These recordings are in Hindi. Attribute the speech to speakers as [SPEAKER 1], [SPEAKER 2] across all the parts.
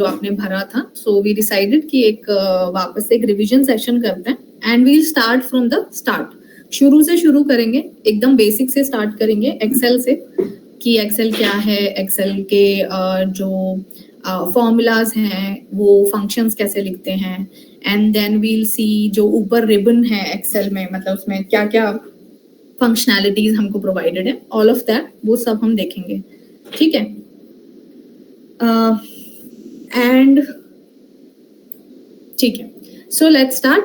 [SPEAKER 1] जो आपने भरा था, सो वी डिसाइडेड कि एक वापस से एक रिवीजन सेशन करते हैं and will start from the start. शुरू से शुरू करेंगे, एकदम बेसिक से स्टार्ट करेंगे एक्सेल से कि एक्सेल क्या है, एक्सेल के जो फॉर्मूलाज हैं वो फंक्शंस कैसे लिखते हैं, एंड देन वील सी जो ऊपर रिबन है एक्सेल में, मतलब उसमें क्या क्या फंक्शनैलिटीज हमको प्रोवाइडेड है, ऑल ऑफ दैट वो सब हम देखेंगे, ठीक है। एंड ठीक है, सो लेट्स स्टार्ट।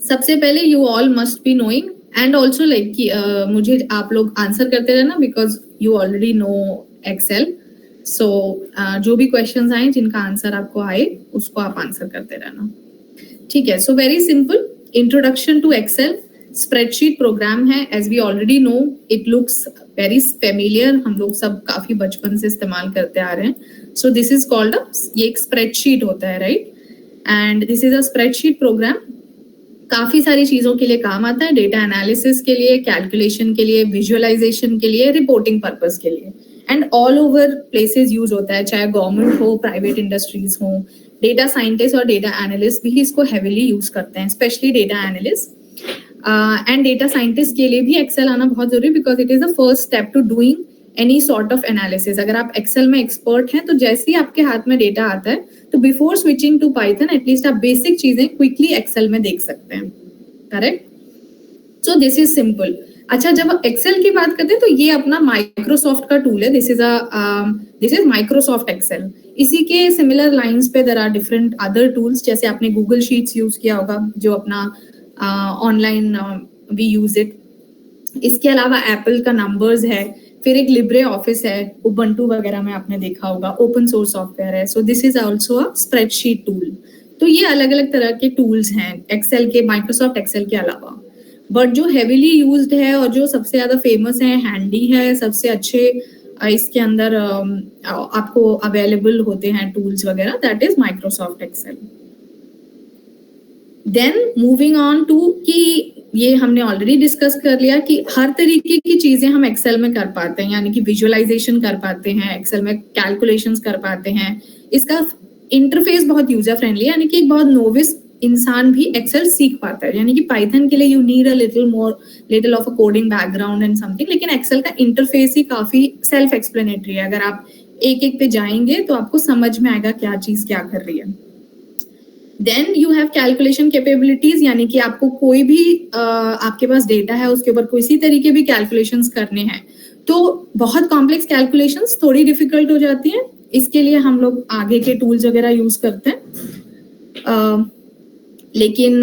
[SPEAKER 1] सबसे पहले you all must be knowing and also like मुझे आप लोग आंसर करते रहना because you already know Excel. So जो भी क्वेश्चंस आए जिनका आंसर आपको आए उसको आप आंसर करते रहना, ठीक है। So very simple introduction to Excel. Spreadsheet program है, as we already know, it looks very familiar, हम लोग सब काफी बचपन से इस्तेमाल करते आ रहे हैं। सो दिस इज कॉल्ड ये एक स्प्रेडशीट होता है, right, and this is a spreadsheet programme. काफी सारी चीजों के लिए काम आता है, डेटा एनालिसिस के लिए, कैलकुलेशन के लिए, विजुअलाइजेशन के लिए, रिपोर्टिंग पर्पस के लिए, and all over places use होता है, चाहे गवर्नमेंट हो, प्राइवेट इंडस्ट्रीज हो। डेटा साइंटिस्ट और डेटा एनालिस्ट भी इसको हेविली यूज करते हैं, specially data analyst and data scientist के लिए भी एक्सेल आना बहुत जरूरी, because it is the first step to doing any sort of analysis. अगर आप एक्सेल में एक्सपर्ट हैं तो जैसे ही आपके हाथ में डेटा आता है तो before switching to Python at least आप बेसिक चीजें क्विकली एक्सेल में देख सकते हैं, correct. So this is simple. अच्छा, जब एक्सेल की बात करते हैं तो ये अपना माइक्रोसॉफ्ट का टूल है, दिस इज माइक्रोसॉफ्ट एक्सेल। इसी के सिमिलर लाइंस पे there are different other tools, जैसे आपने गूगल शीट्स यूज किया होगा जो अपना ऑनलाइन वी यूज इट। इसके अलावा एप्पल का नंबर्स है, फिर एक लिब्रे ऑफिस है, उबंटू वगैरह में आपने देखा होगा, ओपन सोर्स सॉफ्टवेयर है। So this is also a spreadsheet tool. तो ये अलग अलग तरह के टूल्स हैं एक्सेल के, माइक्रोसॉफ्ट एक्सेल के अलावा। बट जो हेविली यूज्ड है और जो सबसे ज्यादा फेमस है, हैंडी है, सबसे अच्छे इसके अंदर आपको अवेलेबल होते हैं टूल्स वगैरह, that is Microsoft Excel. Then moving on to कि ये हमने ऑलरेडी डिस्कस कर लिया कि हर तरीके की चीजें हम एक्सेल में कर पाते हैं, यानी कि विजुअलाइजेशन कर पाते हैं एक्सेल में, कैलकुलेशंस कर पाते हैं। इसका इंटरफेस बहुत यूजर फ्रेंडली है, यानी कि एक बहुत नोविस इंसान भी एक्सेल सीख पाता है। यानी कि पाइथन के लिए you need a little of a coding background and something, लेकिन एक्सेल का इंटरफेस ही काफी सेल्फ एक्सप्लेनेटरी है। अगर आप एक एक पे जाएंगे तो आपको समझ में आएगा क्या चीज क्या कर रही है। Then you have calculation capabilities, यानी कि आपको कोई भी आपके पास डेटा है उसके ऊपर किसी तरीके भी कैलकुलेशंस करने हैं तो बहुत कॉम्प्लेक्स कैलकुलेशंस थोड़ी डिफिकल्ट हो जाती हैं, इसके लिए हम लोग आगे के टूल्स वगैरह यूज करते हैं। लेकिन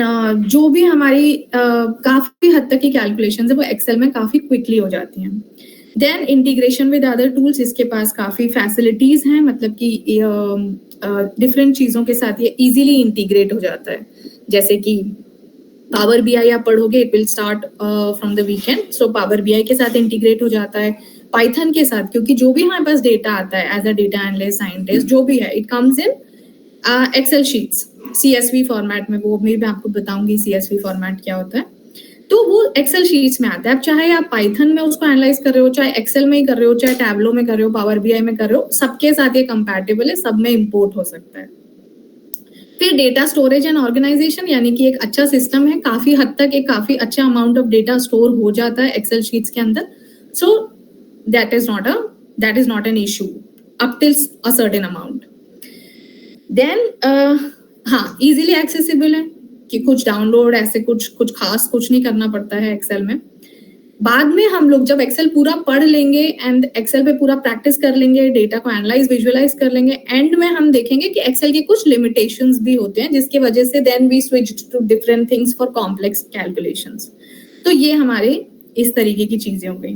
[SPEAKER 1] जो भी हमारी काफी हद तक की कैलकुलेशंस है वो एक्सेल में काफी क्विकली हो जाती हैं। Then integration with other tools, इसके पास काफी फैसिलिटीज हैं, मतलब कि डिफरेंट चीजों के साथ ये इजीली इंटीग्रेट हो जाता है। जैसे कि पावर बीआई आप पढ़ोगे, it will start from the weekend, so power BI के साथ इंटीग्रेट हो जाता है, पाइथन के साथ, क्योंकि जो भी हमारे पास डेटा आता है as a data analyst, scientist, जो भी है, it comes in Excel sheets CSV format में। वो मैं आपको बताऊंगी CSV फॉर्मेट क्या होता है, तो वो एक्सेल शीट्स में आता है। अब चाहे आप पाइथन में उसको एनालाइज कर रहे हो, चाहे एक्सेल में ही कर रहे हो, चाहे टैबलो में कर रहे हो, पावर बीआई में कर रहे हो, सबके साथ ये कंपैटिबल है, सब में इंपोर्ट हो सकता है। फिर डेटा स्टोरेज एंड ऑर्गेनाइजेशन, यानी कि एक अच्छा सिस्टम है, काफी हद तक एक काफी अच्छा अमाउंट ऑफ डेटा स्टोर हो जाता है एक्सेल शीट्स के अंदर। So that is not an issue up till a certain amount. Then हाँ, इजीली एक्सेसिबल है कि कुछ डाउनलोड ऐसे कुछ खास कुछ नहीं करना पड़ता है एक्सेल में। बाद में हम लोग जब एक्सेल पूरा पढ़ लेंगे एंड एक्सेल पे पूरा प्रैक्टिस कर लेंगे, डेटा को एनालाइज विजुअलाइज कर लेंगे, एंड में हम देखेंगे कि एक्सेल के कुछ लिमिटेशंस भी होते हैं, जिसकी वजह से then we switch to different things for complex calculations. तो ये हमारे इस तरीके की चीजें हो गई।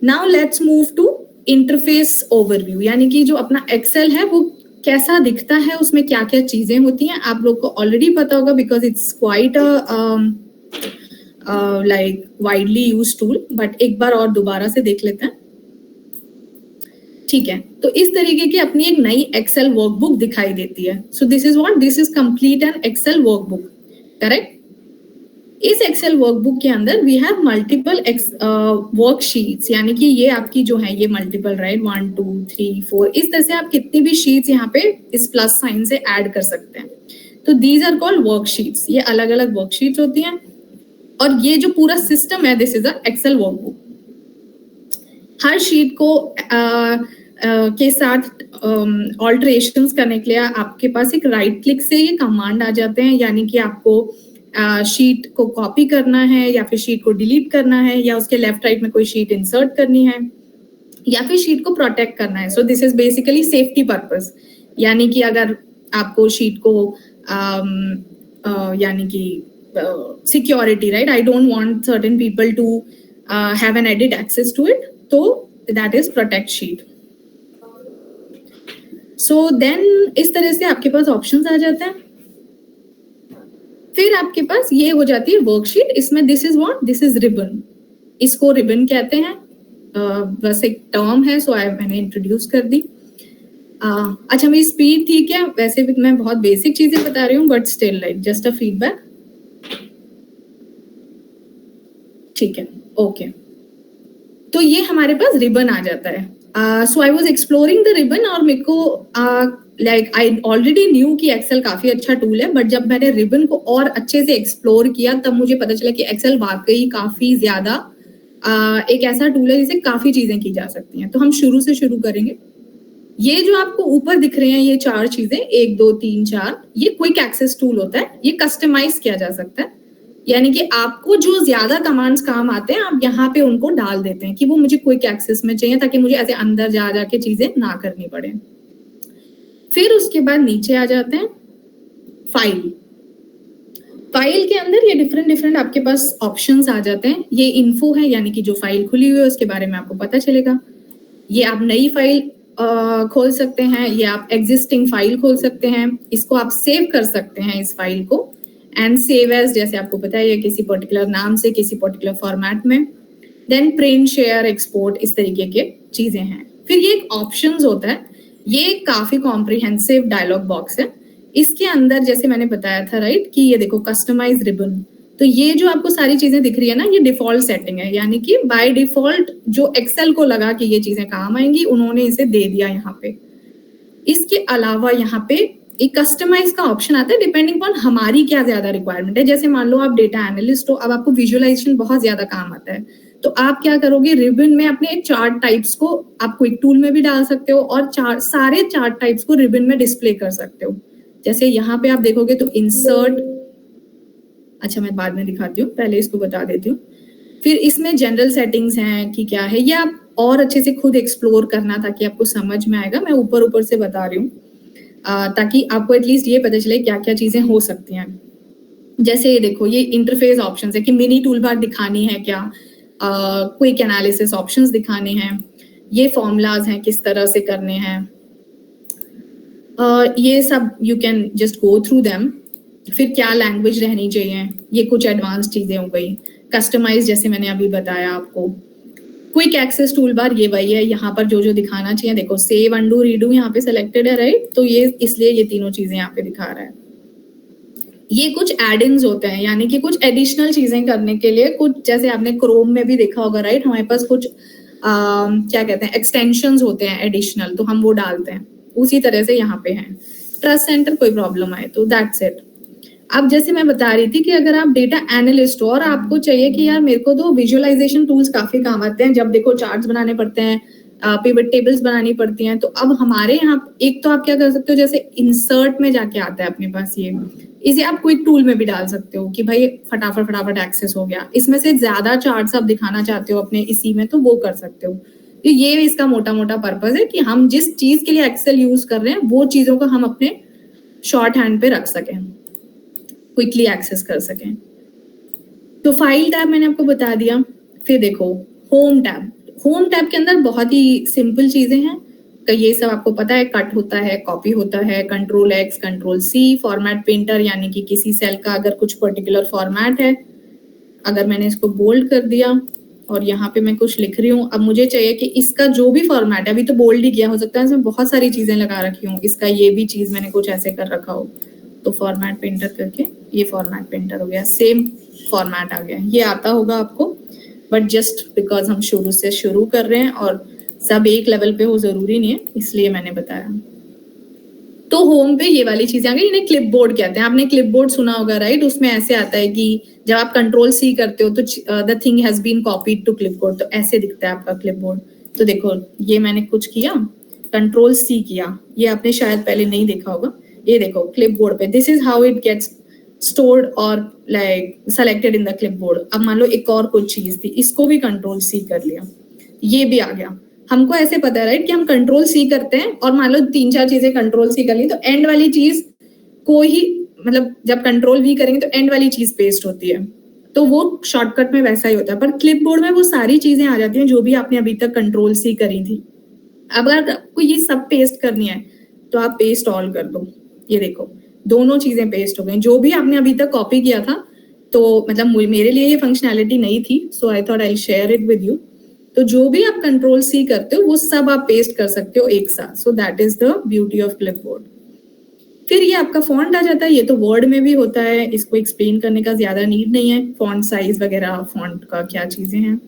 [SPEAKER 1] Now let's move to interface overview, यानी कि जो अपना एक्सेल है वो कैसा दिखता है, उसमें क्या क्या चीजें होती हैं, आप लोग को ऑलरेडी पता होगा because it's quite like widely use tool, but एक बार और दोबारा से देख लेते हैं, ठीक है। तो इस तरीके की अपनी एक नई एक्सेल वर्कबुक दिखाई देती है। So this is complete an Excel workbook, correct. इस एक्सेल वर्कबुक के अंदर वी हैव मल्टीपल वर्कशीट्स, यानी कि ये आपकी जो है ये मल्टीपल, राइट, 1 2 3 4, इस तरह से आप कितनी भी शीट्स यहाँ पे इस प्लस साइन से ऐड कर सकते हैं। तो दीज आर कॉल्ड वर्कशीट्स, ये अलग अलग वर्कशीट्स होती हैं। और ये जो पूरा सिस्टम है, this is a Excel workbook. हर शीट को के साथ ऑल्टरेशंस करने के लिए आपके पास एक राइट क्लिक से ये कमांड आ जाते हैं, यानी कि आपको शीट को कॉपी करना है या फिर शीट को डिलीट करना है या उसके लेफ्ट राइट में कोई शीट इंसर्ट करनी है या फिर शीट को प्रोटेक्ट करना है। So this is basically safety purpose, यानी कि अगर आपको शीट को यानी कि security, right, I don't want certain people to have an edit access to it, तो that is protect sheet. So then इस तरह से आपके पास ऑप्शंस आ जाते हैं। फिर आपके पास ये हो जाती है वर्कशीट। इसमें this is what, this is ribbon, इसको रिबन कहते हैं। बस एक टर्म है, सो मैंने इंट्रोड्यूस कर दी। अच्छा, मेरी स्पीड ठीक है? वैसे भी मैं बहुत बेसिक चीजें बता रही हूँ, but still like just a feedback. ठीक है, ओके। तो ये हमारे पास रिबन आ जाता है। So I was exploring the ribbon और मेरे को लाइक आई ऑलरेडी न्यू कि एक्सेल काफी अच्छा टूल है, बट जब मैंने रिबन को और अच्छे से एक्सप्लोर किया तब मुझे पता चला कि एक्सेल वाकई काफी ज्यादा एक ऐसा टूल है जिसे काफी चीजें की जा सकती हैं। तो हम शुरू से शुरू करेंगे। ये जो आपको ऊपर दिख रहे हैं ये 4 चीजें, 1 2 3 4, ये क्विक एक्सेस टूल होता है। ये कस्टमाइज किया जा सकता है, यानी कि आपको जो ज्यादा कमांड्स काम आते हैं आप यहाँ पे उनको डाल देते हैं कि वो मुझे क्विक एक्सेस में चाहिए, ताकि मुझे ऐसे अंदर जा जाके चीजें ना करनी पड़े। फिर उसके बाद नीचे आ जाते हैं फाइल। फाइल के अंदर ये डिफरेंट आपके पास ऑप्शंस आ जाते हैं। ये इन्फो है, यानी कि जो फाइल खुली हुई है उसके बारे में आपको पता चलेगा। ये आप नई फाइल खोल सकते हैं, ये आप एग्जिस्टिंग फाइल खोल सकते हैं, इसको आप सेव कर सकते हैं इस फाइल को, एंड सेव एज, जैसे आपको पता है, ये किसी पर्टिकुलर नाम से किसी पर्टिकुलर फॉर्मेट में। देन प्रिंट, शेयर, एक्सपोर्ट, इस तरीके के चीजें हैं। फिर ये एक ऑप्शंस होता है, ये काफी कॉम्प्रिहेंसिव डायलॉग बॉक्स है। इसके अंदर जैसे मैंने बताया था, राइट, कि ये देखो कस्टमाइज रिबन, तो ये जो आपको सारी चीजें दिख रही है ना, ये डिफॉल्ट सेटिंग है, यानी कि बाय डिफॉल्ट जो एक्सेल को लगा कि ये चीजें काम आएंगी उन्होंने इसे दे दिया यहाँ पे। इसके अलावा यहाँ पे एक कस्टमाइज का ऑप्शन आता है, डिपेंडिंग ऑन हमारी क्या ज्यादा रिक्वायरमेंट है। जैसे मान लो आप डेटा एनालिस्ट हो, अब आपको विजुअलाइजेशन बहुत ज्यादा काम आता है, तो आप क्या करोगे, रिबन में अपने चार्ट टाइप्स को आप क्विक टूल में भी डाल सकते हो और सारे चार्ट टाइप्स को रिबन में डिस्प्ले कर सकते हो। जैसे यहाँ पे आप देखोगे तो इंसर्ट, अच्छा मैं बाद में दिखाती हूँ, पहले इसको बता देती हूँ। फिर इसमें जनरल सेटिंग्स हैं कि क्या है, ये आप और अच्छे से खुद एक्सप्लोर करना ताकि आपको समझ में आएगा। मैं ऊपर से बता रही हूँ ताकि आपको एटलीस्ट ये पता चले क्या क्या चीजें हो सकती हैं। जैसे ये देखो, ये इंटरफेस ऑप्शंस है कि मिनी टूल बार दिखानी है क्या, क्विक एनालिसिस ऑप्शंस दिखाने हैं, ये फॉर्मूलाज हैं किस तरह से करने हैं, ये सब you can just go through them. फिर क्या लैंग्वेज रहनी चाहिए, ये कुछ एडवांस चीजें हो गई। कस्टमाइज जैसे मैंने अभी बताया आपको। क्विक एक्सेस टूल बार ये वही है, यहाँ पर जो जो दिखाना चाहिए, देखो सेव, अंडू, रीडू यहाँ पे सिलेक्टेड है, राइट, तो ये इसलिए ये तीनों चीजें यहाँ पे दिखा रहा है। ये कुछ एडिंग्स होते हैं, यानी कि कुछ एडिशनल चीजें करने के लिए, कुछ जैसे आपने क्रोम में भी देखा होगा, राइट, हमारे पास कुछ क्या कहते हैं एक्सटेंशंस होते हैं एडिशनल, तो हम वो डालते हैं। उसी तरह से यहाँ पे है ट्रस्ट सेंटर, कोई प्रॉब्लम आए तो दैट्स इट। अब जैसे मैं बता रही थी कि अगर आप डेटा एनालिस्ट हो और आपको चाहिए कि यार मेरे को तो विजुअलाइजेशन टूल्स काफी काम आते हैं, जब देखो चार्ट्स बनाने पड़ते हैं, पिवट टेबल्स बनानी पड़ती हैं, तो अब हमारे यहाँ एक तो आप क्या कर सकते हो, जैसे इंसर्ट में जाके आता है अपने पास ये, इसे आप क्विक टूल में भी डाल सकते हो कि भाई फटाफट एक्सेस हो गया। इसमें से ज्यादा चार्ट्स आप दिखाना चाहते हो अपने इसी में, तो वो कर सकते हो। तो ये इसका मोटा पर्पज है कि हम जिस चीज के लिए एक्सेल यूज कर रहे हैं वो चीजों को हम अपने शॉर्ट हैंड पे रख सकें, क्विकली एक्सेस कर सकें। तो फाइल टैब मैंने आपको बता दिया। फिर देखो होम टैब। होम टैब के अंदर बहुत ही सिंपल चीजें हैं, तो ये सब आपको पता है, कट होता है, कॉपी होता है, control X, control C, format painter, यानी कि किसी सेल का अगर कुछ पर्टिकुलर फॉर्मेट है, अगर मैंने इसको बोल्ड कर दिया और यहाँ पे मैं कुछ लिख रही हूँ, अब मुझे चाहिए कि इसका जो भी फॉर्मेट है, अभी तो बोल्ड ही किया, हो सकता है इसमें बहुत सारी चीजें लगा रखी हूँ, इसका ये भी चीज मैंने कुछ ऐसे कर रखा हो, तो फॉर्मेट पेंटर करके ये फॉर्मेट पेंटर हो गया। सेम फॉर्मेट आ गया है। ये आता होगा आपको, बट जस्ट बिकॉज हम शुरू से शुरू कर रहे हैं और सब एक लेवल पे हो जरूरी नहीं है, इसलिए मैंने बताया। तो होम पे ये वाली चीजें आ गई, इन्हें क्लिप बोर्ड कहते हैं। आपने क्लिप बोर्ड सुना होगा राइट, उसमें ऐसे आता है कि जब आप कंट्रोल सी करते हो तो the thing has been copied to clipboard, तो ऐसे दिखता है आपका क्लिप बोर्ड। तो देखो ये मैंने कुछ किया, कंट्रोल सी किया, ये आपने शायद पहले नहीं देखा होगा। ये देखो क्लिप बोर्ड पे this is how it gets stored और like selected in the clipboard. अब मान लो एक और कोई चीज थी, इसको भी कंट्रोल सी कर लिया, ये भी आ गया। हमको ऐसे पता है राइट कि हम कंट्रोल सी करते हैं और मान लो 3-4 चीजें कंट्रोल सी कर ली तो एंड वाली चीज को ही, मतलब जब कंट्रोल वी करेंगे तो एंड वाली चीज पेस्ट होती है, तो वो शॉर्टकट में वैसा ही होता है। पर क्लिप बोर्ड में वो सारी चीजें आ जाती हैं जो भी आपने अभी तक कंट्रोल सी करी थी। अब अगर आपको ये सब पेस्ट करनी है तो आप पेस्ट ऑल कर दो, ये देखो दोनों चीजें पेस्ट हो गई। जो भी आपने अभी तक कॉपी किया था, तो मतलब मेरे लिए ये फंक्शनैलिटी नहीं थी, so I thought I share it with you. तो जो भी आप कंट्रोल सी करते हो वो सब आप पेस्ट कर सकते हो एक साथ। सो that is the beauty of clipboard. फिर ये आपका फॉन्ट आ जाता है, ये तो वर्ड में भी होता है, इसको एक्सप्लेन करने का ज्यादा नीड नहीं है, फॉन्ट साइज वगैरह, फॉन्ट का क्या चीजें हैं।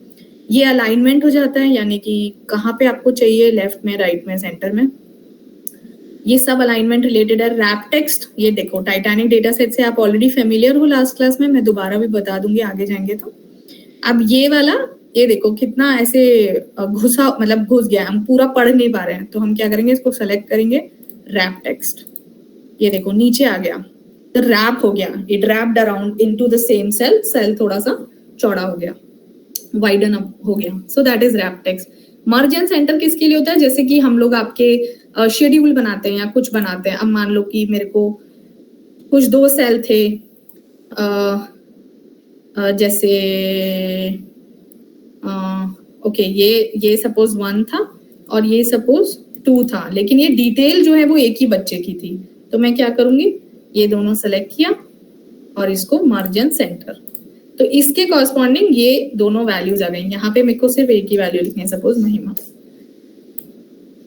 [SPEAKER 1] ये अलाइनमेंट हो जाता है, यानी कि कहाँ पे आपको चाहिए, लेफ्ट में, राइट में, सेंटर में, ये सब अलाइनमेंट रिलेटेड है। रैप टेक्स्ट, ये देखो टाइटैनिक डेटा सेट से आप ऑलरेडी फेमिलियर हो लास्ट क्लास में, मैं दोबारा भी बता दूंगी आगे जाएंगे तो। अब ये वाला, ये देखो कितना ऐसे घुसा, मतलब घुस गया, हम पूरा पढ़ नहीं पा रहे हैं, तो हम क्या करेंगे, इसको सेलेक्ट करेंगे रैप टेक्स्ट, ये देखो नीचे आ गया, तो रैप हो गया, it wrapped around into the same cell, cell थोड़ा सा चौड़ा हो गया, वाइडन अप हो गया, so that is wrap text. Merge and center किसके लिए होता है, जैसे कि हम लोग आपके शेड्यूल बनाते हैं या कुछ बनाते हैं। अब मान लो कि मेरे को कुछ 2 सेल थे, जैसे ओके ये सपोज 1 था और ये सपोज 2 था, लेकिन ये डिटेल जो है वो एक ही बच्चे की थी, तो मैं क्या करूंगी, ये दोनों सेलेक्ट किया और इसको मर्ज एंड सेंटर, तो इसके कॉरस्पॉन्डिंग ये दोनों वैल्यूज आ गई। यहाँ पे मेरे को सिर्फ एक ही वैल्यू लिखनी है, सपोज महिमा,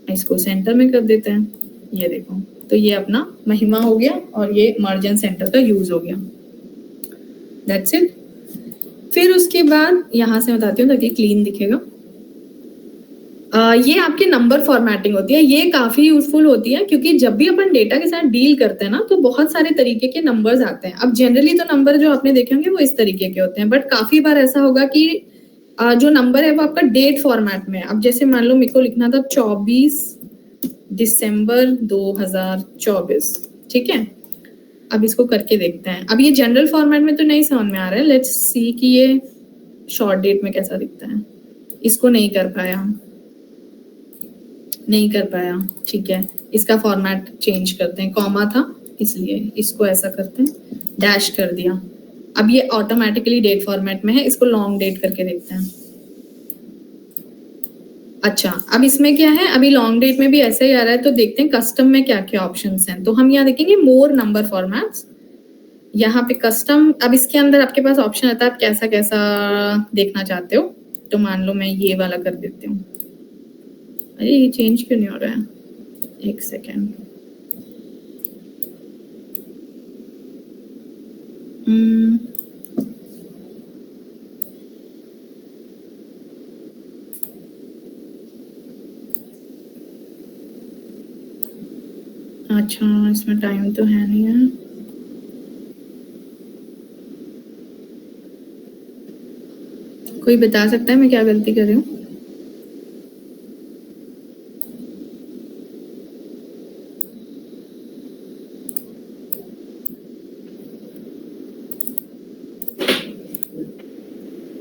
[SPEAKER 1] इसको सेंटर में कर देते हैं, ये देखो, तो ये अपना महिमा हो गया और ये मर्ज एंड सेंटर का यूज हो गया, दैट्स इट। फिर उसके बाद यहाँ से बताती हूँ ताकि क्लीन दिखेगा। ये आपके नंबर फॉर्मेटिंग होती है, ये काफी यूजफुल होती है क्योंकि जब भी अपन डेटा के साथ डील करते हैं ना, तो बहुत सारे तरीके के नंबर्स आते हैं। अब जनरली तो नंबर जो आपने देखे होंगे वो इस तरीके के होते हैं, बट काफी बार ऐसा होगा कि जो नंबर है वो आपका डेट फॉर्मेट में है। अब जैसे मान लो मेरे को लिखना था 24 दिसंबर 2024, ठीक है। अब इसको करके देखते हैं। अब ये जनरल फॉर्मेट में तो नहीं समझ में आ रहा है, लेट्स सी कि ये शॉर्ट डेट में कैसा दिखता है। इसको नहीं कर पाया हम, नहीं कर पाया, ठीक है। इसका फॉर्मेट चेंज करते हैं, कॉमा था इसलिए इसको ऐसा करते हैं, डैश कर दिया। अब ये ऑटोमेटिकली डेट फॉर्मेट में है, इसको लॉन्ग डेट करके देखते हैं। अच्छा, अब इसमें क्या है, अभी लॉन्ग डेट में भी ऐसे ही आ रहा है, तो देखते हैं कस्टम में क्या क्या ऑप्शंस हैं। तो हम यहाँ देखेंगे मोर नंबर फॉर्मेट्स, यहाँ पे कस्टम, अब इसके अंदर आपके पास ऑप्शन आता है आप कैसा कैसा देखना चाहते हो। तो मान लो मैं ये वाला कर देती हूँ, अरे ये चेंज क्यों नहीं हो रहा है, एक सेकेंड। अच्छा, इसमें टाइम तो है नहीं है, कोई बता सकता है मैं क्या गलती कर रही हूँ?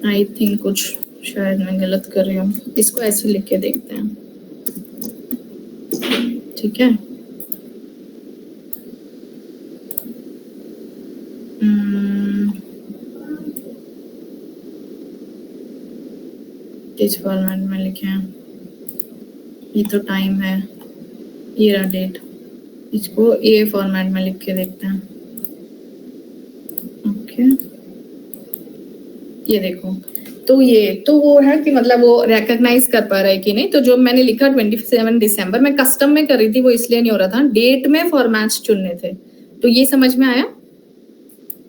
[SPEAKER 1] आई थिंक कुछ शायद मैं गलत कर रही हूँ, इसको ऐसे लिख के देखते हैं, ठीक है। किस फॉर्मेट में लिखे हैं, ये तो टाइम है, ये रहा डेट, इसको ए फॉर्मेट में लिख के देखते हैं। ओके, ये देखो, तो ये तो वो है कि मतलब वो रिकॉग्नाइज कर पा रहा है कि नहीं। तो जो मैंने लिखा 27 दिसंबर, मैं कस्टम में कर रही थी, वो इसलिए नहीं हो रहा था, डेट में फॉर्मेट्स चुनने थे। तो ये समझ में आया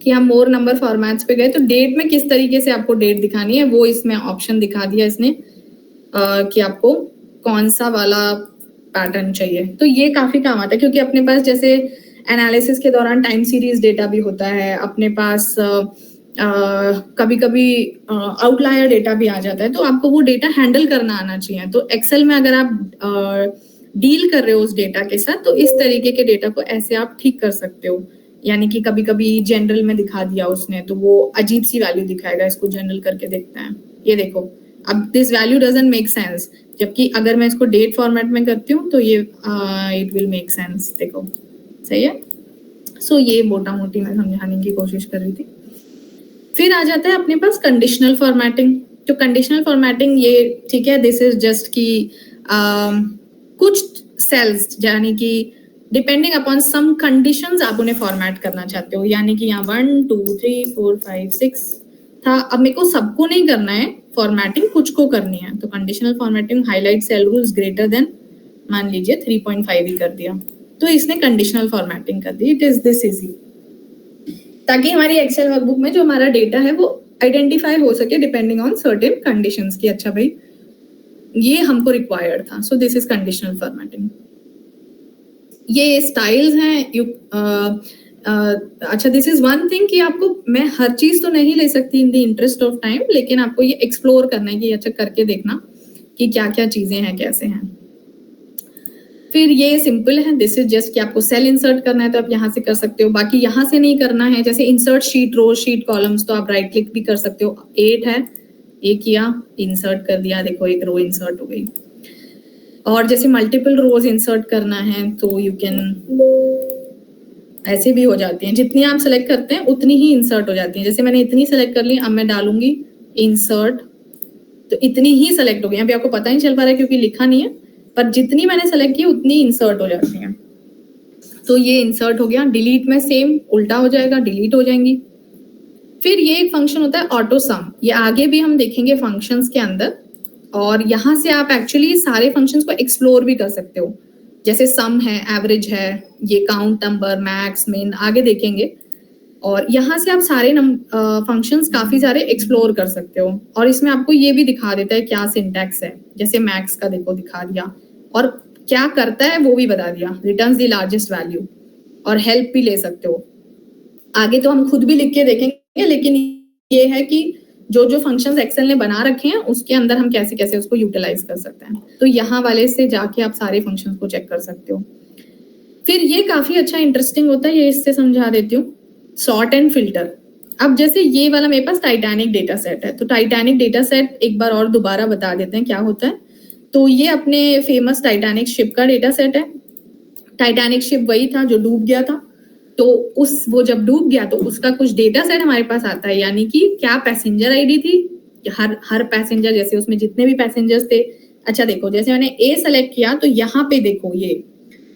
[SPEAKER 1] कि हम मोर नंबर फॉर्मेट्स पे गए तो डेट में किस तरीके से आपको डेट दिखानी है वो इसमें ऑप्शन दिखा दिया इसने कि आपको कौन सा वाला पैटर्न चाहिए। तो ये काफी काम आता है क्योंकि अपने पास जैसे एनालिसिस के दौरान टाइम सीरीज डेटा भी होता है, अपने पास कभी कभी आउटलायर डेटा भी आ जाता है, तो आपको वो डेटा हैंडल करना आना चाहिए। तो एक्सेल में अगर आप डील कर रहे हो उस डेटा के साथ तो इस तरीके के डेटा को ऐसे आप ठीक कर सकते हो। यानी कि कभी कभी जनरल में दिखा दिया उसने तो वो अजीब सी वैल्यू दिखाएगा, इसको जनरल करके देखते हैं, ये देखो अब this value doesn't make sense, जबकि अगर मैं इसको डेट फॉर्मेट में करती हूँ तो ये इट विल मेक सेंस, देखो सही है। सो ये मोटा मोटी मैं समझाने की कोशिश कर रही थी। फिर आ जाता है अपने पास कंडीशनल फॉर्मेटिंग। तो कंडीशनल फॉर्मेटिंग ये ठीक है, दिस इज जस्ट कि कुछ सेल्स यानी कि डिपेंडिंग अपॉन सम कंडीशंस आप उन्हें फॉर्मेट करना चाहते हो, यानी कि यहाँ 1 2 3 4 5 6 था, अब मेरे को सबको नहीं करना है फॉर्मेटिंग, कुछ को करनी है। तो conditional formatting highlight cell rules greater than मान लीजिए 3.5 ही कर दिया, तो इसने कंडीशनल फॉर्मेटिंग कर दी। इट इज दिस इजी, ताकि हमारी एक्सेल वर्कबुक में जो हमारा डेटा है वो आइडेंटिफाई हो सके डिपेंडिंग ऑन सर्टेन कंडीशंस की, अच्छा भाई ये हमको रिक्वायर्ड था। सो दिस इज कंडीशनल फॉर्मेटिंग। ये स्टाइल्स हैं अच्छा दिस इज वन थिंग कि आपको मैं हर चीज तो नहीं ले सकती in the interest of time, लेकिन आपको ये एक्सप्लोर करना है कि अच्छा करके देखना कि क्या क्या चीजें हैं कैसे हैं। फिर ये सिंपल है, दिस इज जस्ट कि आपको सेल इंसर्ट करना है तो आप यहाँ से कर सकते हो, बाकी यहाँ से नहीं करना है। जैसे इंसर्ट शीट रो शीट कॉलम्स तो आप राइट क्लिक भी कर सकते हो, 8 है ये किया इंसर्ट कर दिया, देखो एक रो इंसर्ट हो गई। और जैसे मल्टीपल रोज इंसर्ट करना है तो यू कैन ऐसे भी हो जाती हैं, जितनी आप सेलेक्ट करते हैं उतनी ही इंसर्ट हो जाती हैं। जैसे मैंने इतनी सेलेक्ट कर ली, अब मैं डालूंगी इंसर्ट तो इतनी ही सेलेक्ट हो गई। अभी आपको पता नहीं चल पा रहा है क्योंकि लिखा नहीं है, पर जितनी मैंने सेलेक्ट की उतनी इंसर्ट हो जाती हैं। तो ये इंसर्ट हो गया। डिलीट में सेम उल्टा हो जाएगा, डिलीट हो जाएंगी। फिर ये एक फंक्शन होता है ऑटो सम, ये आगे भी हम देखेंगे फंक्शंस के अंदर, और यहाँ से आप एक्चुअली सारे फंक्शंस को एक्सप्लोर भी कर सकते हो। जैसे सम है, एवरेज है, ये काउंट नंबर, मैक्स, मिन आगे देखेंगे, और यहाँ से आप सारे फंक्शंस काफी सारे एक्सप्लोर कर सकते हो। और इसमें आपको ये भी दिखा देता है क्या सिंटैक्स है, जैसे मैक्स का देखो दिखा दिया, और क्या करता है वो भी बता दिया, रिटर्न्स द लार्जेस्ट वैल्यू, और हेल्प भी ले सकते हो। आगे तो हम खुद भी लिख के देखेंगे, लेकिन ये है कि जो जो फंक्शंस एक्सेल ने बना रखे हैं उसके अंदर हम कैसे कैसे उसको यूटिलाइज कर सकते हैं। तो यहाँ वाले से जाके आप सारे फंक्शंस को चेक कर सकते हो। फिर ये काफी अच्छा इंटरेस्टिंग होता है, ये इससे समझा देती हूँ, सॉर्ट एंड फिल्टर। अब जैसे ये वाला मेरे पास टाइटैनिक डेटा सेट है, तो टाइटैनिक डेटा सेट एक बार और दोबारा बता देते हैं क्या होता है। तो ये अपने फेमस टाइटैनिक शिप का डेटा सेट है। टाइटैनिक शिप वही था जो डूब गया था, तो वो जब डूब गया तो उसका कुछ डेटा सेट हमारे पास आता है, यानी कि क्या पैसेंजर आईडी थी, हर पैसेंजर, जैसे उसमें जितने भी पैसेंजर्स थे। अच्छा देखो, जैसे मैंने ए सेलेक्ट किया तो यहाँ पे देखो ये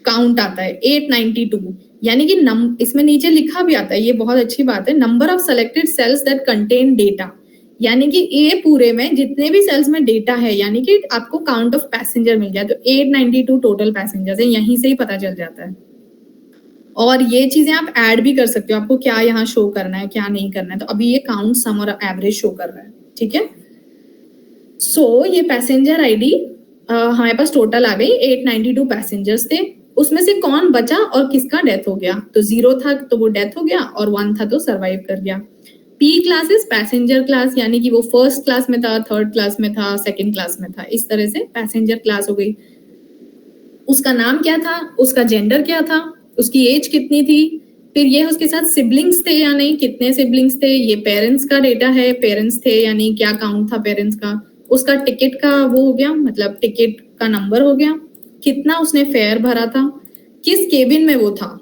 [SPEAKER 1] काउंट आता है 892, यानी कि इसमें नीचे लिखा भी आता है, ये बहुत अच्छी बात है, number of selected cells that contain data, यानी कि ए पूरे में जितने भी सेल्स में डेटा है, यानी कि आपको काउंट ऑफ पैसेंजर मिल गया। तो 892 टोटल पैसेंजर्स है, यहीं से ही पता चल जाता है। और ये चीजें आप ऐड भी कर सकते हो, आपको क्या यहाँ शो करना है क्या नहीं करना है। तो अभी ये काउंट, सम और एवरेज शो कर रहा है, ठीक है। सो ये पैसेंजर आईडी हमारे पास टोटल आ गई, 892 पैसेंजर्स थे, उसमें से कौन बचा और किसका डेथ हो गया। तो 0 था तो वो डेथ हो गया, और 1 था तो सर्वाइव कर गया। पी क्लासेस पैसेंजर क्लास, यानी कि वो फर्स्ट क्लास में था, थर्ड क्लास में था, सेकंड क्लास में था, इस तरह से पैसेंजर क्लास हो गई। उसका नाम क्या था, उसका जेंडर क्या था, उसकी एज कितनी थी, फिर ये उसके साथ सिबलिंग्स थे या नहीं, कितने सिबलिंग्स थे, ये पेरेंट्स का डेटा है, पेरेंट्स थे यानी क्या काउंट था पेरेंट्स का, उसका टिकट का वो हो गया, मतलब टिकट का नंबर हो गया, कितना उसने फेयर भरा था, किस केबिन में वो था।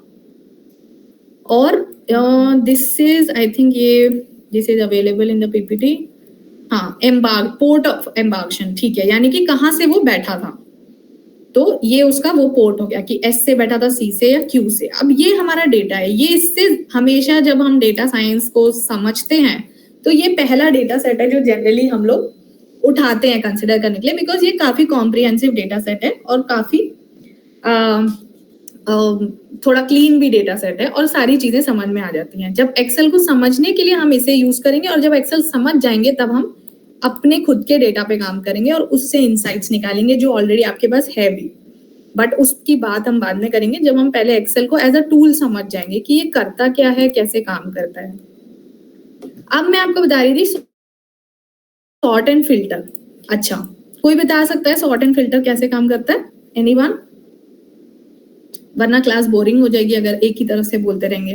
[SPEAKER 1] और दिस इज आई थिंक ये this is available in the PPT, हाँ एम्बार्क, पोर्ट ऑफ एम्बार्क्शन, ठीक है, यानी कि कहाँ से वो बैठा था। तो ये उसका वो पोर्ट हो गया कि एस से बैठा था, सी से या क्यू से। अब ये हमारा डेटा है, ये इससे हमेशा जब हम डेटा साइंस को समझते हैं तो ये पहला डेटा सेट है जो जनरली हम लोग उठाते हैं कंसिडर करने के लिए, बिकॉज ये काफी कॉम्प्रिहेंसिव डेटा सेट है और काफी थोड़ा क्लीन भी डेटा सेट है और सारी चीजें समझ में आ जाती हैं। जब एक्सेल को समझने के लिए हम इसे यूज करेंगे और जब एक्सेल समझ जाएंगे तब हम अपने खुद के डेटा पे काम करेंगे और उससे इंसाइट्स निकालेंगे जो ऑलरेडी आपके पास है भी। बट उसकी बात हम बाद में करेंगे जब हम पहले एक्सेल को एज अ टूल समझ जाएंगे कि ये करता क्या है, कैसे काम करता है। अब मैं आपको बता रही थी सॉर्ट एंड फिल्टर। अच्छा, कोई बता सकता है सॉर्ट एंड फिल्टर कैसे काम करता है? एनीवन? वरना क्लास बोरिंग हो जाएगी अगर एक ही तरफ से बोलते रहेंगे।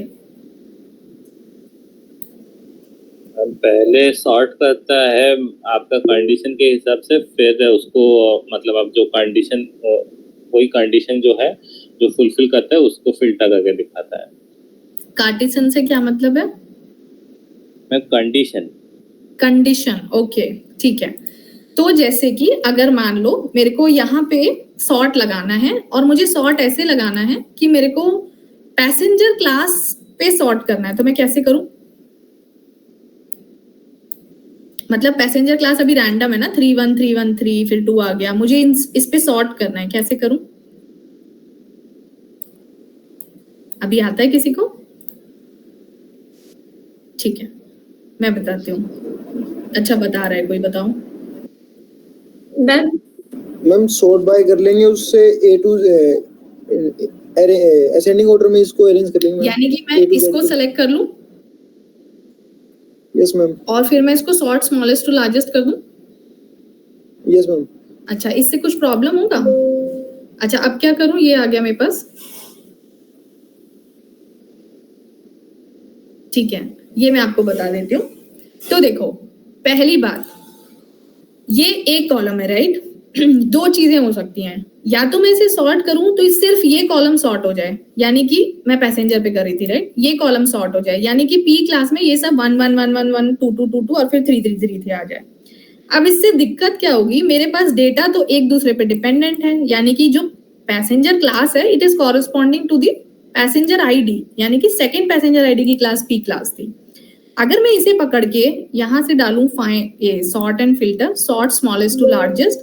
[SPEAKER 2] पहले सॉर्ट करता है आपका कंडीशन के हिसाब से, फिर उसको मतलब आप जो कंडीशन, कोई कंडीशन जो है जो फुलफिल करता है उसको फिल्टर करके दिखाता है।
[SPEAKER 1] कार्टेशियन से क्या मतलब है?
[SPEAKER 2] मैं कंडीशन,
[SPEAKER 1] ओके, ठीक है। तो जैसे कि अगर मान लो मेरे को यहाँ पे सॉर्ट लगाना है और मुझे सॉर्ट ऐसे लगाना है कि मेरे को पैसेंजर क्लास पे सॉर्ट करना है, तो मैं कैसे करूं? मतलब पैसेंजर क्लास अभी रैंडम है ना, 31313 फिर 2 आ गया, मुझे इस पे सॉर्ट करना है, कैसे करूं? अभी आता है किसी को? ठीक है, मैं बताती हूँ। अच्छा बता रहा है कोई, बताओ।
[SPEAKER 3] मैम सॉर्ट बाय कर लेंगे, उससे ए टू असेंडिंग ऑर्डर में इसको अरेंज कर लेंगे।
[SPEAKER 1] यानी कि मैं इसको सेलेक्ट कर लूं?
[SPEAKER 3] Yes ma'am.
[SPEAKER 1] और फिर मैं इसको सॉर्ट स्मॉलेस्ट टू लार्जेस्ट कर दूं?
[SPEAKER 3] Yes ma'am.
[SPEAKER 1] अच्छा, इससे कुछ प्रॉब्लम होगा? अच्छा, अब क्या करूं? ये आ गया मेरे पास, ठीक है, ये मैं आपको बता देती हूँ। तो देखो, पहली बात, ये एक कॉलम है, राइट? दो चीजें हो सकती हैं, या तो मैं इसे सॉर्ट करूं तो सिर्फ ये कॉलम सॉर्ट हो जाए, यानी कि मैं पैसेंजर पे कर रही थी, राइट? ये कॉलम सॉर्ट हो जाए, यानी कि पी क्लास में ये सब 1 1 1 1 1 2 2 2 2 और फिर 3 3 3 3 आ जाए। अब इससे दिक्कत क्या होगी? मेरे पास डेटा तो एक दूसरे पे डिपेंडेंट है, यानी कि जो पैसेंजर क्लास है it is corresponding to the passenger ID, यानी कि सेकेंड पैसेंजर आईडी की क्लास पी क्लास थी। अगर मैं इसे पकड़ के यहां से डालूं ये sort and filter, sort smallest to largest,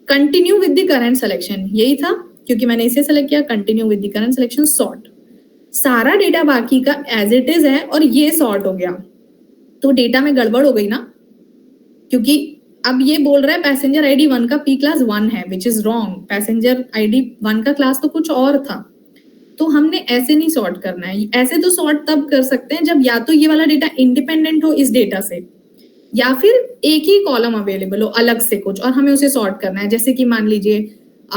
[SPEAKER 1] continue with the current selection, यही था क्योंकि मैंने इसे सेलेक्ट किया, continue with the current selection, sort, सारा डेटा बाकी का एज इट इज है और ये सॉर्ट हो गया, तो डेटा में गड़बड़ हो गई ना, क्योंकि अब ये बोल रहा है पैसेंजर आईडी 1 का पी क्लास 1 है, which is wrong. Passenger ID 1 का क्लास तो कुछ और था, तो हमने ऐसे नहीं सॉर्ट करना है। ऐसे तो सॉर्ट तब कर सकते हैं जब या तो ये वाला डेटा इंडिपेंडेंट हो इस डेटा से, या फिर एक ही कॉलम अवेलेबल हो अलग से कुछ और हमें उसे सॉर्ट करना है। जैसे कि मान लीजिए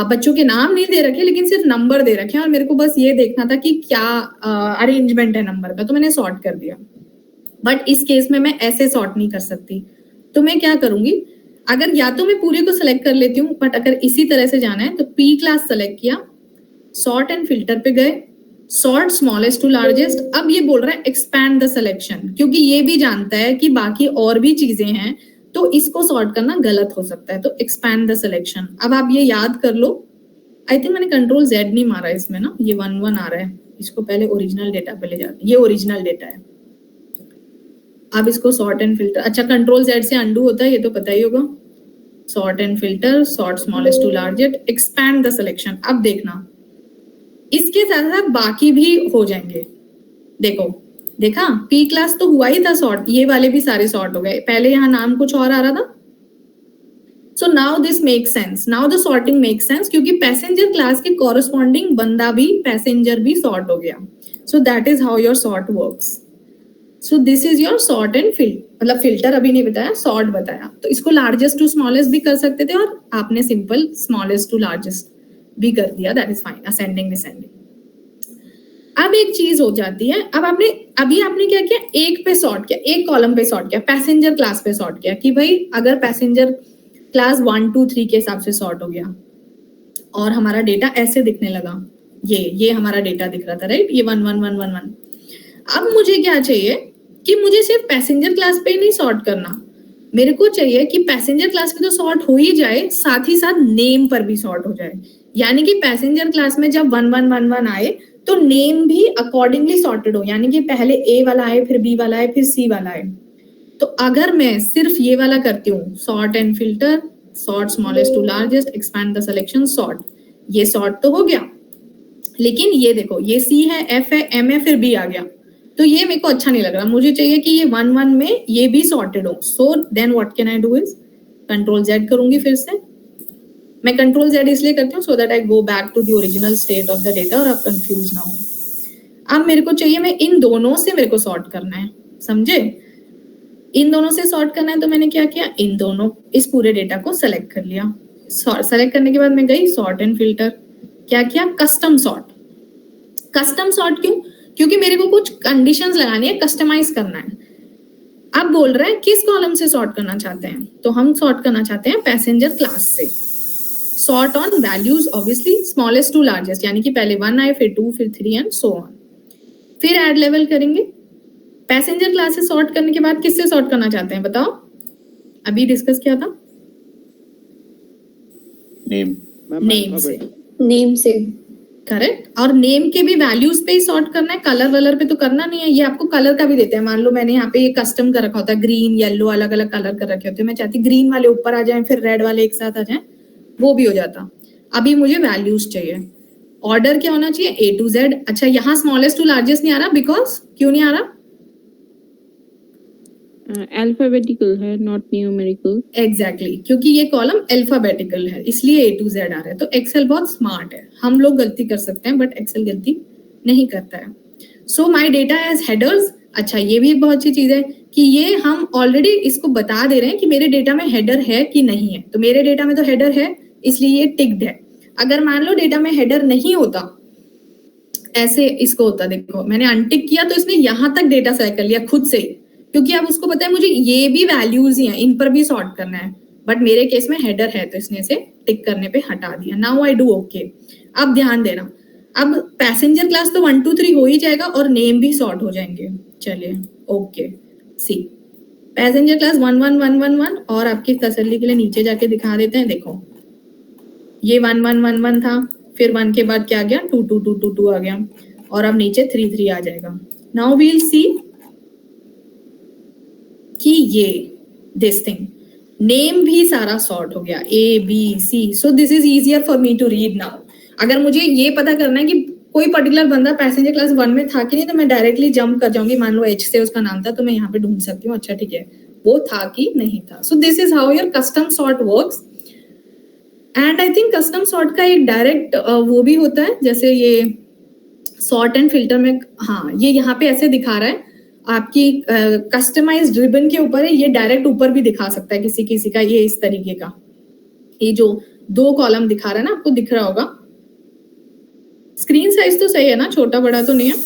[SPEAKER 1] बच्चों के नाम नहीं दे रखे लेकिन सिर्फ नंबर दे रखे हैं और मेरे को बस ये देखना था कि क्या अरेंजमेंट है नंबर का, तो मैंने सॉर्ट कर दिया। बट इस केस में मैं ऐसे सॉर्ट नहीं कर सकती, तो मैं क्या करूंगी? अगर या तो मैं पूरे को सिलेक्ट कर लेती हूँ, बट अगर इसी तरह से जाना है तो पी क्लास सेलेक्ट किया, सॉर्ट एंड फिल्टर पे गए, सॉर्ट स्मॉलेस्ट टू लार्जेस्ट। अब ये बोल रहा है एक्सपैंड द सिलेक्शन, क्योंकि ये भी जानता है कि बाकी और भी चीजें हैं तो इसको सॉर्ट करना गलत हो सकता है, तो एक्सपैंड द सिलेक्शन। अब आप ये याद कर लो, आई थिंक मैंने कंट्रोल जेड नहीं मारा इसमें ना, ये 1 1 आ रहा है, इसको पहले ओरिजिनल डेटा पे ले जाते, ये ओरिजिनल डेटा है। अब इसको सॉर्ट एंड फिल्टर, अच्छा कंट्रोल जेड से अंडू होता है ये तो पता ही होगा, sort and filter, sort smallest to largest, expand the selection. अब देखना इसके साथ साथ बाकी भी हो जाएंगे। देखो, देखा पी क्लास तो हुआ ही था सॉर्ट, ये वाले भी सारे सॉर्ट हो गए, पहले यहाँ नाम कुछ और आ रहा था। So now this make sense, now the sorting make sense, क्योंकि पैसेंजर क्लास के कॉरेस्पॉन्डिंग बंदा भी पैसेंजर भी सॉर्ट हो गया। So that is how your sort works. So this is your sort and मतलब फिल्टर अभी नहीं बताया, सॉर्ट बताया। तो इसको लार्जेस्ट टू स्मॉलेस्ट भी कर सकते थे और आपने सिंपल स्मॉलेस्ट टू लार्जेस्ट भी कर दिया, that is fine, ascending descending. अब एक चीज हो जाती है, अब आपने क्या किया, एक पे सॉर्ट किया, एक कॉलम पे सॉर्ट किया, पैसेंजर क्लास पे सॉर्ट किया कि भाई अगर पैसेंजर क्लास 1 2 3 के हिसाब से सॉर्ट हो गया और हमारा डेटा ऐसे दिखने लगा, ये हमारा डेटा दिख रहा था, राइट? ये 1 1 1 1 1। अब मुझे क्या चाहिए कि मुझे सिर्फ पैसेंजर क्लास पे नहीं सॉर्ट करना, मेरे को चाहिए कि पैसेंजर क्लास पे तो सॉर्ट हो ही जाए, साथ ही साथ नेम पर भी सॉर्ट हो जाए। यानी कि पैसेंजर क्लास में जब 1 1 1 1 आए तो नेम भी अकॉर्डिंगली सॉर्टेड हो, यानी कि पहले ए वाला आए, फिर बी वाला आए, फिर सी वाला आए। तो अगर मैं सिर्फ ये वाला करती हूँ, sort and filter, sort smallest to largest, expand the selection, sort, ये सॉर्ट तो हो गया। लेकिन ये देखो, ये सी है, एफ है, एम है, फिर बी आ गया, तो ये मेरे को अच्छा नहीं लग रहा। मुझे चाहिए कि ये 1 1 में ये भी सॉर्टेड हो। So then what can I do is control Z करूंगी। फिर से मैं कंट्रोल जेड इसलिए करती हूँ so that I go back to the original state of the data और आप कंफ्यूज ना हो। अब मेरे को चाहिए, मैं इन दोनों से मेरे को सॉर्ट करना है, समझे? इन दोनों से सॉर्ट करना है, तो मैंने क्या किया, इन दोनों, इस पूरे डेटा को सेलेक्ट कर लिया। सेलेक्ट करने के बाद मैं गई सॉर्ट एंड फिल्टर, क्या किया, कस्टम सॉर्ट। कस्टम सॉर्ट क्यों? क्योंकि मेरे को कुछ कंडीशंस लगानी है, कस्टमाइज करना है। अब बोल रहे हैं किस कॉलम से सॉर्ट करना चाहते हैं, तो हम सॉर्ट करना चाहते हैं पैसेंजर क्लास से। Sort on values obviously smallest to largest, यानी कि पहले 1 आए, फिर 2, फिर 3 एंड सो ऑन। फिर ऐड लेवल करेंगे। पैसेंजर क्लास से सॉर्ट करने के बाद किससे सॉर्ट करना चाहते हैं बताओ? अभी डिस्कस किया था, नेम से।
[SPEAKER 4] नेम से
[SPEAKER 1] करेक्ट। और नेम के भी वैल्यूज पे ही सॉर्ट करना है, कलर वलर पे तो करना नहीं है। ये आपको कलर का भी देते हैं। मान लो मैंने यहाँ पे ये कस्टम कर रखा होता है, ग्रीन येलो अलग अलग कलर कर रखे होते हैं। मैं चाहती ग्रीन वाले ऊपर आ जाएं, फिर रेड वाले एक साथ आ जाएं, वो भी हो जाता। अभी मुझे वैल्यूज चाहिए। ऑर्डर क्या होना चाहिए, A to Z। अच्छा, यहाँ स्मॉलेस्ट टू लार्जेस्ट नहीं आ रहा, बिकॉज क्यों नहीं आ रहा?
[SPEAKER 4] अल्फाबेटिकल है, नॉट न्यूमेरिकल।
[SPEAKER 1] एग्जैक्टली, क्योंकि ये कॉलम अल्फाबेटिकल है, इसलिए A to Z आ रहा है। तो एक्सेल बहुत स्मार्ट है। हम लोग गलती कर सकते हैं बट एक्सेल गलती नहीं करता है। सो माई डेटा एज हेडर्स। अच्छा, ये भी एक बहुत अच्छी चीज है कि ये हम ऑलरेडी इसको बता दे रहे हैं कि मेरे डेटा में हेडर है कि नहीं है। तो मेरे डेटा में तो हेडर है, इसलिए ये टिक्ड है। अगर मान लो डेटा में हेडर नहीं होता, ऐसे इसको होता, देखो मैंने अनटिक किया तो इसने यहाँ तक डेटा सेलेक्ट कर लिया खुद से ही, क्योंकि अब उसको पता है मुझे ये भी वैल्यूज ही हैं, इन पर भी सॉर्ट करना है। बट मेरे केस में हेडर है तो इसने इसे टिक करने पे हटा दिया। Now I do okay. अब ध्यान देना, अब पैसेंजर क्लास तो 1 2 3 हो ही जाएगा और नेम भी सॉर्ट हो जाएंगे। चलिए ओके, सी पैसेंजर क्लास 1 1 1 1 1 और आपकी तसल्ली के लिए नीचे जाके दिखा देते हैं। देखो ये 1 1 1 1 था, फिर 1 के बाद क्या आ गया, 2 2 2 2 2 आ गया, और अब नीचे 3 3 आ जाएगा। नाउ वी विल सी कि ये दिस थिंग नेम भी सारा सॉर्ट हो गया, ABC। So this is easier for me to read now. अगर मुझे ये पता करना है कि कोई पर्टिकुलर बंदा पैसेंजर क्लास 1 में था कि नहीं, तो मैं डायरेक्टली जंप कर जाऊंगी। मान लो H से उसका नाम था, तो मैं यहाँ पे ढूंढ सकती हूँ, अच्छा ठीक है वो था कि नहीं था। सो this is how your custom sort works. And I think custom sort का एक डायरेक्ट वो भी होता है, जैसे ये सॉर्ट एंड फिल्टर में, हाँ ये यहाँ पे ऐसे दिखा रहा है आपकी कस्टमाइज्ड रिबन के ऊपर है। ये डायरेक्ट ऊपर भी दिखा सकता है किसी किसी का, ये इस तरीके का। ये जो 2 कॉलम दिखा रहा है ना, आपको दिख रहा होगा। स्क्रीन साइज तो सही है ना, छोटा बड़ा तो नहीं है?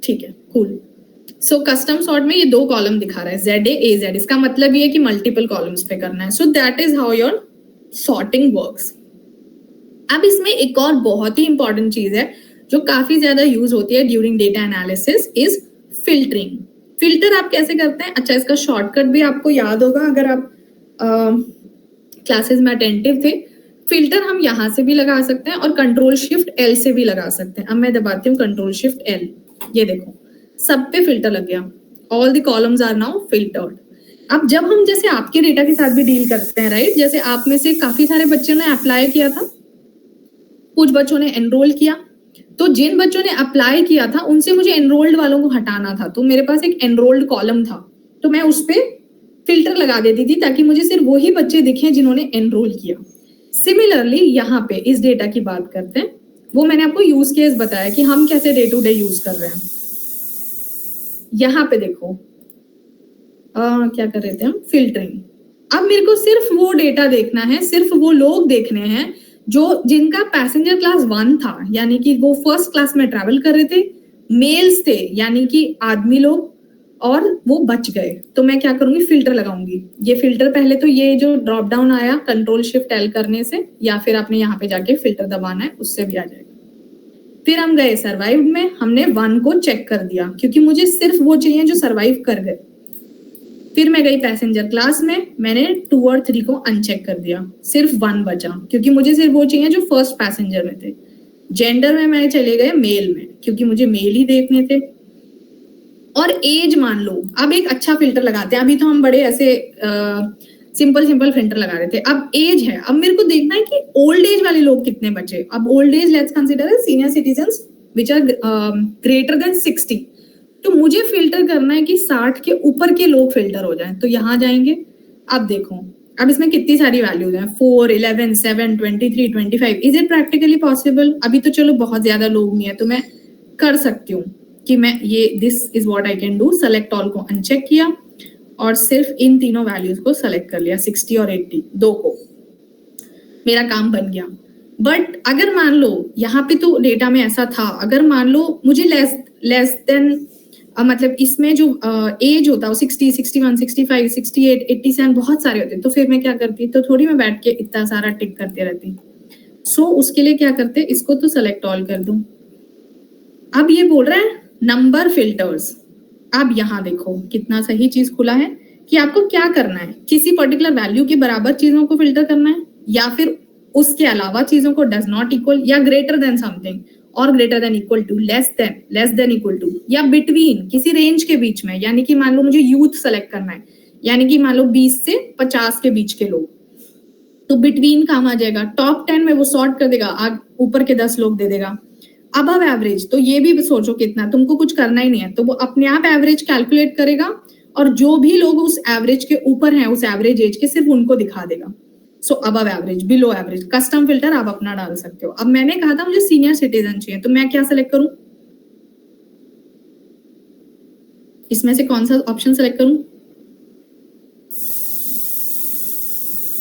[SPEAKER 1] ठीक है, कूल। सो कस्टम सॉर्ट में ये 2 कॉलम दिखा रहा है, ZA AZ। इसका मतलब ये है कि मल्टीपल कॉलम्स पे करना है। सो that is how your sorting works. अब इसमें एक और बहुत ही इंपॉर्टेंट चीज है जो काफी ज्यादा यूज होती है during data analysis, is filtering. Filter आप कैसे करते हैं? अच्छा, इसका शॉर्टकट भी आपको याद होगा अगर आप क्लासेस में अटेंटिव थे। फिल्टर हम यहाँ से भी लगा सकते हैं और Ctrl+Shift+L से भी लगा सकते हैं। अब मैं दबाती हूँ Ctrl+Shift+L, ये देखो सब पे फिल्टर लग गया। All the columns are now filtered. अब जब हम जैसे आपके डेटा के साथ भी डील करते हैं, राइट, जैसे आप में से काफी सारे बच्चों ने अप्लाई किया था, कुछ बच्चों ने एनरोल किया, तो जिन बच्चों ने अप्लाई किया था उनसे मुझे एनरोल्ड वालों को हटाना था। तो मेरे पास एक एनरोल्ड कॉलम था, तो मैं उस पर फिल्टर लगा देती थी ताकि मुझे सिर्फ वही बच्चे दिखें जिन्होंने एनरोल किया। सिमिलरली यहाँ पे इस डेटा की बात करते हैं, वो मैंने आपको यूज केस बताया कि हम कैसे डे टू डे यूज कर रहे हैं। यहाँ पे देखो क्या कर रहे थे हम, फिल्टरिंग। अब मेरे को सिर्फ वो डेटा देखना है, सिर्फ वो लोग देखने हैं जो जिनका पैसेंजर क्लास 1 था, यानी कि वो फर्स्ट क्लास में ट्रैवल कर रहे थे, मेल्स थे यानी कि आदमी लोग, और वो बच गए। तो मैं क्या करूंगी, फिल्टर लगाऊंगी। ये फिल्टर पहले तो ये जो ड्रॉप डाउन आया Ctrl+Shift+L करने से, या फिर आपने यहाँ पे जाके फिल्टर दबाना है, उससे भी आ जाएगा। फिर हम गए सर्वाइव्ड में, हमने 1 को चेक कर दिया क्योंकि मुझे सिर्फ वो चाहिए जो सर्वाइव कर गए। फिर मैं गई पैसेंजर क्लास में, मैंने 2 और 3 को अनचेक कर दिया, सिर्फ 1 बचा क्योंकि मुझे सिर्फ वो चाहिए जो फर्स्ट पैसेंजर में थे। जेंडर में मैं चले गए मेल में क्योंकि मुझे मेल ही देखने थे। और एज मान लो, अब एक अच्छा फिल्टर लगाते हैं। अभी तो हम बड़े ऐसे सिंपल फिल्टर लगा रहे थे। अब एज है, अब मेरे को देखना है कि ओल्ड एज वाले लोग कितने बचे। अब old age let's consider senior citizens which are greater than 60। तो मुझे फिल्टर करना है कि 60 के ऊपर के लोग फिल्टर हो जाएं। तो यहाँ जाएंगे, अब देखो अब इसमें कितनी सारी वैल्यूज हैं, 4, 11, 7, 23, 25। Is it practically possible? अभी तो चलो बहुत ज्यादा लोग नहीं है, तो मैं कर सकती हूँ कि मैं ये this is what I can do. Select all को अनचेक किया और सिर्फ इन तीनों वैल्यूज को सेलेक्ट कर लिया, 60 और 80 दो को, मेरा काम बन गया। बट अगर मान लो यहाँ पे तो डेटा में ऐसा था, अगर मान लो मुझे लेस देन मतलब इसमें जो एज होता है वो 60, 61, 65, 68, 87 बहुत सारे होते, तो फिर मैं क्या करती, तो थोड़ी मैं बैठ के इतना सारा टिक करते रहती। सो उसके लिए क्या करते, इसको तो सेलेक्ट ऑल कर दूं। अब ये बोल रहा है नंबर फिल्टर्स। अब यहाँ देखो कितना सही चीज खुला है कि आपको क्या करना है, किसी पर्टिकुलर वैल्यू के बराबर चीजों को फिल्टर करना है, या फिर उसके अलावा चीजों को डज नॉट इक्वल, या ग्रेटर देन समथिंग, और greater than equal to, less than equal to, या बिटवीन, किसी रेंज के बीच में। यानी कि मान लो मुझे यूथ सेलेक्ट करना है, यानी कि मान लो 20 से 50 के बीच के लोग, तो बिटवीन काम आ जाएगा। टॉप 10 में वो सॉर्ट कर देगा, ऊपर के 10 लोग दे देगा। अबव एवरेज, तो ये भी सोचो कितना, तुमको कुछ करना ही नहीं है, तो वो अपने आप एवरेज कैलकुलेट करेगा और जो भी लोग उस एवरेज के ऊपर हैं, उस एवरेज एज के, सिर्फ उनको दिखा देगा। So above average, below average, custom filter आप अपना डाल सकते हो। अब मैंने कहा था मुझे सीनियर सिटीजन चाहिए, तो मैं क्या सेलेक्ट करूं, इसमें से कौन सा ऑप्शन सेलेक्ट करूं,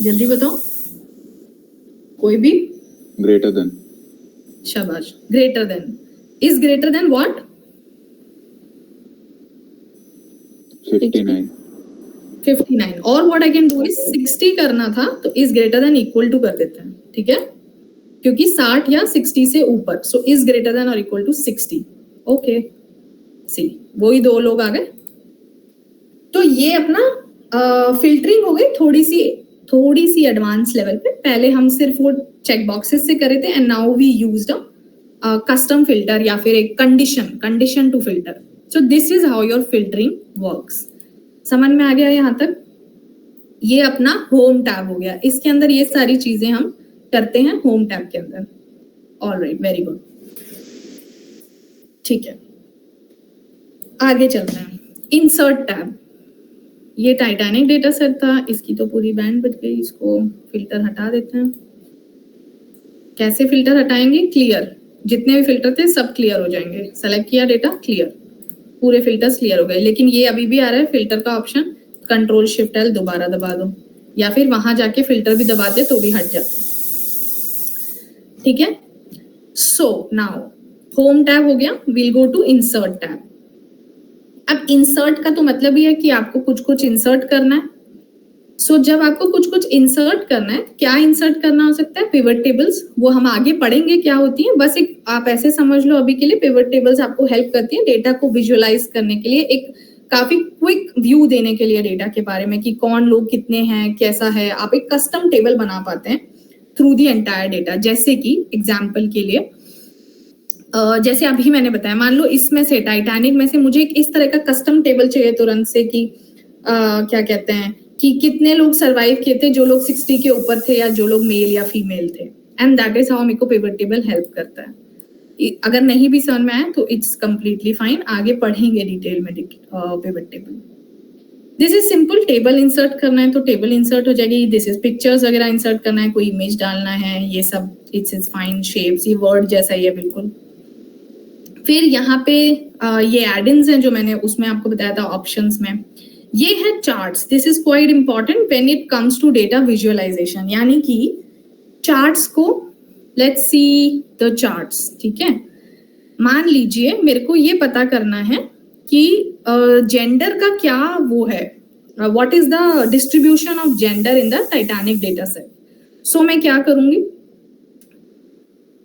[SPEAKER 1] जल्दी बताओ, कोई भी।
[SPEAKER 5] ग्रेटर देन,
[SPEAKER 1] शाबाश, greater than. Is greater than what?
[SPEAKER 5] 59.
[SPEAKER 1] 59। और what I can do is 60 करना था, तो is greater than equal to कर देते हैं, ठीक है, क्योंकि 60 या 60 से ऊपर। सो इज ग्रेटर देन और इक्वल टू 60। ओके, सी वही दो लोग आ गए। तो ये अपना फिल्टरिंग हो गई थोड़ी सी एडवांस लेवल पे। पहले हम सिर्फ वो चेक बॉक्सेस से करे थे, and now we used a custom filter या फिर एक condition to filter. So this is how your filtering works. समझ में आ गया यहाँ तक? ये अपना होम टैब हो गया, इसके अंदर ये सारी चीजें हम करते हैं होम टैब के अंदर। ऑलराइट, वेरी गुड, ठीक है, आगे चलते हैं। इंसर्ट टैब, ये टाइटैनिक डेटा सेट था, इसकी तो पूरी बैंड बच गई, इसको फिल्टर हटा देते हैं। कैसे फिल्टर हटाएंगे? क्लियर, जितने भी फिल्टर थे सब क्लियर हो जाएंगे। सेलेक्ट किया डेटा, क्लियर, पूरे फिल्टर्स क्लियर हो गए। लेकिन ये अभी भी आ रहा है फिल्टर का ऑप्शन, कंट्रोल शिफ्ट एल दोबारा दबा दो, या फिर वहां जाके फिल्टर भी दबा दे तो भी हट जाते हैं, ठीक है। सो नाउ होम टैब हो गया, will go to insert tab. अब इंसर्ट का तो मतलब ही है कि आपको कुछ इंसर्ट करना है। सो जब आपको कुछ इंसर्ट करना है, क्या इंसर्ट करना हो सकता है? पिवट टेबल्स, वो हम आगे पढ़ेंगे क्या होती है। बस एक आप ऐसे समझ लो अभी के लिए, पिवट टेबल्स आपको हेल्प करती है डेटा को विजुअलाइज करने के लिए, एक काफी क्विक व्यू देने के लिए डेटा के बारे में कि कौन लोग कितने हैं, कैसा है। आप एक कस्टम टेबल बना पाते हैं थ्रू दी एंटायर डेटा। जैसे कि एग्जाम्पल के लिए जैसे अभी मैंने बताया, मान लो इसमें से टाइटैनिक में से मुझे एक इस तरह का कस्टम टेबल चाहिए तुरंत से कि क्या कहते हैं कि कितने लोग सरवाइव किए थे, जो लोग 60 के ऊपर थे या जो लोग मेल या फीमेल थे। एंड दैट इज हाउ मेरे को पिवट टेबल हेल्प करता है। अगर नहीं भी समझ में आए तो इट्स कंप्लीटली फाइन, आगे पढ़ेंगे डिटेल में pivot table. This is simple, table insert करना है तो टेबल इंसर्ट हो जाएगी। दिस इज पिक्चर्स वगैरह इंसर्ट करना है, कोई इमेज डालना है, ये सब इट्स इज फाइन। शेप्स, ये वर्ड जैसा ही है बिल्कुल। फिर यहाँ पे ये एड-इन्स हैं जो मैंने उसमें आपको बताया था ऑप्शंस में। ये है charts, this is quite important when it comes to data visualization. यानी कि चार्ट्स को, लेट्स सी द चार्ट्स, ठीक है। मान लीजिए मेरे को ये पता करना है कि जेंडर का क्या वो है, what is the distribution of gender in the Titanic data set. So मैं क्या करूंगी,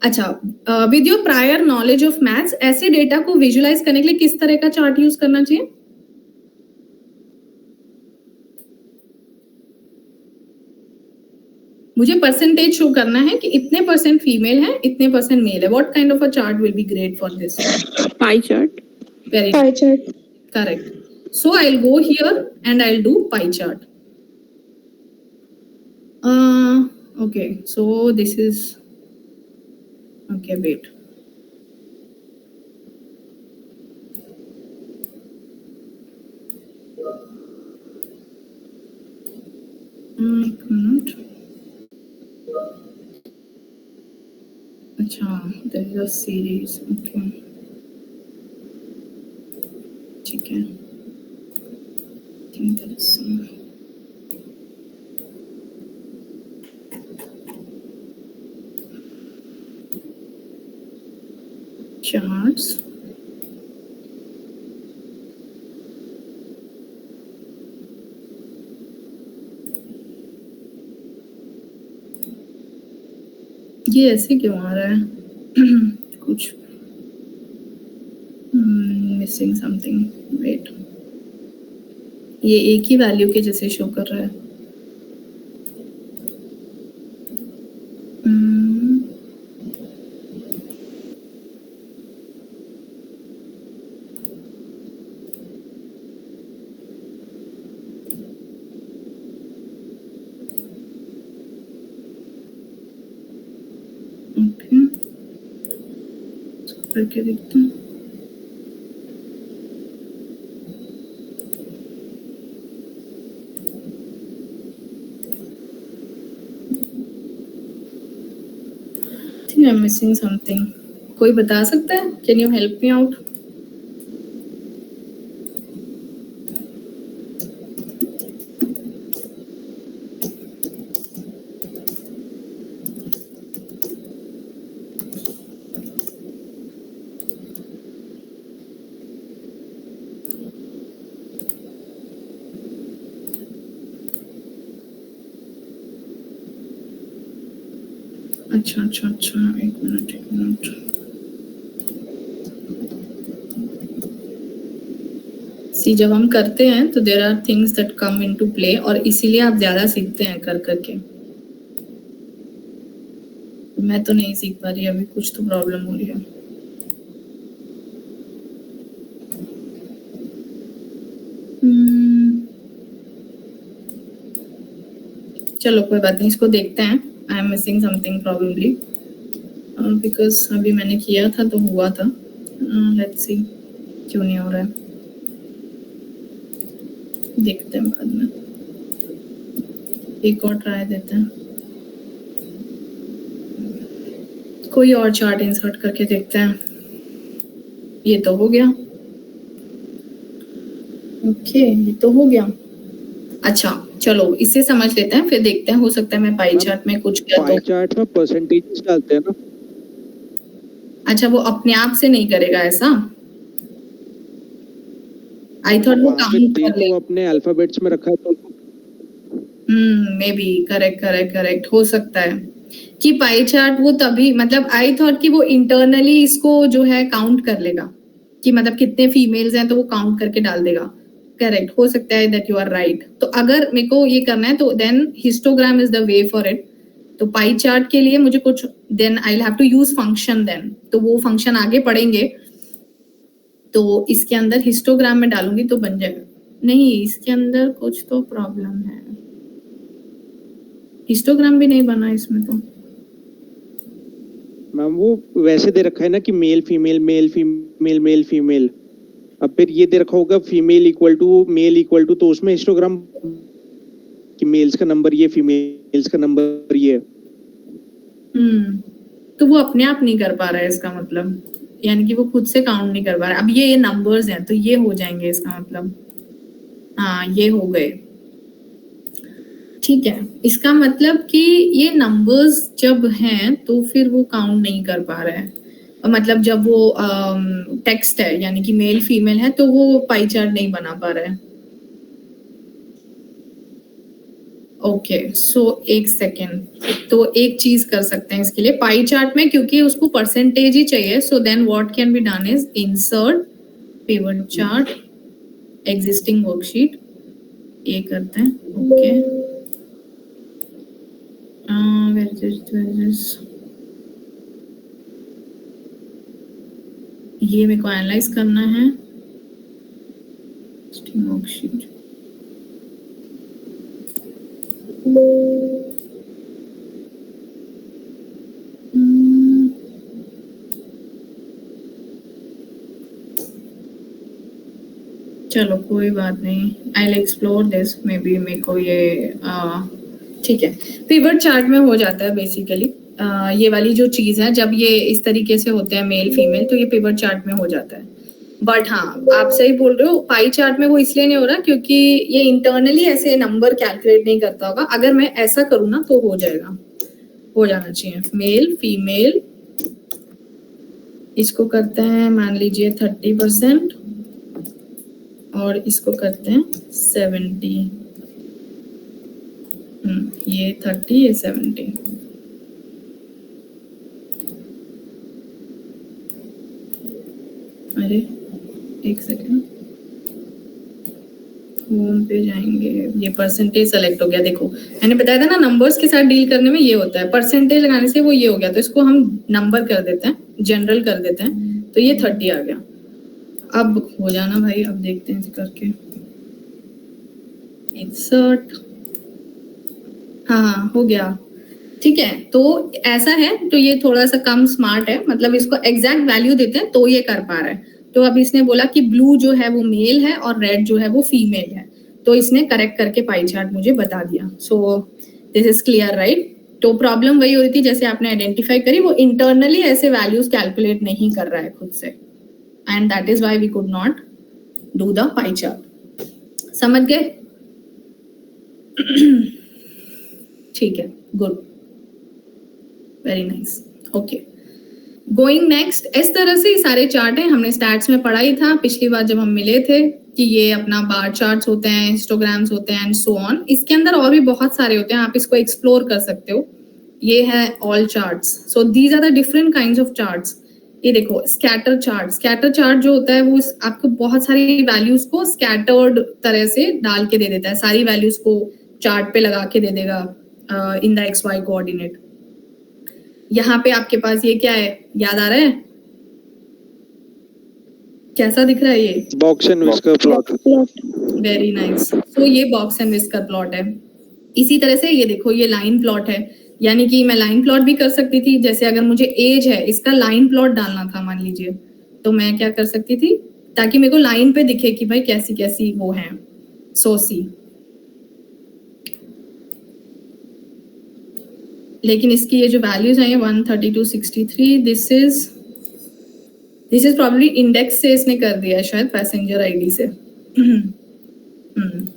[SPEAKER 1] अच्छा, with your prior knowledge of maths, ऐसे डेटा को विजुअलाइज करने के लिए किस तरह का चार्ट यूज करना चाहिए? मुझे परसेंटेज शो करना है कि इतने परसेंट फीमेल है, इतने परसेंट मेल है। What kind of a chart will be great for this?
[SPEAKER 4] Pie chart.
[SPEAKER 1] Very
[SPEAKER 4] Pie chart.
[SPEAKER 1] correct. So I'll go here and I'll do pie chart. Okay, so this is okay, wait. एक मिनट. अच्छा, there is a series. Okay, ठीक है. I think there is some. Charts. ये ऐसे क्यों आ रहा है? कुछ मिसिंग समथिंग. वेट, ये एक ही वैल्यू के जैसे शो कर रहा है. ओके, करके देखते हैं. think I'm missing something. कोई बता सकता है? Can you help me out? अच्छा, एक मिनट. सी, जब हम करते हैं तो there are things that come into play, और इसीलिए आप ज्यादा सीखते हैं कर करके. मैं तो नहीं सीख पा रही, अभी कुछ तो प्रॉब्लम हो रही है. चलो कोई बात नहीं, इसको देखते हैं. I am missing something probably, because अभी मैंने किया था तो हुआ था. लेट्स सी क्यों नहीं हो रहा है, देखते हैं बाद में. एक और ट्राई देते हैं. कोई और चार्ट इंसर्ट करके देखते हैं. ये तो हो गया. ओके, ये तो हो गया. अच्छा चलो इसे समझ लेते हैं, फिर देखते हैं. हो सकता है मैं पाई चार्ट में कुछ किया तो.
[SPEAKER 5] पाई चार्ट में परसेंटेज डालते हैं ना.
[SPEAKER 1] अच्छा, वो अपने आप से नहीं करेगा ऐसा? आई थॉट वो काउंट कर ले.
[SPEAKER 5] वो अपने अल्फाबेट्स में रखा है तो
[SPEAKER 1] मे बी. करेक्ट हो सकता है कि पाई चार्ट वो तभी, मतलब आई थॉट कि वो इंटरनली इसको जो है काउंट कर लेगा कि मतलब कितने फीमेल्स हैं तो वो काउंट करके डाल देगा. करेक्ट, हो सकता है दैट यू आर राइट. तो अगर मेरे को ये करना है तो then histogram is the way for it. तो पाई चार्ट के लिए मुझे कुछ, then I will have to use function. Then तो वो फंक्शन आगे पढ़ेंगे. तो इसके अंदर हिस्टोग्राम में डालूंगी तो बन जाएगा. नहीं, इसके अंदर कुछ तो प्रॉब्लम है. हिस्टोग्राम भी नहीं बना इसमें तो.
[SPEAKER 5] मैम वो वैसे दे रखा है ना कि male female male female male female. अब फिर ये दे रखा होगा female equal to male equal to, तो उसमें हिस्टोग्राम कि मेल्स का नंबर ये फीमेल्स का नंबर ये.
[SPEAKER 1] तो वो अपने आप नहीं कर पा रहा है इसका मतलब, यानी कि वो खुद से काउंट नहीं कर पा रहा है. अब ये नंबर्स हैं तो ये हो जाएंगे इसका मतलब. हाँ, ये हो गए. ठीक है, इसका मतलब कि ये नंबर्स जब हैं तो फिर वो काउंट नहीं कर पा रहा है. मतलब जब वो टेक्स्ट है यानी कि मेल फीमेल है तो वो पाई चार्ट नहीं बना पा रहा है. ओके, सो एक सेकेंड. तो एक चीज कर सकते हैं इसके लिए पाई चार्ट में, क्योंकि उसको परसेंटेज ही चाहिए. So then what can be done is insert pivot chart existing worksheet. ये करते हैं. ओके, where is ये मेरे को एनालाइज करना है. वर्कशीट चलो कोई बात नहीं, I will explore this, may be मेरे को ये ठीक है। पिवट चार्ट में हो जाता है बेसिकली ये वाली जो चीज़ है, जब ये इस तरीके से होते हैं मेल फीमेल तो ये पिवट चार्ट में हो जाता है। बट हाँ, आप सही बोल रहे हो, पाई चार्ट में वो इसलिए नहीं हो रहा क्योंकि ये इंटरनली ऐसे नंबर कैलकुलेट नहीं करता होगा। अगर मैं ऐसा करूँ ना तो हो जाएगा, हो जाना चाहिए। मेल फीमेल इसको करते हैं मान लीजिए 30% और इसको करते हैं 70। ये 30 ये 70। अरे एक सेकेंड, होम पे जाएंगे, ये परसेंटेज सेलेक्ट हो गया। देखो मैंने बताया था ना, नंबर्स के साथ डील करने में ये होता है, परसेंटेज लगाने से वो ये हो गया। तो इसको हम नंबर कर देते हैं, जनरल कर देते हैं, तो ये 30 आ गया। अब हो जाना भाई, अब देखते हैं करके इंसर्ट। हाँ हो गया, ठीक है। तो ऐसा है, तो ये थोड़ा सा कम स्मार्ट है, मतलब इसको एग्जैक्ट वैल्यू देते हैं तो ये कर पा रहा है। तो अब इसने बोला कि ब्लू जो है वो मेल है और रेड जो है वो फीमेल है, तो इसने करेक्ट करके पाई चार्ट मुझे बता दिया। सो दिस इज क्लियर राइट। तो प्रॉब्लम वही हो रही थी जैसे आपने आइडेंटिफाई करी, वो इंटरनली ऐसे वैल्यूज कैलकुलेट नहीं कर रहा है खुद से, and that is why we could not do the pie chart. समझ गए? ठीक है, good, very nice, okay. Going next, इस तरह से सारे चार्ट हैं, हमने स्टैट्स में पढ़ा ही था पिछली बार जब हम मिले थे कि ये अपना बार चार्ट्स होते हैं, हिस्टोग्राम्स होते हैं एंड सो ऑन। इसके अंदर और भी बहुत सारे होते हैं, आप इसको एक्सप्लोर कर सकते हो। ये है all charts, so these are the different kinds of charts. ये देखो स्कैटर चार्ट, स्कैटर चार्ट जो होता है वो आपको बहुत सारी वैल्यूज को स्कैटर्ड तरह से डाल के दे देता है, सारी वैल्यूज को चार्ट पे लगा के दे देगा in the X Y coordinate. यहाँ पे आपके पास ये क्या है, याद आ रहा है? कैसा दिख रहा है ये?
[SPEAKER 5] Box and whisker plot.
[SPEAKER 1] Very nice. तो ये बॉक्स एंड विस्कर प्लॉट है। इसी तरह से ये देखो, ये लाइन प्लॉट है, यानी कि मैं लाइन प्लॉट भी कर सकती थी। जैसे अगर मुझे एज है, इसका लाइन प्लॉट डालना था मान लीजिए, तो मैं क्या कर सकती थी ताकि मेरे को लाइन पे दिखे कि भाई कैसी कैसी वो है सोसी। लेकिन इसकी ये जो वैल्यूज हैं 132, 63, दिस इज प्रॉब्ली इंडेक्स से इसने कर दिया है शायद, पैसेंजर आईडी से।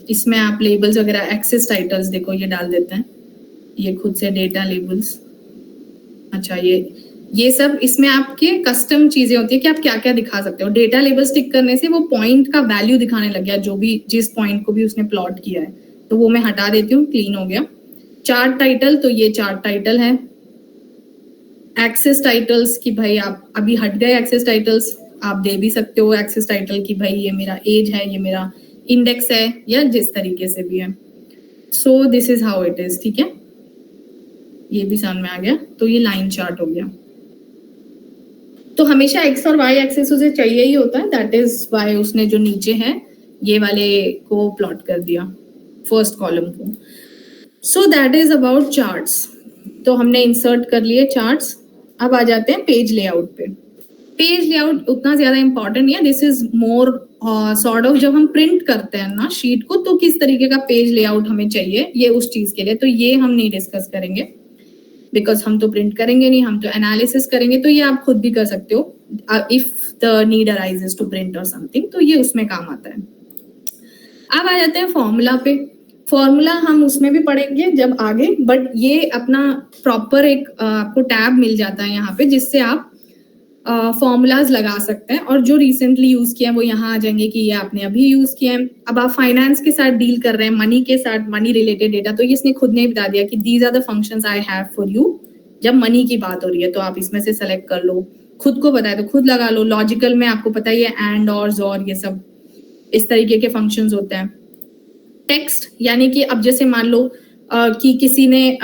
[SPEAKER 1] इसमें आप लेबल्स वगैरह, एक्सेस टाइटल्स देखो ये डाल देते हैं, ये खुद से डेटा लेबल्स। अच्छा ये सब इसमें आपके कस्टम चीजें होती है कि आप क्या क्या दिखा सकते हो। डेटा लेबल्स टिक करने से वो पॉइंट का वैल्यू दिखाने लग गया, जो भी जिस पॉइंट को भी उसने प्लॉट किया है, तो वो मैं हटा देती हूँ, क्लीन हो गया। चार्ट टाइटल, तो ये चार्ट टाइटल है। एक्सेस टाइटल्स की भाई आप अभी हट गए, एक्सेस टाइटल्स आप दे भी सकते हो एक्सेस टाइटल की भाई ये मेरा एज है, ये मेरा इंडेक्स है, या जिस तरीके से भी है। So this is how it is, ठीक है। ये भी समझ में आ गया। तो ये लाइन चार्ट हो गया। तो हमेशा एक्स और वाई एक्सेस उसे चाहिए ही होता है, दैट इज वाई उसने जो नीचे है ये वाले को प्लॉट कर दिया, फर्स्ट कॉलम को। सो दैट इज अबाउट चार्ट्स। तो हमने इंसर्ट कर लिए चार्ट्स। अब आ जाते हैं पेज लेआउट पे। पेज लेआउट उतना ज्यादा इंपॉर्टेंट नहीं है, this is more sort of जब हम प्रिंट करते हैं ना शीट को, तो किस तरीके का पेज लेआउट हमें चाहिए, ये उस चीज के लिए। तो ये हम नहीं डिस्कस करेंगे बिकॉज हम तो प्रिंट करेंगे नहीं, हम तो एनालिसिस करेंगे। तो ये आप खुद भी कर सकते हो if the need arises to print और समथिंग, तो ये उसमें काम आता है। अब आ जाते हैं फॉर्मूला पे। फॉर्मूला हम उसमें भी पढ़ेंगे जब आगे, बट ये अपना प्रॉपर एक आपको टैब मिल जाता है यहाँ पे, जिससे आप फॉर्मूलाज लगा सकते हैं। और जो रिसेंटली यूज किया है वो यहाँ आ जाएंगे कि ये आपने अभी यूज किया है। अब आप फाइनेंस के साथ डील कर रहे हैं, मनी के साथ, मनी रिलेटेड डेटा, तो इसने खुद ने बता दिया कि these are the functions I have for you. जब मनी की बात हो रही है तो आप इसमें से सेलेक्ट कर लो, खुद को पता है तो खुद लगा लो। लॉजिकल में आपको पता ही है एंड और ये सब इस तरीके के फंक्शंस होते हैं। टेक्स्ट यानी कि अब जैसे मान लो कि किसी ने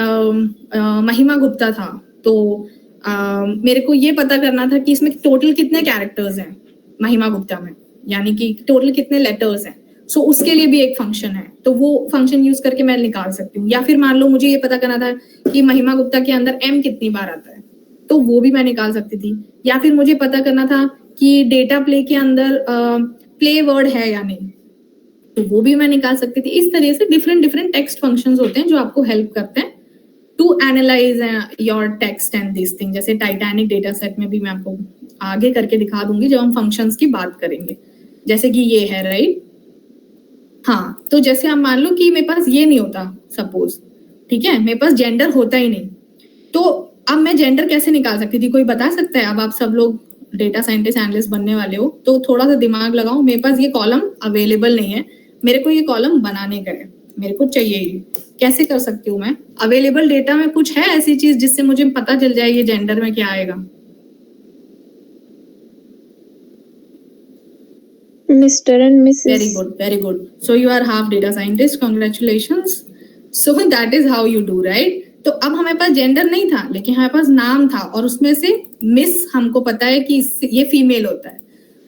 [SPEAKER 1] महिमा गुप्ता था, तो मेरे को ये पता करना था कि इसमें टोटल कितने कैरेक्टर्स हैं महिमा गुप्ता में, यानी कि टोटल कितने लेटर्स हैं। सो उसके लिए भी एक फंक्शन है, तो वो फंक्शन यूज करके मैं निकाल सकती हूँ। या फिर मान लो मुझे ये पता करना था कि महिमा गुप्ता के अंदर एम कितनी बार आता है, तो वो भी मैं निकाल सकती थी। या फिर मुझे पता करना था कि डेटा प्ले के अंदर प्ले वर्ड है या नहीं, तो वो भी मैं निकाल सकती थी। इस तरह से डिफरेंट टेक्स्ट फंक्शंस होते हैं जो आपको हेल्प करते हैं to analyze your text and this thing. जैसे टाइटैनिक डेटा सेट में भी मैं आपको आगे करके दिखा दूंगी जब हम फंक्शंस की बात करेंगे। जैसे कि ये है, राइट? हाँ, तो जैसे आप मान लो कि मेरे पास ये नहीं होता सपोज, ठीक है, मेरे पास जेंडर होता ही नहीं, तो अब मैं जेंडर कैसे निकाल सकती थी? कोई बता सकता है? अब आप सब लोग डेटा साइंटिस्ट एनालिस्ट बनने वाले हो तो थोड़ा सा दिमाग लगाओ। मेरे पास ये कॉलम अवेलेबल नहीं है, मेरे को ये कॉलम बनाने का है, मेरे को चाहिए ही, कैसे कर सकती हूँ मैं? अवेलेबल डेटा में कुछ है ऐसी चीज जिससे मुझे पता चल जाए ये जेंडर में क्या आएगा?
[SPEAKER 4] Mr. and Mrs.
[SPEAKER 1] Very good. So you are half data scientist. Congratulations. So that is how you do, right? तो अब हमारे पास जेंडर नहीं था, लेकिन हमारे पास नाम था और उसमें से मिस हमको पता है कि ये फीमेल होता है।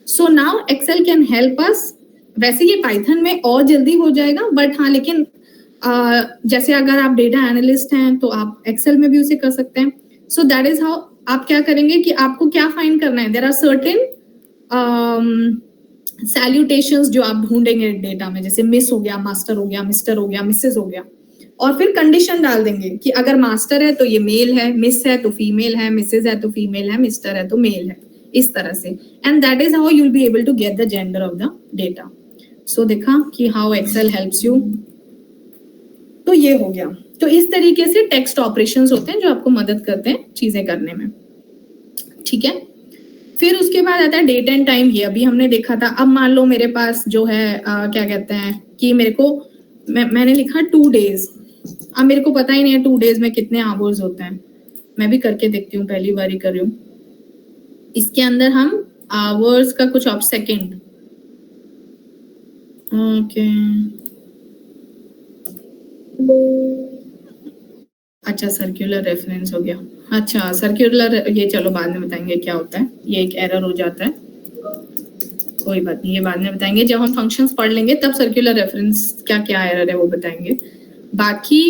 [SPEAKER 1] So now Excel can help us. वैसे ये पाइथन में और जल्दी हो जाएगा, बट हाँ, लेकिन जैसे अगर आप डेटा एनालिस्ट हैं तो आप एक्सेल में भी उसे कर सकते हैं। सो दैट इज हाउ आप क्या करेंगे कि आपको क्या फाइंड करना है। देयर आर सर्टेन सैल्यूटेशंस जो आप ढूंढेंगे डेटा में, जैसे मिस हो गया, मास्टर हो गया, मिस्टर हो गया, मिसेज हो गया, और फिर कंडीशन डाल देंगे कि अगर मास्टर है तो ये मेल है, मिस है तो फीमेल है, मिसेज है तो फीमेल है, मिस्टर है तो मेल है, इस तरह से। And that is how you will be able to get the gender of the data. So देखा कि हाउ एक्सेल हेल्प्स यू। तो ये हो गया। तो इस तरीके से टेक्स्ट ऑपरेशंस होते हैं जो आपको मदद करते हैं चीजें करने में, ठीक है। फिर उसके बाद आता है डेट एंड टाइम। ये अभी हमने देखा था। अब मान लो मेरे पास जो है क्या कहते हैं कि मेरे को मैंने लिखा 2 days। अब मेरे को पता ही नहीं है 2 days में कितने आवर्स होते हैं। मैं भी करके देखती हूँ, पहली बार ही कर रही हूँ। इसके अंदर हम आवर्स का कुछ सेकंड, ओके, अच्छा सर्कुलर रेफरेंस हो गया। अच्छा सर्कुलर, ये चलो बाद में बताएंगे क्या होता है। ये एक एरर हो जाता है, कोई बात नहीं, ये बाद में बताएंगे जब हम फंक्शंस पढ़ लेंगे, तब सर्कुलर रेफरेंस क्या क्या एरर है वो बताएंगे। बाकी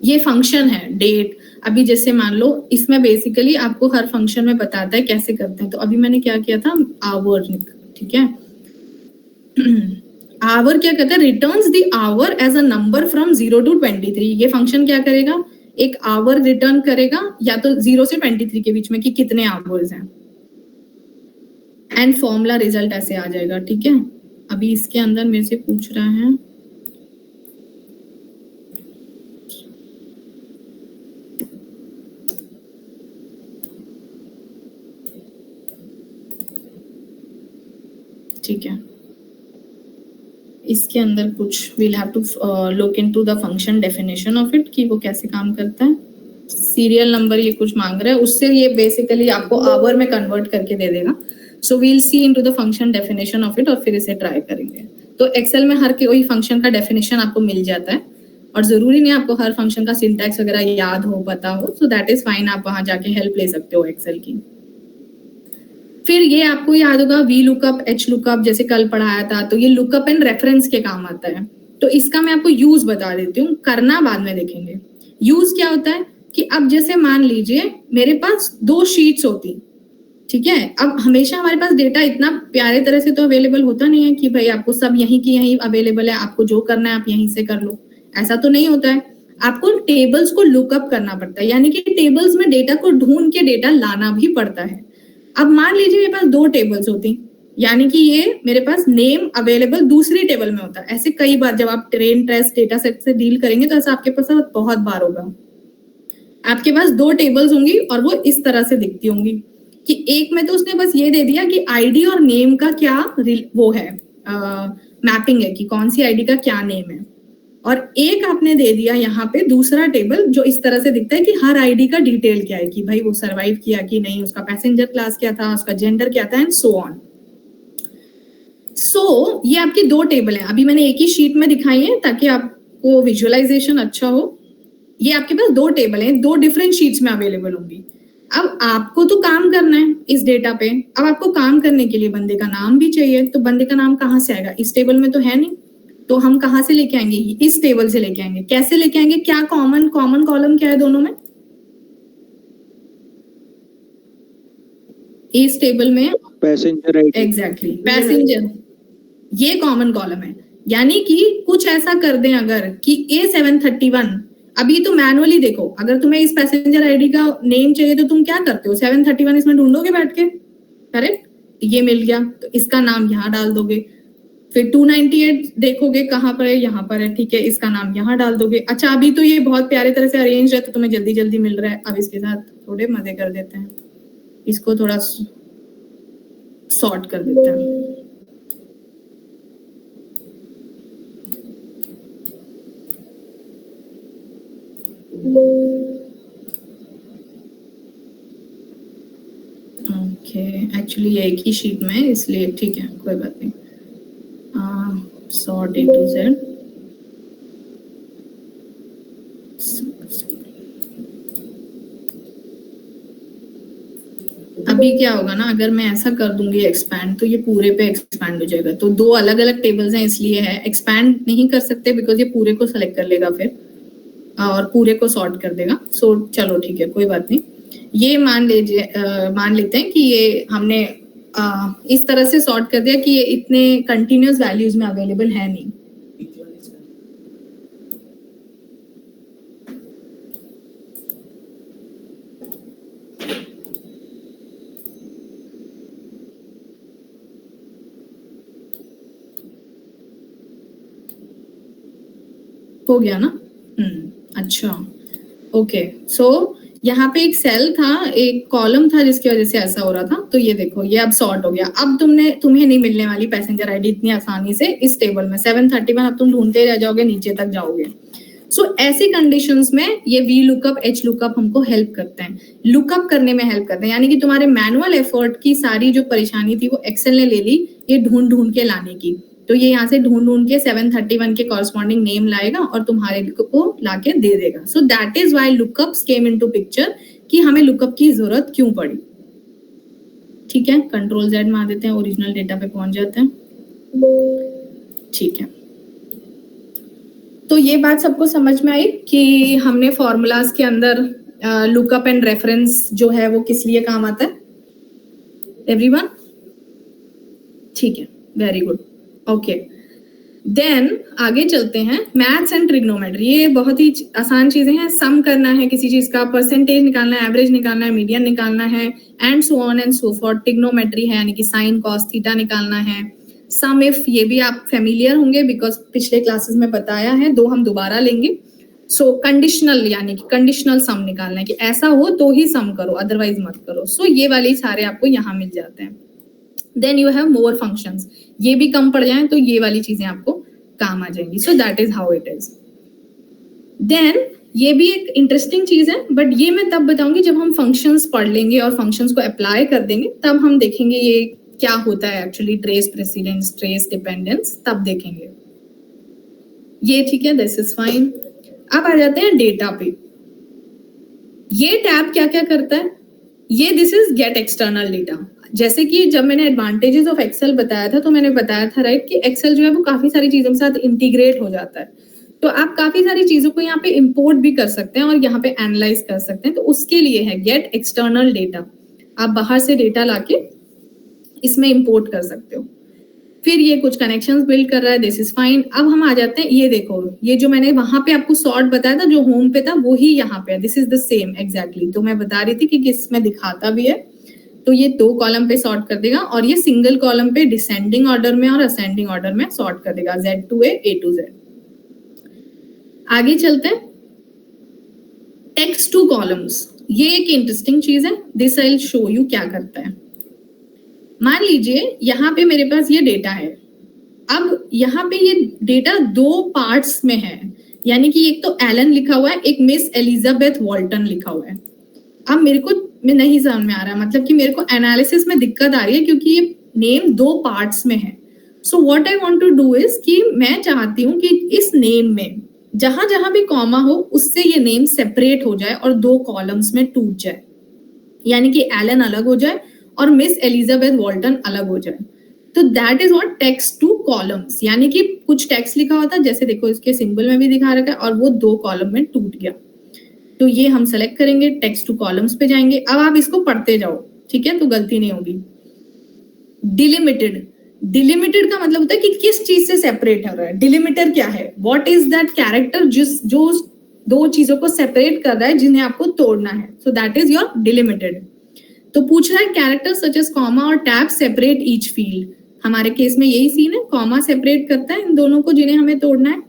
[SPEAKER 1] ये फंक्शन है डेट। अभी जैसे मान लो इसमें बेसिकली आपको हर फंक्शन में बताता है कैसे करते हैं। तो अभी मैंने क्या किया था, आवर, ठीक है। आवर क्या कहता है, returns the hour as a number from 0 to 23। ये फंक्शन क्या करेगा, एक आवर रिटर्न करेगा या तो 0 से 23 के बीच में कि कितने आवर्स हैं, एंड फॉर्मूला रिजल्ट ऐसे आ जाएगा, ठीक है। अभी इसके अंदर मेरे से पूछ रहा है, ठीक है, इसके अंदर कुछ we'll have to look into the function definition of it कि वो कैसे काम करता है। सीरियल नंबर ये कुछ मांग रहा है, उससे ये बेसिकली आपको आवर में कन्वर्ट करके दे देगा। सो we'll see into the function definition of it और फिर इसे ट्राई करेंगे। तो एक्सेल में हर कोई फंक्शन का डेफिनेशन आपको मिल जाता है और जरूरी नहीं आपको हर फंक्शन का सिंटैक्स वगैरह याद हो, पता हो। सो दैट इज फाइन, आप वहां जाके हेल्प ले सकते हो एक्सेल की। फिर ये आपको याद होगा वी लुकअप, एच लुकअप, जैसे कल पढ़ाया था। तो ये लुकअप एंड रेफरेंस के काम आता है। तो इसका मैं आपको यूज बता देती हूँ, करना बाद में देखेंगे। यूज क्या होता है कि अब जैसे मान लीजिए मेरे पास 2 शीट्स होती, ठीक है। अब हमेशा हमारे पास डेटा इतना प्यारे तरह से तो अवेलेबल होता नहीं है कि भाई आपको सब यहीं की यहीं अवेलेबल है, आपको जो करना है आप यहीं से कर लो, ऐसा तो नहीं होता है। आपको टेबल्स को लुकअप करना पड़ता है, यानी कि टेबल्स में डेटा को ढूंढ के डेटा लाना भी पड़ता है। अब मान लीजिए मेरे पास 2 टेबल्स होती, यानी कि ये मेरे पास नेम अवेलेबल दूसरी टेबल में होता है। ऐसे कई बार जब आप ट्रेन टेस्ट डेटा सेट से डील करेंगे तो ऐसा आपके पास बहुत बार होगा। आपके पास 2 टेबल्स होंगी और वो इस तरह से दिखती होंगी कि एक में तो उसने बस ये दे दिया कि आईडी और नेम का क्या वो है, मैपिंग है कि कौन सी आईडी का क्या नेम है, और एक आपने दे दिया यहाँ पे दूसरा टेबल जो इस तरह से दिखता है कि हर आईडी का डिटेल क्या है, कि भाई वो सरवाइव किया कि नहीं, उसका पैसेंजर क्लास क्या था, उसका जेंडर क्या था, एंड सो ऑन। सो ये आपकी 2 टेबल हैं। अभी मैंने एक ही शीट में दिखाई है ताकि आपको विजुअलाइजेशन अच्छा हो। ये आपके पास 2 टेबल हैं, 2 डिफरेंट शीट्स में अवेलेबल होंगी। अब आपको तो काम करना है इस डेटा पे। अब आपको काम करने के लिए बंदे का नाम भी चाहिए, तो बंदे का नाम कहाँ से आएगा, इस टेबल में तो है नहीं, तो हम कहाँ से लेके आएंगे, इस टेबल से लेके आएंगे। कैसे लेके आएंगे, क्या कॉमन कॉलम क्या है दोनों में, इस टेबल में
[SPEAKER 5] पैसेंजर आईडी,
[SPEAKER 1] एग्जैक्टली पैसेंजर, ये कॉमन कॉलम है, यानी कि कुछ ऐसा कर दें अगर कि A731, अभी तो मैनुअली देखो, अगर तुम्हें इस पैसेंजर आईडी का नेम चाहिए तो तुम क्या करते हो, 731 इसमें ढूंढोगे बैठ के, करेक्ट, ये मिल गया तो इसका नाम यहाँ डाल दोगे, फिर 298 देखोगे कहाँ पर है, यहाँ पर है, ठीक है, इसका नाम यहाँ डाल दोगे। अच्छा अभी तो ये बहुत प्यारे तरह से अरेंज है तो तुम्हें जल्दी जल्दी मिल रहा है, अब इसके साथ थोड़े मजे कर देते हैं, इसको थोड़ा सॉर्ट कर देते हैं। ओके एक्चुअली ये एक ही शीट में है इसलिए ठीक है, कोई बात नहीं। सॉर्ट A to Z, अभी क्या होगा ना, अगर मैं ऐसा कर दूंगी एक्सपैंड तो ये पूरे पे एक्सपैंड हो जाएगा, तो दो अलग अलग टेबल्स हैं इसलिए है, एक्सपैंड नहीं कर सकते बिकॉज ये पूरे को सेलेक्ट कर लेगा फिर और पूरे को सॉर्ट कर देगा। सो चलो ठीक है, कोई बात नहीं, ये मान लेते हैं कि ये हमने इस तरह से सॉर्ट कर दिया कि ये इतने कंटिन्यूअस वैल्यूज में अवेलेबल है नहीं। हो गया ना? अच्छा ओके, सो यहाँ पे एक सेल था, एक कॉलम था जिसकी वजह से ऐसा हो रहा था, तो ये देखो ये अब सॉर्ट हो गया। अब तुम्हें नहीं मिलने वाली पैसेंजर आईडी इतनी आसानी से इस टेबल में 731, अब तुम ढूंढते रह जाओगे, नीचे तक जाओगे। सो ऐसी कंडीशंस में ये वी लुकअप एच लुकअप हमको हेल्प करते हैं, लुकअप करने में हेल्प करते हैं, यानी कि तुम्हारे मैनुअल एफर्ट की सारी जो परेशानी थी वो एक्सेल ने ले ली, ये ढूंढ के लाने की। तो ये यहाँ से ढूंढ के 731 के कॉरस्पॉन्डिंग नेम लाएगा और तुम्हारे को लाके दे देगा। So that is why lookups came into picture, कि हमें लुकअप की जरूरत क्यों पड़ी। ठीक है, कंट्रोल Z मार देते हैं, ओरिजिनल डेटा पे पहुंच जाते हैं। ठीक है, तो ये बात सबको समझ में आई कि हमने फॉर्मूलाज के अंदर लुकअप एंड रेफरेंस जो है वो किस लिए काम आता है, एवरीवन? ठीक है, वेरी गुड, ओके। देन आगे चलते हैं, मैथ्स एंड ट्रिग्नोमेट्री। ये बहुत ही आसान चीजें हैं, सम करना है किसी चीज का, परसेंटेज निकालना है, एवरेज निकालना है, मीडियन निकालना है, and so on and so forth. Trigonometry है यानी कि साइन कॉस थीटा निकालना है। सम इफ, ये भी आप फेमिलियर होंगे बिकॉज पिछले क्लासेस में बताया है, दो हम दोबारा लेंगे। सो कंडीशनल, यानी कि कंडीशनल सम निकालना है कि ऐसा हो तो ही सम करो, अदरवाइज मत करो। सो ये वाले सारे आपको यहाँ मिल जाते हैं। Then you have more functions, ये भी कम पड़ जाए तो ये वाली चीजें आपको काम आ जाएंगी। So that is how it is. Then ये भी एक इंटरेस्टिंग चीज है, बट ये मैं तब बताऊंगी जब हम फंक्शंस पढ़ लेंगे और फंक्शंस को अप्लाई कर देंगे, तब हम देखेंगे ये क्या होता है actually, trace precedence, trace dependence, तब देखेंगे ये। ठीक है, दिस इज फाइन। अब आ जाते हैं डेटा पे। ये टैब क्या क्या करता है, ये this is get external data. जैसे कि जब मैंने एडवांटेजेस ऑफ एक्सेल बताया था तो मैंने बताया था राइट कि एक्सेल जो है वो काफी सारी चीजों के साथ इंटीग्रेट हो जाता है, तो आप काफी सारी चीजों को यहाँ पे इंपोर्ट भी कर सकते हैं और यहाँ पे एनालाइज कर सकते हैं। तो उसके लिए है गेट एक्सटर्नल डेटा, आप बाहर से डेटा लाके इसमें इंपोर्ट कर सकते हो। फिर ये कुछ कनेक्शंस बिल्ड कर रहा है, दिस इज फाइन। अब हम आ जाते हैं, ये देखो, ये जो मैंने वहां पे आपको सॉर्ट बताया था जो होम पे था वो ही यहाँ पे है, this is the same exactly. तो मैं बता रही थी कि किसमें दिखाता भी है, तो ये दो कॉलम पे सॉर्ट कर देगा और ये सिंगल कॉलम पे डिसेंडिंग ऑर्डर में और असेंडिंग ऑर्डर में सॉर्ट कर देगा, Z to A to Z। आगे चलते हैं, टेक्स्ट टू कॉलम्स। ये एक इंटरेस्टिंग चीज है, this I will show you क्या करता है। मान लीजिए यहाँ पे मेरे पास ये डेटा है, अब यहाँ पे ये डेटा दो पार्ट्स में है, यानी कि एक तो एलन लिखा हुआ है, एक मिस एलिजाबेथ वॉल्टन लिखा हुआ है। अब मेरे को नहीं समझ में आ रहा, मतलब कि मेरे को एनालिसिस में दिक्कत आ रही है क्योंकि ये नेम दो पार्ट्स में है। So what I want to do is कि मैं चाहती हूँ कि इस नेम में जहां जहां भी कॉमा हो उससे ये नेम सेपरेट हो जाए और दो कॉलम्स में टूट जाए, यानी कि एलन अलग हो जाए और मिस एलिजाबेथ वॉल्टन अलग हो जाए। तो that is what text to columns, यानी कि कुछ टेक्स्ट लिखा होता है, जैसे देखो इसके सिंबल में भी दिखा रखा है, और वो दो कॉलम में टूट गया। तो ये हम सेलेक्ट करेंगे, टेक्स्ट टू कॉलम्स पे जाएंगे। अब आप इसको पढ़ते जाओ, ठीक है, तो गलती नहीं होगी। डिलिमिटेड, डिलिमिटेड का मतलब होता है कि किस चीज से सेपरेट हो रहा है। डिलिमिटर क्या है? व्हाट इज दैट कैरेक्टर जो दो चीजों को सेपरेट कर रहा है जिन्हें आपको तोड़ना है। सो दैट इज योर डिलिमिटेड। तो पूछ रहा है कैरेक्टर सच एज कॉमा और टैब सेपरेट ईच फील्ड। हमारे केस में यही सीन है, कॉमा सेपरेट करता है इन दोनों को जिन्हें हमें तोड़ना है।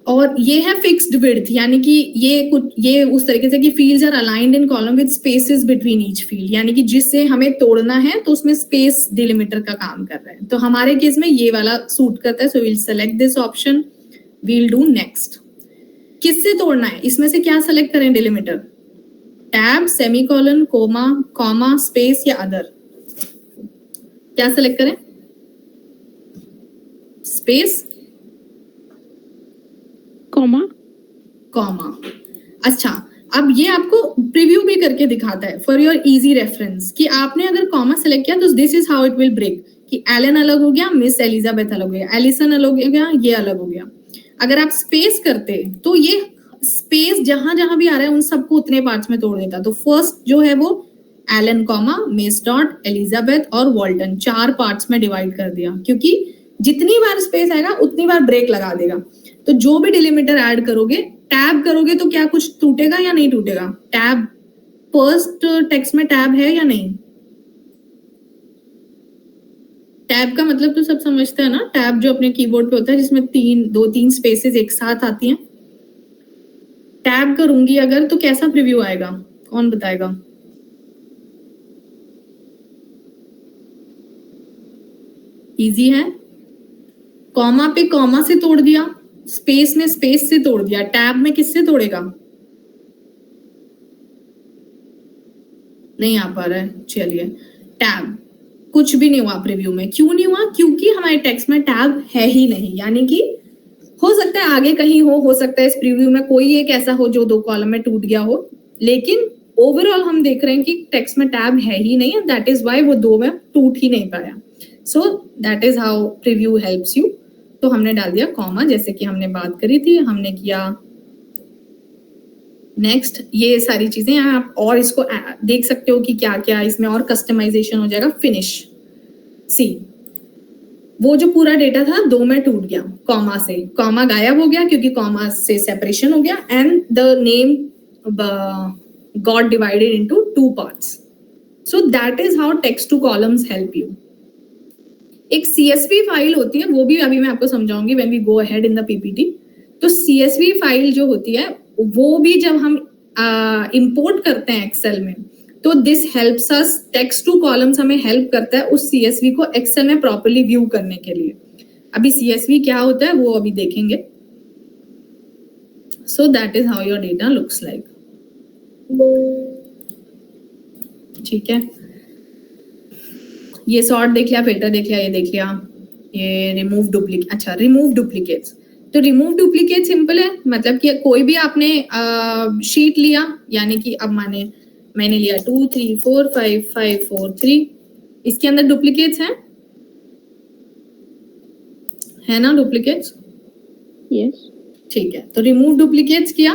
[SPEAKER 1] और ये है फिक्स्ड विड्थ, यानी कि ये उस तरीके से कि fields are aligned in column with spaces between each field, यानी कि जिससे हमें तोड़ना है तो उसमें स्पेस डिलिमिटर का काम कर रहा है। तो हमारे केस में ये वाला सूट करता है। So we'll select this option, we'll do next. किससे तोड़ना है, इसमें से क्या सेलेक्ट करें delimiter? Tab, semicolon, comma, comma, space या अदर? क्या सेलेक्ट करें? Space,
[SPEAKER 4] comma.
[SPEAKER 1] कॉमा। अच्छा, अब ये आपको प्रीव्यू भी करके दिखाता है फॉर योर इजी रेफरेंस कि आपने अगर कॉमा सेलेक्ट किया तो this is how it will break, कि एलन अलग हो गया, मिस एलिजाबेथ अलग हो गया, एलिसन अलग हो गया, ये अलग हो गया। अगर आप स्पेस करते तो ये स्पेस जहां जहां भी आ रहा है उन सबको उतने पार्ट्स में तोड़ देता। तो फर्स्ट जो है वो Allen comma, miss dot, Elizabeth और वॉल्टन 4 पार्ट्स में डिवाइड कर दिया, क्योंकि जितनी बार स्पेस आएगा उतनी बार ब्रेक लगा देगा। तो जो भी डिलिमिटर ऐड करोगे, टैब करोगे तो क्या कुछ टूटेगा या नहीं टूटेगा? टैब फर्स्ट टेक्स्ट में टैब है या नहीं? टैब का मतलब तो सब समझते हैं ना, टैब जो अपने कीबोर्ड पे होता है जिसमें 2-3 स्पेसेस एक साथ आती हैं। टैब करूंगी अगर तो कैसा प्रीव्यू आएगा, कौन बताएगा? इजी है। कॉमा पे कॉमा से तोड़ दिया, स्पेस में स्पेस से तोड़ दिया, टैब में किससे तोड़ेगा? नहीं आ पा रहा है, चलिए। टैब कुछ भी नहीं हुआ प्रीव्यू में। क्यों नहीं हुआ? क्योंकि हमारे टेक्स्ट में टैब है ही नहीं, यानी कि हो सकता है आगे कहीं हो सकता है इस प्रीव्यू में कोई एक ऐसा हो जो 2 कॉलम में टूट गया हो, लेकिन ओवरऑल हम देख रहे हैं कि टेक्स्ट में टैब है ही नहीं, दैट इज वाई वो 2 में टूट ही नहीं पाया। सो that is how preview helps you. तो हमने डाल दिया कॉमा, जैसे कि हमने बात करी थी, हमने किया नेक्स्ट। ये सारी चीजें आप और इसको देख सकते हो कि क्या क्या इसमें और कस्टमाइजेशन हो जाएगा। फिनिश। सी, वो जो पूरा डेटा था 2 में टूट गया कॉमा से, कॉमा गायब हो गया क्योंकि कॉमा से सेपरेशन हो गया, and the name got divided into 2 parts. So that is how text to columns help you. एक CSV फाइल होती है, वो भी अभी मैं आपको समझाऊंगी when we go ahead in the PPT। तो CSV फाइल जो होती है वो भी जब हम इंपोर्ट करते हैं एक्सेल में, तो this helps us, text to columns हमें हेल्प करता है उस CSV को एक्सेल में प्रॉपर्ली व्यू करने के लिए। अभी CSV क्या होता है वो अभी देखेंगे। सो that is how your data looks like. ठीक है, ये सॉर्ट देख लिया, फिल्टर देख लिया, ये देख लिया, ये रिमूव डुप्लीकेट। अच्छा, रिमूव डुप्लीकेट्स। तो रिमूव डुप्लीकेट सिंपल है, मतलब कि कोई भी आपने शीट लिया, यानी कि अब मैंने लिया 2 3 4 5 5 4 3, इसके अंदर डुप्लीकेट्स हैं, है ना डुप्लीकेट्स?
[SPEAKER 4] यस।
[SPEAKER 1] ठीक है, तो रिमूव डुप्लीकेट्स किया।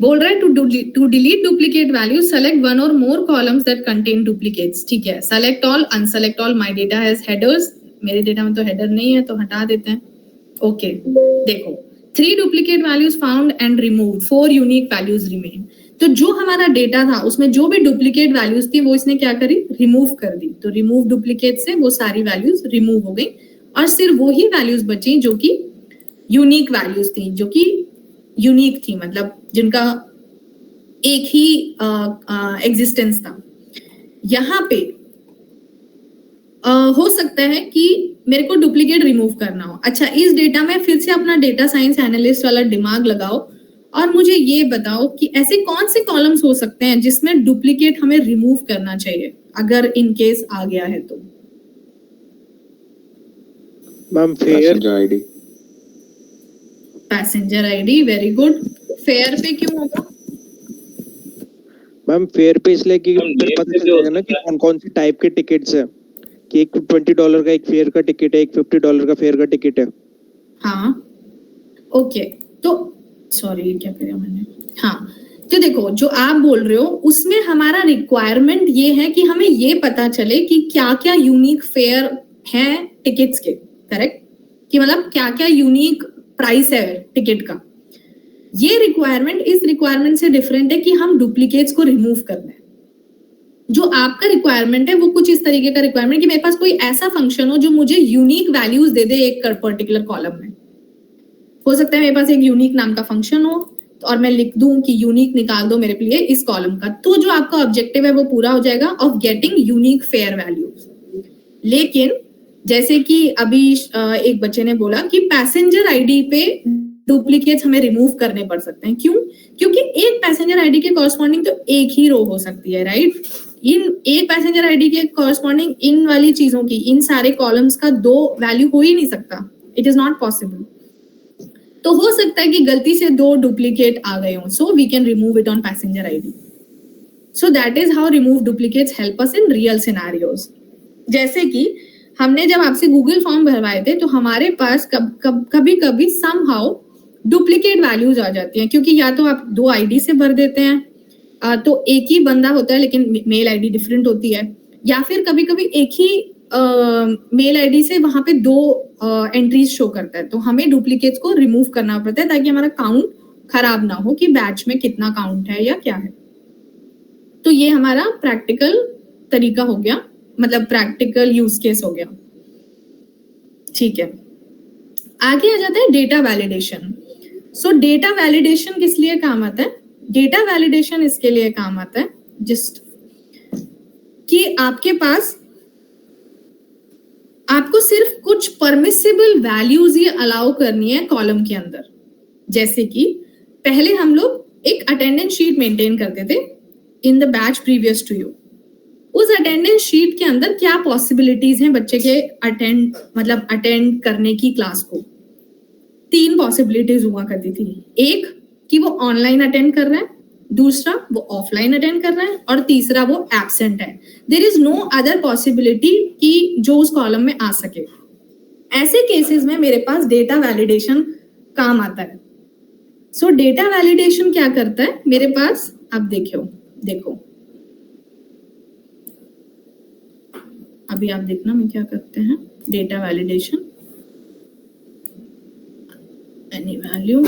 [SPEAKER 1] बोल रहा है to delete duplicate value select 1 और more columns that contain duplicates. ठीक है, select all, unselect all, my data has headers. मेरे डेटा में तो हेडर नहीं है तो हटा देते हैं। ओके, देखो 3 duplicate values found and removed, 4 unique values remain. तो जो हमारा डेटा था उसमें जो भी डुप्लीकेट वैल्यूज थी वो इसने क्या करी? रिमूव कर दी। तो रिमूव डुप्लीकेट से वो सारी वैल्यूज रिमूव हो गई और सिर्फ वो ही वैल्यूज बची जो कि यूनिक वैल्यूज थी, जो कि यूनिक थी, मतलब जिनका एक ही एग्जिस्टेंस था। यहाँ पे हो सकता है कि मेरे को डुप्लीकेट रिमूव करना हो। अच्छा, इस डेटा में फिर से अपना डेटा साइंस एनालिस्ट वाला दिमाग लगाओ और मुझे ये बताओ कि ऐसे कौन से कॉलम्स हो सकते हैं जिसमें डुप्लीकेट हमें रिमूव करना चाहिए अगर इन केस आ गया है तो।
[SPEAKER 5] Ma'am fair
[SPEAKER 1] passenger ID, very good. Fair पे क्यों होगा?
[SPEAKER 5] मैम फेयर पे इसलिए कि
[SPEAKER 2] हम
[SPEAKER 5] फिर पता
[SPEAKER 2] नेम
[SPEAKER 5] चल
[SPEAKER 2] से जो
[SPEAKER 5] जाएगा ना कि कौन कौन सी टाइप के टिकट्स है, कि एक $20 का एक फेयर का टिकट है, एक $50 का फेयर का टिकट है।
[SPEAKER 1] हाँ, ओके। तो सॉरी, क्या करा मैंने? हाँ, तो देखो जो आप बोल रहे हो उसमें हमारा रिक्वायरमेंट ये है कि हमें ये पता चले कि क्या क्या यूनिक फेयर है टिकट्स के, करेक्ट, कि मतलब क्या क्या यूनिक प्राइस है टिकट का। ये रिक्वायरमेंट इस रिक्वायरमेंट से डिफरेंट है कि हम डुप्लीकेट्स को रिमूव करना है। जो आपका रिक्वायरमेंट है वो कुछ इस तरीके का रिक्वायरमेंट कि मेरे पास कोई ऐसा फंक्शन हो जो मुझे यूनिक वैल्यूज दे दे एक पर्टिकुलर कॉलम में। हो सकता है मेरे पास एक यूनिक नाम का फंक्शन हो और मैं लिख दूं कि यूनिक निकाल दो मेरे लिए इस कॉलम का, तो जो आपका ऑब्जेक्टिव है वो पूरा हो जाएगा of getting unique fair values. लेकिन जैसे कि अभी एक बच्चे ने बोला कि पैसेंजर आईडी पे डुप्लीकेट्स हमें रिमूव करने पड़ सकते हैं। क्यों? क्योंकि एक पैसेंजर आईडी के कॉरस्पॉन्डिंग तो एक ही रो हो सकती है, राइट। इन एक पैसेंजर आईडी के कॉरस्पॉन्डिंग इन वाली चीजों की, इन सारे कॉलम्स का दो वैल्यू हो ही नहीं सकता, इट इज नॉट पॉसिबल। तो हो सकता है कि गलती से दो डुप्लीकेट आ गए हों, so we can remove it on passenger ID. So that is how remove duplicates help us in real scenarios. जैसे कि हमने जब आपसे गूगल फॉर्म भरवाए थे तो हमारे पास कभी कभी समहाउ डुप्लीकेट वैल्यूज आ जाती हैं, क्योंकि या तो आप दो आईडी से भर देते हैं तो एक ही बंदा होता है लेकिन मेल आईडी डिफरेंट होती है, या फिर कभी कभी एक ही मेल आईडी से वहां पे दो एंट्रीज शो करता है, तो हमें डुप्लीकेट्स को रिमूव करना पड़ता है ताकि हमारा काउंट खराब ना हो कि बैच में कितना काउंट है या क्या है। तो ये हमारा प्रैक्टिकल तरीका हो गया, मतलब प्रैक्टिकल यूज केस हो गया। ठीक है, आगे आ जाता है डेटा वैलिडेशन। सो डेटा वैलिडेशन किस लिए काम आता है? डेटा वैलिडेशन इसके लिए काम आता है जस्ट कि आपके पास आपको सिर्फ कुछ परमिसिबल वैल्यूज ही अलाउ करनी है कॉलम के अंदर। जैसे कि पहले हम लोग एक अटेंडेंस शीट मेंटेन करते थे in the batch previous to you. उस अटेंडेंस शीट के अंदर क्या पॉसिबिलिटीज हैं बच्चे के अटेंड करने की क्लास को? 3 पॉसिबिलिटीज हुआ करती थी। एक कि वो ऑनलाइन अटेंड कर रहा है, दूसरा वो ऑफलाइन अटेंड कर रहा है, और तीसरा वो एब्सेंट है। There is no other possibility कि जो उस कॉलम में आ सके। ऐसे केसेस में मेरे पास डेटा वैलिडेशन काम आता है। सो डेटा वैलिडेशन क्या करता है मेरे पास? अब देखो अभी आप देखना मैं क्या करते हैं। डेटा वैलिडेशन, एनी वैल्यू,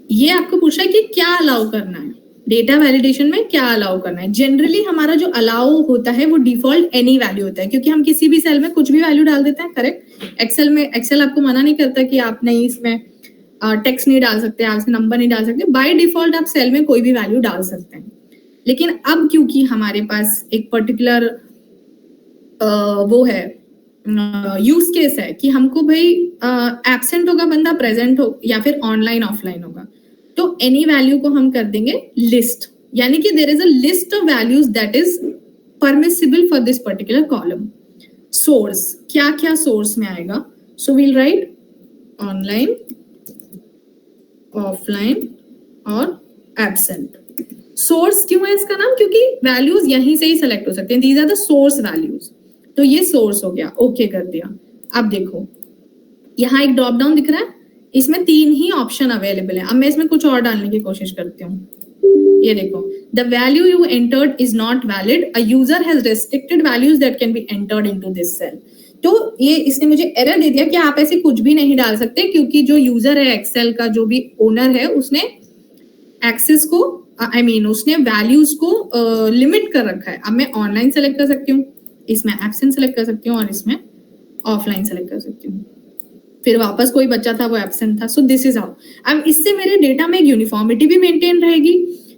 [SPEAKER 1] ये आपको पूछा है कि क्या अलाउ करना है डेटा वैलिडेशन में, क्या अलाउ करना है। जनरली हमारा जो अलाउ होता है वो डिफॉल्ट एनी वैल्यू होता है, क्योंकि हम किसी भी सेल में कुछ भी वैल्यू डाल देते हैं, करेक्ट। एक्सेल आपको मना नहीं करता कि आप नहीं इसमें टेक्स्ट नहीं डाल सकते, आप इसमें नंबर नहीं डाल सकते। बाय डिफॉल्ट आप सेल में कोई भी वैल्यू डाल सकते हैं। लेकिन अब क्योंकि हमारे पास एक पर्टिकुलर वो है यूज केस है कि हमको भाई एब्सेंट होगा बंदा, प्रेजेंट हो या फिर ऑनलाइन ऑफलाइन होगा, तो एनी वैल्यू को हम कर देंगे लिस्ट, यानी कि there is a list of values that is permissible for this particular column. Source, क्या क्या सोर्स में आएगा? So we'll write online, offline और एब्सेंट। सोर्स क्यों है इसका नाम? क्योंकि वैल्यूज यहीं से ही सेलेक्ट हो सकते हैं, these are the source values. तो ये सोर्स हो गया, ओके कर दिया। अब देखो यहाँ एक ड्रॉप डाउन दिख रहा है, इसमें 3 ही ऑप्शन अवेलेबल है। अब मैं इसमें कुछ और डालने की कोशिश करती हूँ। ये देखो, the value you entered is not valid, a user has restricted values that can be entered into this cell. तो ये इसने मुझे एरर दे दिया कि आप ऐसे कुछ भी नहीं डाल सकते, क्योंकि जो यूजर है एक्सेल का, जो भी ओनर है, उसने एक्सेस को उसने वैल्यूज को लिमिट कर रखा है। अब मैं ऑनलाइन सेलेक्ट कर सकती हूँ, इसमें एब्सेंट सेलेक्ट कर सकती हूँ और इसमें ऑफलाइन सेलेक्ट कर सकती हूँ। फिर वापस कोई बच्चा था वो एब्सेंट था। सो दिस इज हाउ। अब इससे मेरे डेटा में एक यूनिफॉर्मिटी भी मेंटेन रहेगी,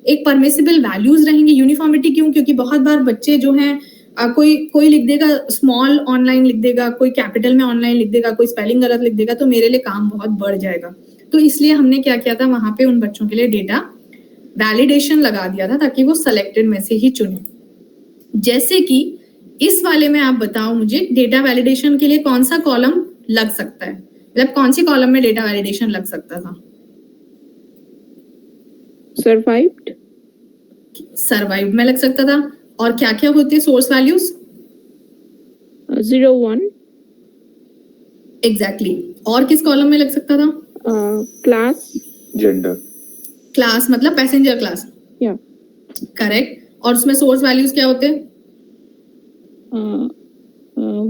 [SPEAKER 1] एक परमिसिबल वैल्यूज रहेंगी। यूनिफॉर्मिटी क्यों? क्योंकि बहुत बार बच्चे जो हैं कोई लिख देगा स्मॉल ऑनलाइन लिख देगा, कोई कैपिटल में ऑनलाइन लिख देगा, कोई स्पेलिंग गलत लिख देगा, तो मेरे लिए काम बहुत बढ़ जाएगा। तो इसलिए हमने क्या किया था, वहां पे उन बच्चों के लिए डेटा वैलिडेशन लगा दिया था ताकि वो सेलेक्टेड में से ही चुने। जैसे कि इस वाले में आप बताओ मुझे, डेटा वैलिडेशन के लिए कौन सा कॉलम लग सकता है, मतलब कौन सी कॉलम में डेटा वैलिडेशन लग सकता था? सर्वाइव्ड में लग सकता था। और क्या क्या होती है सोर्स वैल्यूज?
[SPEAKER 4] 0 1
[SPEAKER 1] एग्जैक्टली। और किस कॉलम में लग सकता था?
[SPEAKER 4] क्लास,
[SPEAKER 6] जेंडर,
[SPEAKER 1] क्लास मतलब पैसेंजर क्लास,
[SPEAKER 4] Yeah.
[SPEAKER 1] करेक्ट। और उसमें सोर्स वैल्यूज क्या होते हैं?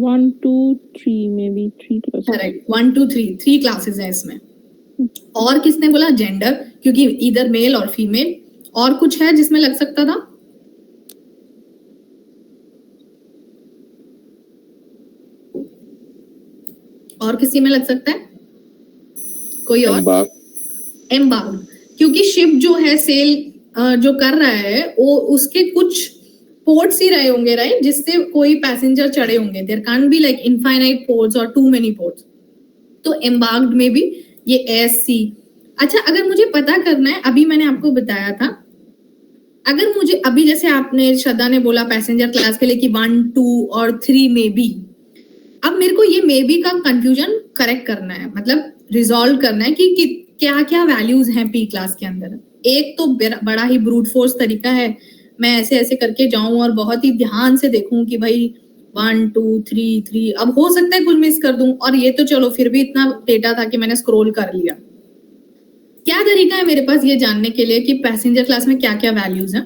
[SPEAKER 4] 1, 2, 3, maybe 3 classes.
[SPEAKER 1] करेक्ट, 1 2 3 3 क्लासेस है इसमें। और किसने बोला? जेंडर, क्योंकि इधर मेल और फीमेल। और कुछ है जिसमें लग सकता था? और किसी में लग सकता है कोई और? एम्बार्ग, क्योंकि शिप जो है सेल जो कर रहा है वो उसके कुछ पोर्ट्स ही रहे होंगे, राइट, जिससे कोई पैसेंजर चढ़े होंगे। There can't be like infinite ports और टू मेनी पोर्ट्स। तो एम्बार्क्ड में भी ये एससी। अच्छा, अगर मुझे पता करना है, अभी मैंने आपको बताया था, अगर मुझे अभी जैसे आपने श्रद्धा ने बोला पैसेंजर क्लास के लिए कि 1 2 और 3 में बी, अब मेरे को ये मे बी का कंफ्यूजन करेक्ट करना है, मतलब रिजॉल्व करना है कि क्या क्या वैल्यूज हैं पी क्लास के अंदर। एक तो बड़ा ही ब्रूट फोर्स तरीका है, मैं ऐसे ऐसे करके जाऊं और बहुत ही ध्यान से देखूं कि भाई 1 2 3 3, अब हो सकता है कुछ मिस कर दूं, और ये तो चलो फिर भी इतना डेटा था कि मैंने स्क्रॉल कर लिया। क्या तरीका है मेरे पास ये जानने के लिए कि पैसेंजर क्लास में क्या क्या वैल्यूज हैं?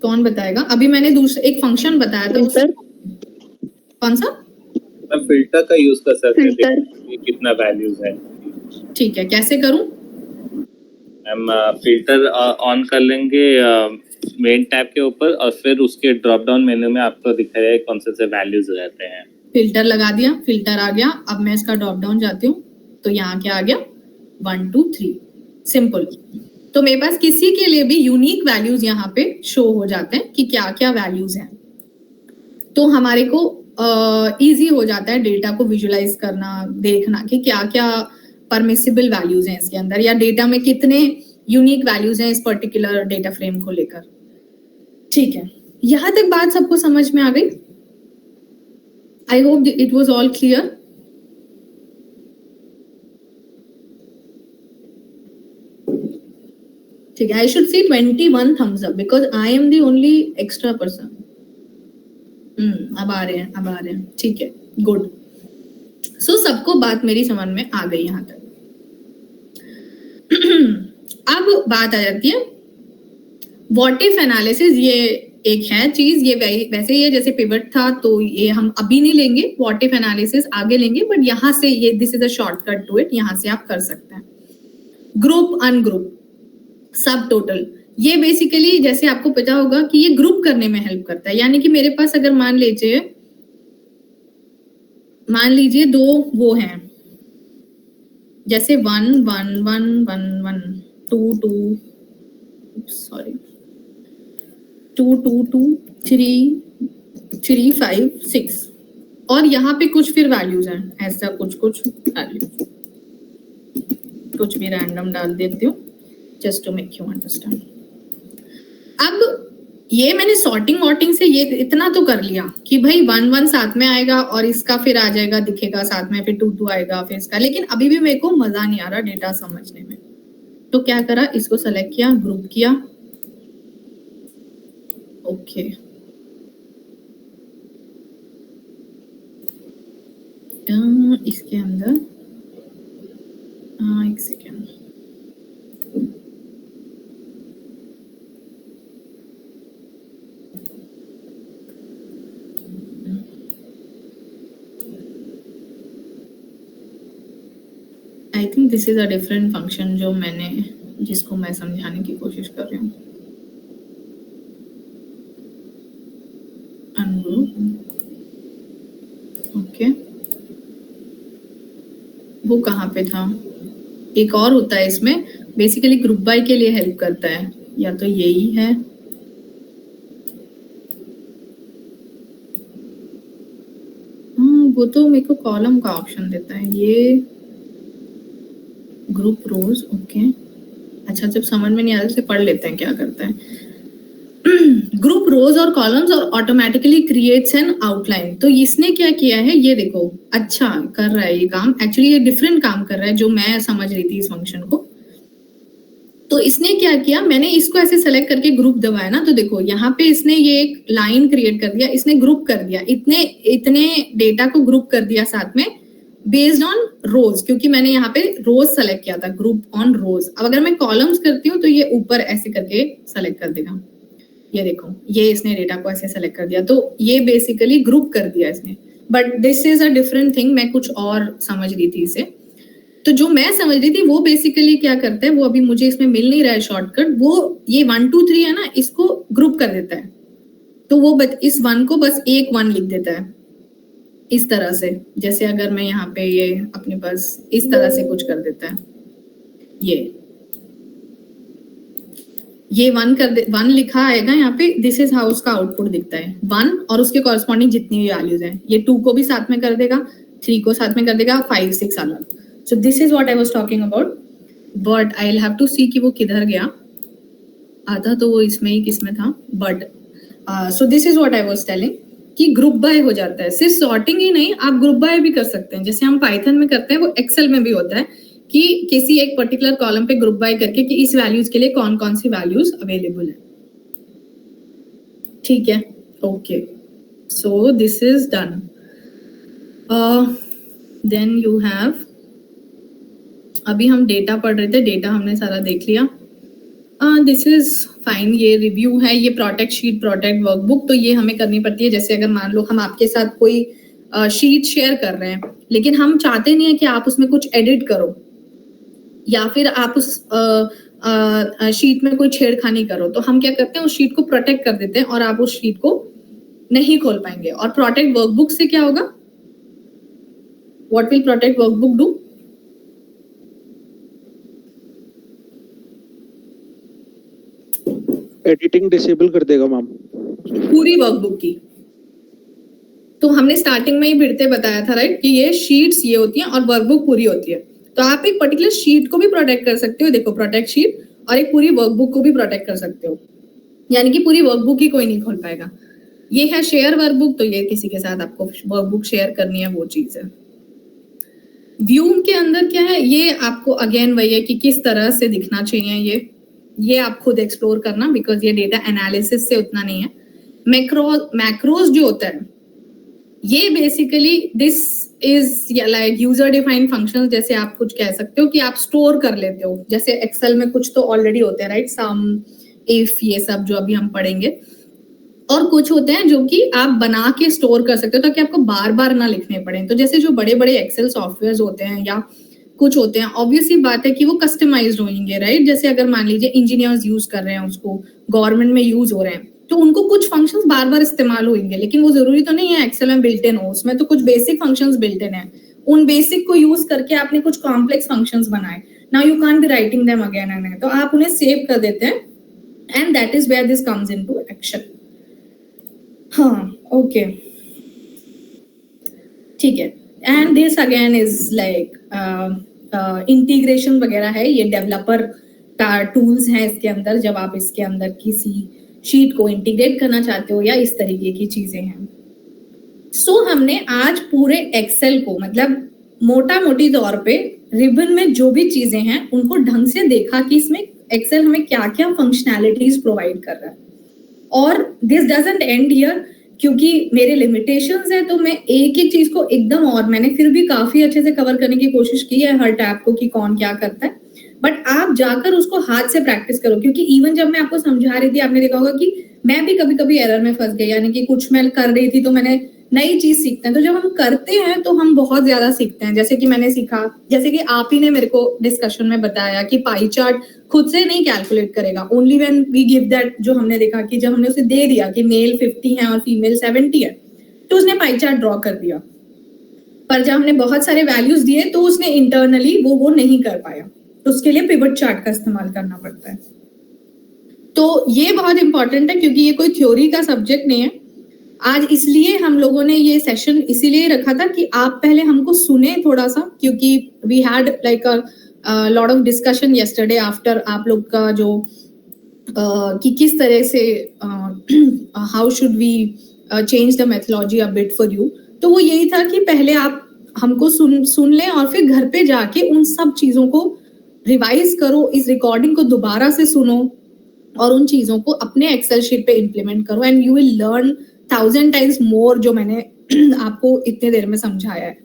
[SPEAKER 1] कौन बताएगा? अभी मैंने दूसरा एक फंक्शन बताया था,
[SPEAKER 4] Filter.
[SPEAKER 1] कौन सा?
[SPEAKER 2] मैं फिल्टर का यूज कर सकते हैं,
[SPEAKER 4] Filter.
[SPEAKER 2] देखिए कितना वैल्यूज है।
[SPEAKER 1] ठीक है, कैसे करूं?
[SPEAKER 2] हम फिल्टर ऑन कर लेंगे मेन टैब के ऊपर, और फिर उसके ड्रॉप डाउन मेन्यू में आपको दिखाएगा कौन से वैल्यूज रहते हैं।
[SPEAKER 1] फिल्टर लगा दिया, फिल्टर आ गया। अब मैं इसका ड्रॉप डाउन जाती हूँ तो यहाँ क्या आ गया? 1 2 3, सिंपल। तो मेरे पास किसी के लिए भी यूनिक वैल्यूज यहाँ पे शो हो जाते हैं कि क्या क्या वैल्यूज हैं। तो हमारे को इजी हो जाता है डेटा को विजुलाइज करना, देखना कि क्या क्या परमिसिबल वैल्यूज हैं इसके अंदर, या डेटा में कितने यूनिक वैल्यूज हैं इस पर्टिकुलर डेटा फ्रेम को लेकर। ठीक है, यहाँ तक बात सबको समझ में आ गई? I hope it was all clear. ठीक है, I should see 21 thumbs up because I am the only extra person. अब आ रहे हैं, ठीक है, गुड। सो सबको बात मेरी समझ में आ गई यहाँ तक। अब बात आ जाती है व्हाट इफ एनालिसिस। ये एक है चीज, ये वैसे ही है जैसे पिवट था, तो ये हम अभी नहीं लेंगे, व्हाट इफ एनालिसिस आगे लेंगे, बट यहाँ से ये this is a shortcut to it, यहाँ से आप कर सकते हैं। ग्रुप, अनग्रुप, सब टोटल, ये बेसिकली जैसे आपको पता होगा कि ये ग्रुप करने में हेल्प करता है। यानी कि मेरे पास अगर मान लीजिए दो वो हैं, जैसे 1 1 1 1 1 2 2 सॉरी 2 2 2 3 3 5 6, और यहाँ पे कुछ फिर वैल्यूज हैं, ऐसा कुछ वैल्यूज, कुछ भी रैंडम डाल देती हूँ just to make you understand। अब ये मैंने सॉर्टिंग से ये इतना तो कर लिया कि भाई 1 1 साथ में आएगा और इसका फिर आ जाएगा, दिखेगा साथ में, फिर 2 2 आएगा फिर इसका, लेकिन अभी भी मेरे को मजा नहीं आ रहा डेटा समझने में। तो क्या करा, इसको सेलेक्ट किया, ग्रुप किया, ओके। इसके अंदर एक second, I think this is a different function जिसको मैं समझाने की कोशिश कर रही हूँ। अनग्रुप, ओके, वो कहाँ पे था? एक और होता है इसमें, बेसिकली ग्रुप बाय के लिए हेल्प करता है, या तो यही है, वो तो मेरे को कॉलम का ऑप्शन देता है, ये ग्रुप रोज, ओके। अच्छा, जब समझ में नहीं आ रहा तो पढ़ लेते हैं क्या करता है। ग्रुप रोज और कॉलम्स और ऑटोमेटिकली क्रिएट्स एन आउटलाइन। तो इसने क्या किया है, ये देखो, अच्छा कर रहा है ये काम, एक्चुअली ये डिफरेंट काम कर रहा है जो मैं समझ रही थी इस फंक्शन को। तो इसने क्या किया, मैंने इसको ऐसे सेलेक्ट करके ग्रुप दबाया ना, तो देखो यहाँ पे इसने ये एक लाइन क्रिएट कर दिया, इसने ग्रुप कर दिया, इतने डेटा को ग्रुप कर दिया साथ में बेस्ड ऑन रोज, क्योंकि मैंने यहाँ पे रोज सेलेक्ट किया था, ग्रुप ऑन रोज। अब अगर मैं कॉलम्स करती हूँ तो ये ऊपर ऐसे करके सेलेक्ट कर देगा। ये देखो, ये इसने डेटा को ऐसे सेलेक्ट कर दिया, तो ये बेसिकली ग्रुप कर दिया इसने। But this is a different thing, मैं कुछ और समझ रही थी इसे। तो जो मैं समझ रही थी वो बेसिकली क्या करता है, वो अभी मुझे इसमें मिल नहीं रहा है शॉर्टकट, वो ये 1 2 3 है ना, इसको ग्रुप कर देता है। तो वो इस 1 को बस एक 1 लिख देता है इस तरह से। जैसे अगर मैं यहाँ पे ये अपने पास इस तरह से कुछ कर देता है, ये 1 लिखा आएगा यहाँ पे। दिस इज हाउ उसका आउटपुट दिखता है, 1 और उसके कॉरस्पॉन्डिंग जितनी भी वैल्यूज हैं। ये 2 को भी साथ में कर देगा, 3 को साथ में कर देगा, 5 6 अलग। So this is what I was talking about, but I will have to see कि वो किधर गया। आधा तो वो इसमें ही किसमें था, but so this is what I was telling कि ग्रुप बाय हो जाता है। सिर्फ सॉर्टिंग ही नहीं, आप ग्रुप बाय भी कर सकते हैं, जैसे हम पाइथन में करते हैं, वो एक्सेल में भी होता है कि किसी एक पर्टिकुलर कॉलम पे ग्रुप बाय करके कि इस वैल्यूज के लिए कौन कौन सी वैल्यूज अवेलेबल है। ठीक है, okay, so this is done. Then you have, अभी हम डेटा पढ़ रहे थे, डेटा हमने सारा देख लिया। दिस इज फाइन, ये रिव्यू है, ये प्रोटेक्ट शीट, प्रोटेक्ट वर्कबुक, तो ये हमें करनी पड़ती है। जैसे अगर मान लो हम आपके साथ कोई शीट शेयर कर रहे हैं, लेकिन हम चाहते नहीं है कि आप उसमें कुछ एडिट करो या फिर आप उस शीट में कोई छेड़खानी करो, तो हम क्या करते हैं, उस शीट को प्रोटेक्ट कर देते हैं और आप उस शीट को नहीं खोल पाएंगे। और प्रोटेक्ट वर्कबुक से क्या होगा, what will protect workbook do?
[SPEAKER 5] Editing disable कर देगा मैम
[SPEAKER 1] पूरी वर्कबुक की। तो हमने स्टार्टिंग में ही भिड़ते बताया था, राइट, कि ये शीट्स ये होती हैं और वर्कबुक पूरी होती है। तो आप एक पर्टिकुलर शीट को भी प्रोटेक्ट कर सकते हो, देखो प्रोटेक्ट शीट, और एक पूरी वर्कबुक को भी प्रोटेक्ट कर सकते हो, यानी कि पूरी वर्कबुक ही कोई नहीं खोल पाएगा। ये है शेयर वर्कबुक, तो ये किसी के साथ आपको वर्कबुक शेयर करनी है, वो चीज है। व्यू के अंदर क्या है, ये आपको अगेन वही है कि किस तरह से दिखना चाहिए, ये आप खुद एक्सप्लोर करना, बिकॉज ये डेटा एनालिसिस से उतना नहीं है। मैक्रोज जो होता है, ये basically this is like user defined functions, जैसे आप कुछ कह सकते हो कि आप स्टोर कर लेते हो। जैसे एक्सेल में कुछ तो ऑलरेडी होते हैं, राइट, सम, इफ, ये सब जो अभी हम पढ़ेंगे। और कुछ होते हैं जो कि आप बना के स्टोर कर सकते हो ताकि आपको बार बार ना लिखने पड़े। तो जैसे जो बड़े बड़े एक्सेल सॉफ्टवेयर होते हैं या कुछ होते हैं, ऑब्वियसली बात है कि वो कस्टमाइज्ड होंगे, राइट। जैसे अगर मान लीजिए इंजीनियर्स यूज कर रहे हैं उसको, गवर्नमेंट में यूज हो रहे हैं, तो उनको कुछ फंक्शंस बार बार इस्तेमाल होंगे, लेकिन वो जरूरी तो नहीं है एक्सेल में बिल्ट इन हो। उसमें तो कुछ बेसिक फंक्शंस बिल्ट इन है, उन बेसिक को यूज करके आपने कुछ कॉम्प्लेक्स फंक्शंस बनाए। Now you can't be writing them again and again, तो आप उन्हें सेव कर देते हैं, and that is where this comes into action. हाँ, ओके, ठीक है। And this again is like integration वगैरह है, ये डेवलपर का टूल्स हैं इसके अंदर, जब आप इसके अंदर किसी शीट को इंटीग्रेट करना चाहते हो या इस तरीके की चीजें हैं। सो हमने आज पूरे एक्सेल को, मतलब मोटा मोटी तौर पे रिबन में जो भी चीजें हैं उनको ढंग से देखा कि इसमें एक्सेल हमें क्या क्या फंक्शनैलिटीज प्रोवाइड कर रहा है। और दिस डजंट एंड हियर, क्योंकि मेरे लिमिटेशंस है, तो मैं एक एक चीज को एकदम, और मैंने फिर भी काफी अच्छे से कवर करने की कोशिश की है हर टैब को कि कौन क्या करता है। बट आप जाकर उसको हाथ से प्रैक्टिस करो, क्योंकि इवन जब मैं आपको समझा रही थी, आपने देखा होगा कि मैं भी कभी कभी एरर में फंस गई, यानी कि कुछ मैं कर रही थी तो मैंने नई चीज सीखते हैं। तो जब हम करते हैं तो हम बहुत ज्यादा सीखते हैं। जैसे कि मैंने सीखा, जैसे कि आप ही ने मेरे को डिस्कशन में बताया कि पाई चार्ट खुद से नहीं कैलकुलेट करेगा, only when we give that. जो हमने देखा कि जब हमने उसे दे दिया कि मेल 50 है और फीमेल 70 है, तो उसने पाई चार्ट ड्रॉ कर दिया। पर जब हमने बहुत सारे वैल्यूज दिए तो उसने इंटरनली वो नहीं कर पाया, तो उसके लिए पिवट चार्ट का इस्तेमाल करना पड़ता है। तो ये बहुत इंपॉर्टेंट है, क्योंकि ये कोई थ्योरी का सब्जेक्ट नहीं है। आज इसलिए हम लोगों ने ये सेशन इसीलिए रखा था कि आप पहले हमको सुने थोड़ा सा, क्योंकि we had like a lot of discussion yesterday after आप लोग का जो कि किस तरह से how should we change the methodology a bit for you. तो वो यही था कि पहले आप हमको सुन लें और फिर घर पे जाके उन सब चीजों को रिवाइज करो, इस रिकॉर्डिंग को दोबारा से सुनो और उन चीजों को अपने एक्सेल शीट पे इम्प्लीमेंट करो, and you will learn 1000 times more जो मैंने आपको इतने देर में समझाया है।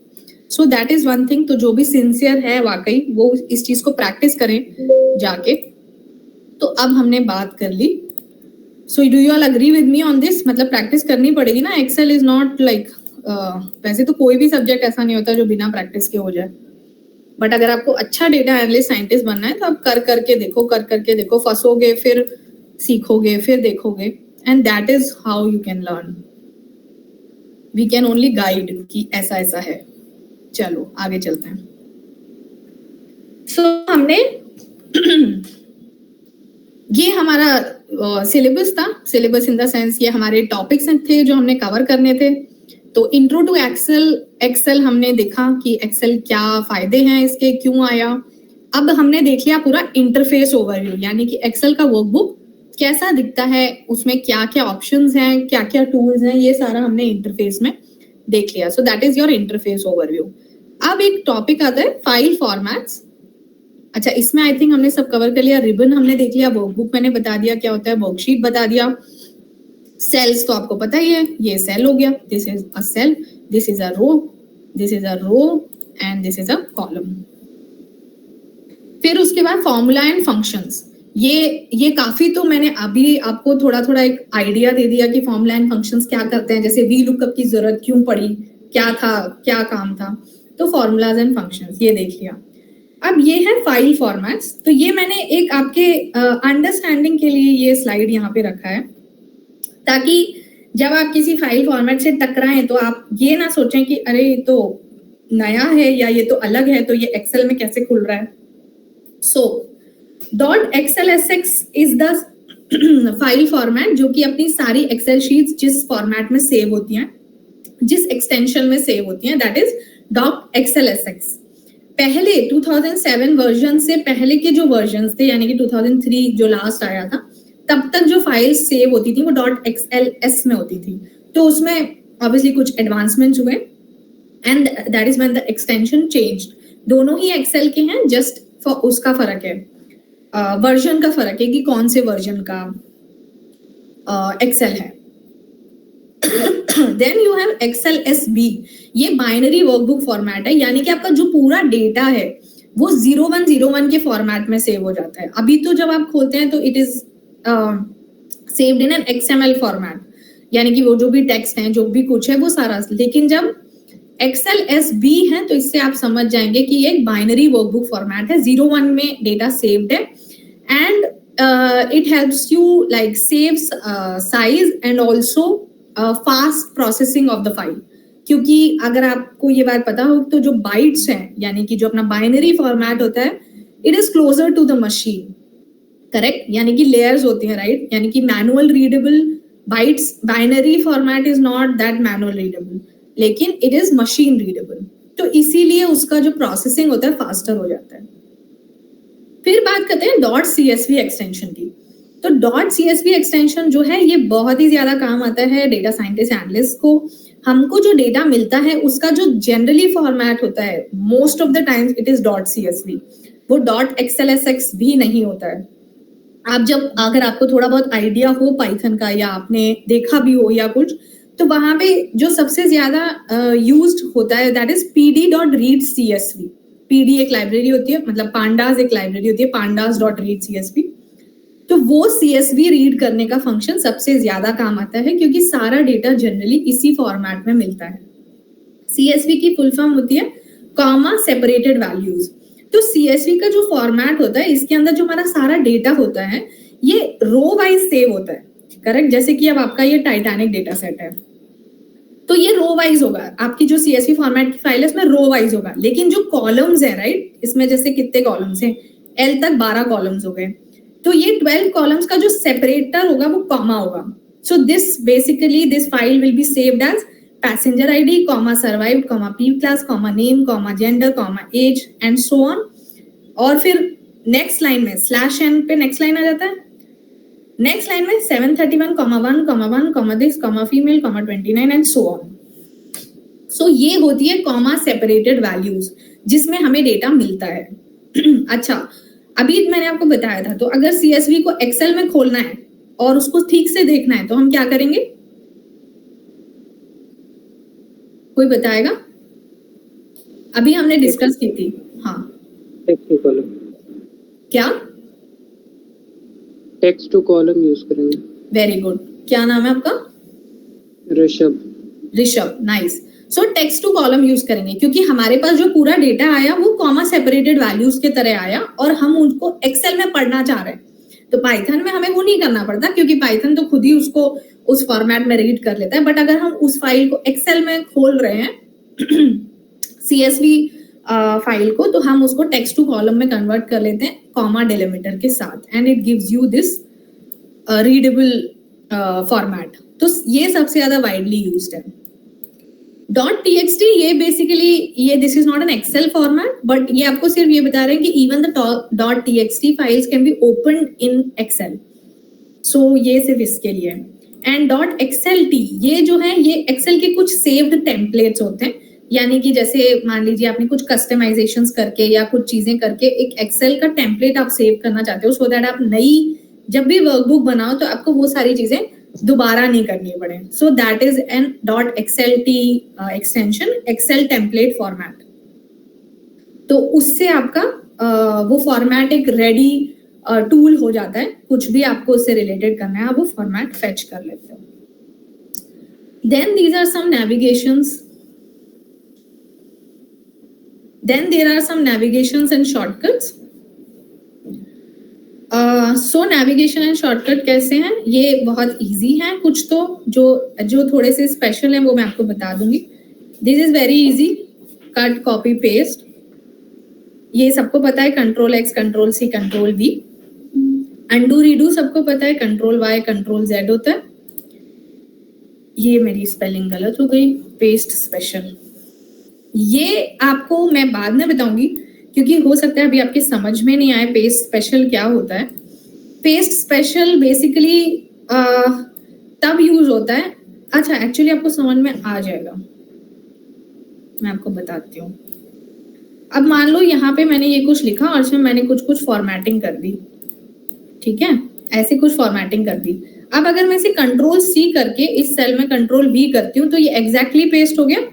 [SPEAKER 1] सो दैट इज वन थिंग। तो जो भी सिंसियर है वाकई वो इस चीज को प्रैक्टिस करें जाके। तो अब हमने बात कर ली। So do you all agree with me on this? मतलब प्रैक्टिस करनी पड़ेगी ना, एक्सेल इज नॉट लाइक, वैसे तो कोई भी सब्जेक्ट ऐसा नहीं होता जो बिना प्रैक्टिस के हो जाए, बट अगर आपको अच्छा डेटा एनालिस्ट साइंटिस्ट बनना है तो आप कर करके देखो, फंसोगे फिर सीखोगे फिर देखोगे, and that is how you can learn. We can only guide कि ऐसा ऐसा है। चलो आगे चलते हैं। सो हमने ये हमारा सिलेबस था। सिलेबस इन द सेंस ये हमारे टॉपिक्स थे जो हमने कवर करने थे। तो इंट्रो टू एक्सेल हमने देखा कि एक्सेल क्या फायदे हैं इसके, क्यों आया। अब हमने देख लिया पूरा इंटरफेस ओवरव्यू, यानी कि एक्सेल का वर्कबुक कैसा दिखता है, उसमें क्या क्या ऑप्शंस हैं, क्या क्या टूल्स हैं, ये सारा हमने इंटरफेस में देख लिया। सो that is your interface overview. अब एक टॉपिक आता है फाइल फॉर्मेट्स। अच्छा, इसमें आई थिंक हमने सब कवर कर लिया। रिबन हमने देख लिया, वर्कबुक मैंने बता दिया क्या होता है, वर्कशीट बता दिया। सेल्स तो आपको पता ही है, ये सेल हो गया, this is a cell, this is a row, this is a row and this is a column. फिर उसके बाद फॉर्मूला एंड फंक्शंस। ये काफी तो मैंने अभी आपको थोड़ा थोड़ा एक आइडिया दे दिया कि फॉर्मूला एंड फंक्शंस क्या करते हैं, जैसे वी लुकअप की जरूरत क्यों पड़ी, क्या था, क्या काम था। तो फॉर्मूलाज एंड फंक्शंस ये देख लिया। अब ये है फाइल फॉर्मेट्स। तो ये मैंने एक आपके अंडरस्टैंडिंग के लिए ये स्लाइड यहाँ पे रखा है, ताकि जब आप किसी फाइल फॉर्मेट से टकराएं तो आप ये ना सोचें कि अरे ये तो नया है या ये तो अलग है, तो ये एक्सेल में कैसे खुल रहा है। सो .xlsx is the file format जो कि अपनी सारी एक्सेल शीट्स जिस फॉर्मेट में सेव होती हैं, जिस एक्सटेंशन में सेव होती हैं, दैट इज .xlsx। पहले 2007 वर्जन से पहले के जो वर्जन्स थे, यानी कि 2003 जो लास्ट आया था, तब तक जो फाइल सेव होती थी वो .xls में होती थी। तो उसमें ऑब्वियसली कुछ एडवांसमेंट्स हुए and that is when the extension changed. दोनों ही एक्सेल के हैं, जस्ट उसका फर्क है, वर्जन का फर्क है कि कौन से वर्जन का एक्सेल है। Then you have Excel SB। ये बाइनरी वर्कबुक फॉर्मेट है, यानी कि आपका जो पूरा डेटा है वो 0101 के फॉर्मेट में सेव हो जाता है। अभी तो जब आप खोलते हैं तो it is saved in an XML format, यानी कि वो जो भी टेक्स्ट है, जो भी कुछ है वो सारा। लेकिन जब एक्सेल SB है तो इससे आप समझ जाएंगे कि ये एक बाइनरी वर्कबुक फॉर्मेट है, 01 में डेटा सेव्ड है and it helps you like saves size and also fast processing of the file. क्योंकि अगर आपको ये बात पता हो तो जो बाइट्स हैं, यानी कि जो अपना बाइनरी फॉर्मेट होता है, it is closer to the machine, correct, यानी कि लेयर्स होती हैं, राइट, यानी कि manual readable bytes, binary format is not that manual readable, लेकिन इट इज मशीन रीडेबल। तो इसीलिए उसका जो प्रोसेसिंग होता है फास्टर हो जाता है। फिर बात करते हैं .csv एक्सटेंशन की। तो .csv एक्सटेंशन जो है ये बहुत ही ज्यादा काम आता है डेटा साइंटिस्ट एनालिस्ट को। हमको जो डेटा मिलता है उसका जो जनरली फॉर्मेट होता है, most of the times it is .csv, वो .xlsx भी नहीं होता है। आप जब, अगर आपको थोड़ा बहुत आइडिया हो पाइथन का या आपने देखा भी हो या कुछ, तो वहां पे जो सबसे ज्यादा यूज्ड होता है दैट इज pd.read.csv। pd एक लाइब्रेरी होती है, मतलब pandas एक लाइब्रेरी होती है, pandas.read.csv। तो वो CSV रीड करने का फंक्शन सबसे ज्यादा काम आता है, क्योंकि सारा डेटा जनरली इसी फॉर्मेट में मिलता है। CSV की फुल फॉर्म होती है कॉमा सेपरेटेड वैल्यूज। तो CSV का जो फॉर्मेट होता है, इसके अंदर जो हमारा सारा डेटा होता है ये रो वाइज सेव होता है, करेक्ट। जैसे कि अब आपका ये टाइटैनिक डेटा सेट है तो ये रो वाइज होगा, आपकी जो CSV फॉर्मेट की फाइल है इसमें रो वाइज होगा। लेकिन जो कॉलम्स है, राइट, इसमें जैसे कितने कॉलम्स हैं, L तक 12 कॉलम्स हो गए, तो ये 12 कॉलम्स का जो सेपरेटर होगा वो कॉमा होगा। So this basically this file will be saved as passenger ID, comma survived, comma P class, comma name, comma gender, comma age and so on. और फिर नेक्स्ट लाइन में /n पे नेक्स्ट लाइन आ जाता है। नेक्स्ट लाइन में 731, comma 1, comma this, comma female, comma 29 and so on. So ये होती है कॉमा सेपरेटेड वैल्यूज जिसमें हमें डेटा मिलता है। अच्छा, अभी मैंने आपको बताया था, तो अगर CSV को एक्सेल में खोलना है और उसको ठीक से देखना है तो हम क्या करेंगे, कोई बताएगा? अभी हमने डिस्कस की थी। हाँ
[SPEAKER 6] टेक्स्ट टू कॉलम,
[SPEAKER 1] क्या?
[SPEAKER 6] टेक्स्ट टू कॉलम यूज करेंगे।
[SPEAKER 1] Very good. क्या नाम है आपका?
[SPEAKER 6] Rishabh.
[SPEAKER 1] Rishabh, nice. So text to column use करेंगे क्योंकि हमारे पास जो पूरा डेटा आया वो कॉमा सेपरेटेड वैल्यूज के तरह आया और हम उनको एक्सेल में पढ़ना चाह रहे हैं। तो पाइथन में हमें वो नहीं करना पड़ता क्योंकि पाइथन तो खुद ही उसको उस फॉर्मेट में रीड कर लेता है। बट अगर हम उस फाइल को एक्सेल में खोल रहे हैं CSV फाइल को, तो हम उसको टेक्स्ट टू कॉलम में कन्वर्ट कर लेते हैं कॉमा डिलिमिटर के साथ and it gives you this readable format. तो ये सबसे ज्यादा वाइडली यूज्ड है। .txt ये बेसिकली ये this is not an Excel format, but ये आपको सिर्फ ये बता रहे हैं कि even the .txt files can be opened in Excel. So ये सिर्फ इसके लिए है। एंड .xlt ये जो है ये एक्सेल के कुछ सेव्ड टेम्पलेट्स होते हैं, यानी कि जैसे मान लीजिए आपने कुछ कस्टमाइजेशंस करके या कुछ चीजें करके एक एक्सेल का टेम्पलेट आप सेव करना चाहते हो सो दैट आप नई जब भी वर्कबुक बनाओ तो आपको वो सारी चीजें दोबारा नहीं करनी पड़े। So that is an .xlt extension, Excel template format. तो उससे आपका वो फॉर्मेट एक रेडी टूल हो जाता है। कुछ भी आपको उससे रिलेटेड करना है आप वो फॉर्मेट फेच कर लेते हो। Then these are some navigations, then there are some navigations and shortcuts. So navigation and shortcut कैसे हैं? ये बहुत easy हैं, कुछ तो जो थोड़े से special हैं वो मैं आपको बता दूंगी। This is very easy, cut, copy, paste. ये सबको पता है, Ctrl X, Ctrl C, Ctrl V. Undo, redo सबको पता है, Ctrl Y, Ctrl Z होता है। ये मेरी स्पेलिंग गलत हो गई, paste special। ये आपको मैं बाद में बताऊंगी क्योंकि हो सकता है अभी आपके समझ में नहीं आए पेस्ट स्पेशल क्या होता है। पेस्ट स्पेशल बेसिकली तब यूज होता है, अच्छा एक्चुअली आपको समझ में आ जाएगा, मैं आपको बताती हूँ। अब मान लो यहाँ पे मैंने ये कुछ लिखा और इसमें मैंने कुछ फॉर्मेटिंग कर दी, ठीक है, ऐसे कुछ फॉर्मेटिंग कर दी। अब अगर मैं इसे Ctrl C करके इस सेल में Ctrl V करती हूँ तो ये एग्जैक्टली पेस्ट हो गया,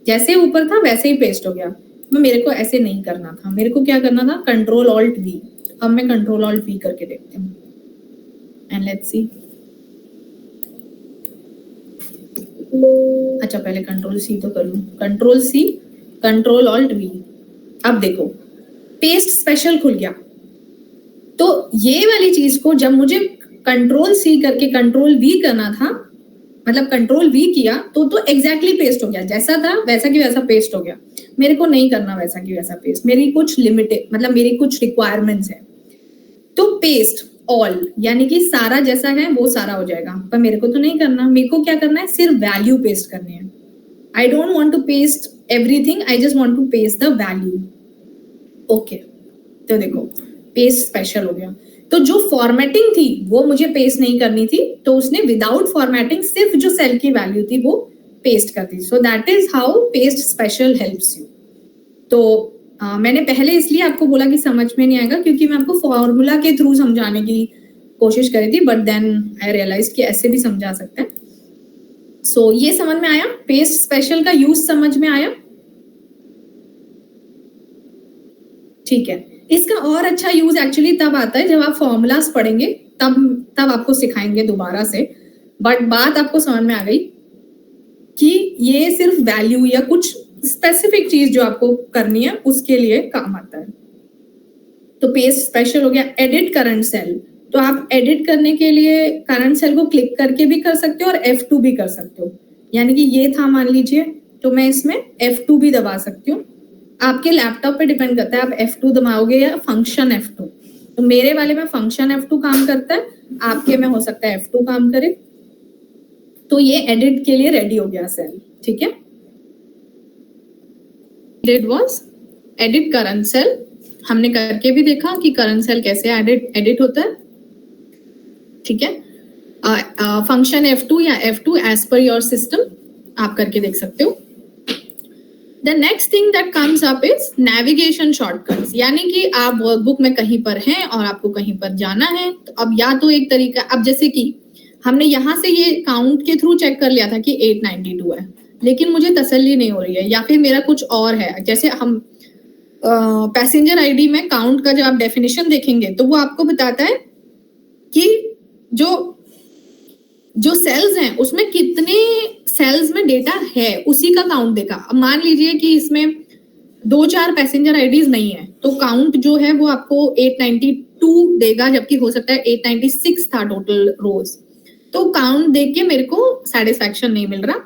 [SPEAKER 1] जैसे ऊपर था वैसे ही पेस्ट हो गया। मेरे को ऐसे नहीं करना था, मेरे को क्या करना था, Ctrl Alt V। अब मैं Ctrl Alt V करके देखती हूँ एंड लेट्स सी। अच्छा पहले Ctrl C तो कर लूं, Ctrl C, Ctrl Alt V। अब देखो पेस्ट स्पेशल खुल गया। तो ये वाली चीज को जब मुझे Ctrl C करके Ctrl V करना था, मतलब Ctrl V किया तो एग्जैक्टली पेस्ट हो गया, जैसा था वैसा की वैसा पेस्ट हो गया। मेरे को नहीं करना वैसा की वैसा पेस्ट, मेरी कुछ लिमिटेड मतलब मेरी कुछ रिक्वायरमेंट्स है। तो पेस्ट ऑल यानी कि सारा जैसा है वो सारा हो जाएगा, पर मेरे को तो नहीं करना। मेरे को क्या करना है, सिर्फ वैल्यू पेस्ट करनी है। I don't want to paste everything, I just want to paste the value. Okay, तो देखो पेस्ट स्पेशल हो गया। तो जो फॉर्मेटिंग थी वो मुझे पेस्ट नहीं करनी थी, तो उसने विदाउट फॉर्मेटिंग सिर्फ जो सेल की वैल्यू थी वो पेस्ट कर दी। So that is how paste special helps you. तो मैंने पहले इसलिए आपको बोला कि समझ में नहीं आएगा क्योंकि मैं आपको फॉर्मूला के थ्रू समझाने की कोशिश करी थी, बट देन आई रियलाइज कि ऐसे भी समझा सकते हैं। सो ये समझ में आया, पेस्ट स्पेशल का यूज समझ में आया, ठीक है। इसका और अच्छा यूज एक्चुअली तब आता है जब आप फॉर्मूलाज पढ़ेंगे, तब आपको सिखाएंगे दोबारा से। बट बात आपको समझ में आ गई कि ये सिर्फ वैल्यू या कुछ स्पेसिफिक चीज जो आपको करनी है उसके लिए काम आता है। तो पेस्ट स्पेशल हो गया। एडिट करंट सेल, तो आप एडिट करने के लिए करंट सेल को क्लिक करके भी कर सकते हो और F2 भी कर सकते हो। यानी कि ये था मान लीजिए, तो मैं इसमें F2 भी दबा सकती हूँ। आपके लैपटॉप पे डिपेंड करता है आप F2 दबाओगे या फंक्शन F2। तो मेरे वाले में फंक्शन F2 काम करता है, आपके में हो सकता है F2 काम करे। तो ये एडिट के लिए रेडी हो गया सेल, ठीक है। It was edit current cell, हमने करके भी देखा कि करंट सेल कैसे एडिट होता है, ठीक है। फंक्शन F2 या F2 as per your system आप करके देख सकते हो। The next thing that comes up is navigation shortcuts, यानी कि आप वर्कबुक में कहीं पर हैं और आपको कहीं पर जाना है। तो अब या तो एक तरीका, अब जैसे कि हमने यहाँ से ये काउंट के थ्रू चेक कर लिया था कि 892 है, लेकिन मुझे तसल्ली नहीं हो रही है, या फिर मेरा कुछ और है। जैसे हम पैसेंजर आईडी में काउंट का जब आप डेफिनेशन देखेंगे तो वो आपको बताता है कि जो सेल्स हैं उसमें कितने सेल्स में डेटा है, उसी का काउंट देगा। अब मान लीजिए कि इसमें 2-4 पैसेंजर आईडीज नहीं है, तो काउंट जो है वो आपको 892 देगा, जबकि हो सकता है 896 था टोटल रोज। तो काउंट देख के मेरे को सेटिस्फैक्शन नहीं मिल रहा,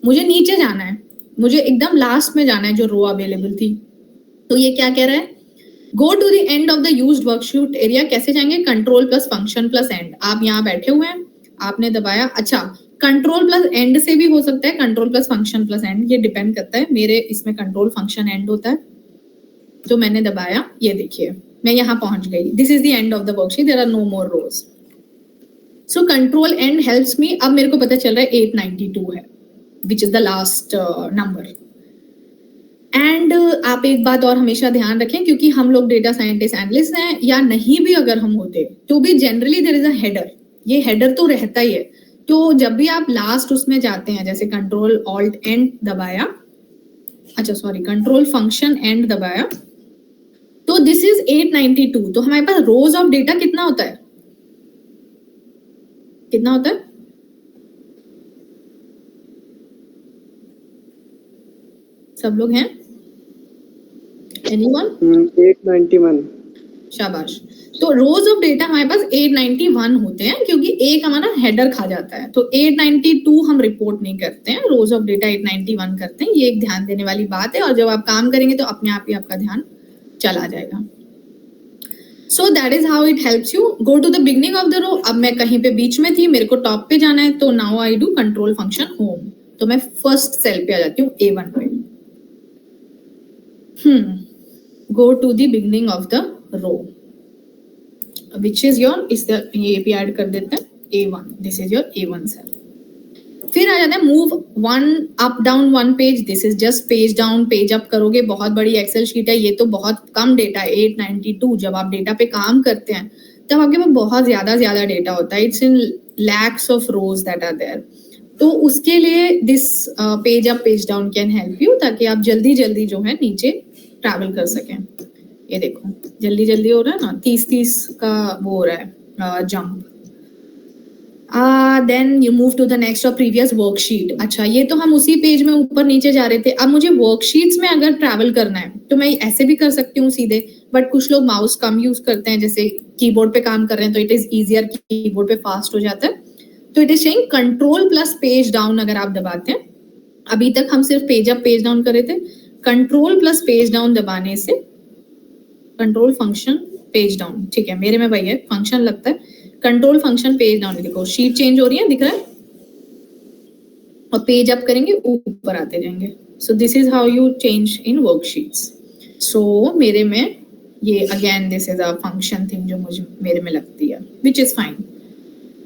[SPEAKER 1] मुझे नीचे जाना है, मुझे एकदम लास्ट में जाना है जो रो अवेलेबल थी। तो ये क्या कह रहा है, go to the end of the used worksheet area. कैसे जाएंगे, control plus function plus end. आप यहाँ बैठे हुए हैं, आपने दबाया, अच्छा कंट्रोल प्लस एंड से भी हो सकता है, control plus function plus and, ये डिपेंड करता है। मेरे इसमें कंट्रोल फंक्शन एंड होता है, तो मैंने दबाया, ये देखिए मैं यहाँ पहुंच गई। This is the end of the worksheet, there are no more rows. So control end helps me. अब मेरे को पता चल रहा है 892 है, which is the last number. And आप एक बात और हमेशा ध्यान रखें, क्योंकि हम लोग डेटा साइंटिस्ट एनालिस्ट हैं, या नहीं भी अगर हम होते तो भी generally there is a header, ये हेडर तो रहता ही है। तो जब भी आप लास्ट उसमें जाते हैं, जैसे कंट्रोल ऑल्ट एंड दबाया, अच्छा सॉरी कंट्रोल फंक्शन एंड दबाया, तो दिस इज 892। तो हमारे पास रोज ऑफ डेटा कितना होता है, कितना होता है, सब लोग हैं, एनीवन?
[SPEAKER 6] 891।
[SPEAKER 1] शाबाश। तो रोज ऑफ डेटा हमारे पास 891 होते हैं, क्योंकि एक हमारा हेडर खा जाता है। तो 892 हम रिपोर्ट नहीं करते हैं, रोज ऑफ डेटा 891 करते हैं। ये एक ध्यान देने वाली बात है, और जब आप काम करेंगे तो अपने आप ही आपका ध्यान चला जाएगा। So that is how it helps you. Go to the beginning of the row. अब मैं कहीं पे बीच में थी, मेरे को टॉप पे जाना है, तो now I do control function home. तो मैं फर्स्ट सेल पे आ जाती हूँ, A1 पे। Go to the beginning of the row, which is your, इस ये भी ऐड कर देते हैं, A1, this is your A1 cell। फिर आ जाता है move one up down one page, this is just page down page up करोगे। बहुत बड़ी एक्सेल शीट है, ये तो बहुत कम डेटा है 892। जब आप डेटा पे काम करते हैं तब आपके पास बहुत ज्यादा डेटा होता है, it's in lakhs of rows that are there. तो उसके लिए this page up page down can help you, ताकि आप जल्दी जो है नीचे ट्रैवल कर सकें। ये देखो जल्दी हो रहा है ना, 30 का वो हो रहा है jump. Then you move to the next or previous worksheet. अच्छा ये तो हम उसी पेज में ऊपर नीचे जा रहे थे। अब मुझे वर्कशीट्स में अगर ट्रैवल करना है तो मैं ऐसे भी कर सकती हूँ सीधे, बट कुछ लोग माउस कम यूज करते हैं, जैसे कीबोर्ड पे काम कर रहे हैं तो इट इज इजियर, कीबोर्ड पे फास्ट हो जाता है। तो it is saying control plus page down अगर आप दबाते हैं, अभी तक हम सिर्फ पेज अप पेज डाउन कर रहे थे, कंट्रोल प्लस पेज डाउन दबाने से कंट्रोल फंक्शन पेज डाउन, ठीक है मेरे में वही है फंक्शन लगता है, कंट्रोल फंक्शन पेज डाउन। देखो शीट चेंज हो रही है, दिख रहा है, और पेज अप करेंगे ऊपर आते जाएंगे। So this is how you change in worksheets. So मेरे में ये again this is a function thing जो मुझे मेरे में लगती है, which is fine.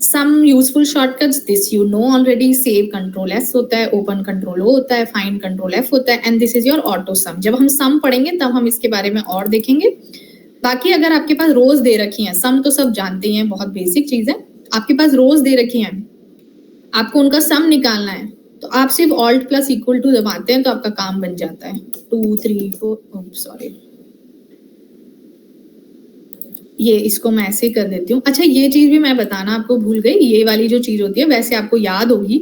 [SPEAKER 1] Some useful shortcuts, this you know already, save control S होता है, open control O होता है, find control F होता है, and this is your auto sum। जब हम sum पढ़ेंगे तब हम इसके बारे में और देखेंगे। बाकी अगर आपके पास रोज दे रखी हैं, sum तो सब जानते ही हैं, बहुत बेसिक चीज है। आपके पास रोज दे रखी हैं, आपको उनका sum निकालना है, तो आप सिर्फ alt प्लस इक्वल टू दबाते हैं तो आपका काम बन जाता है। 2 3 4 सॉरी, ये इसको मैं ऐसे ही कर देती हूँ। अच्छा ये चीज भी मैं बताना आपको भूल गई, ये वाली जो चीज होती है वैसे आपको याद होगी,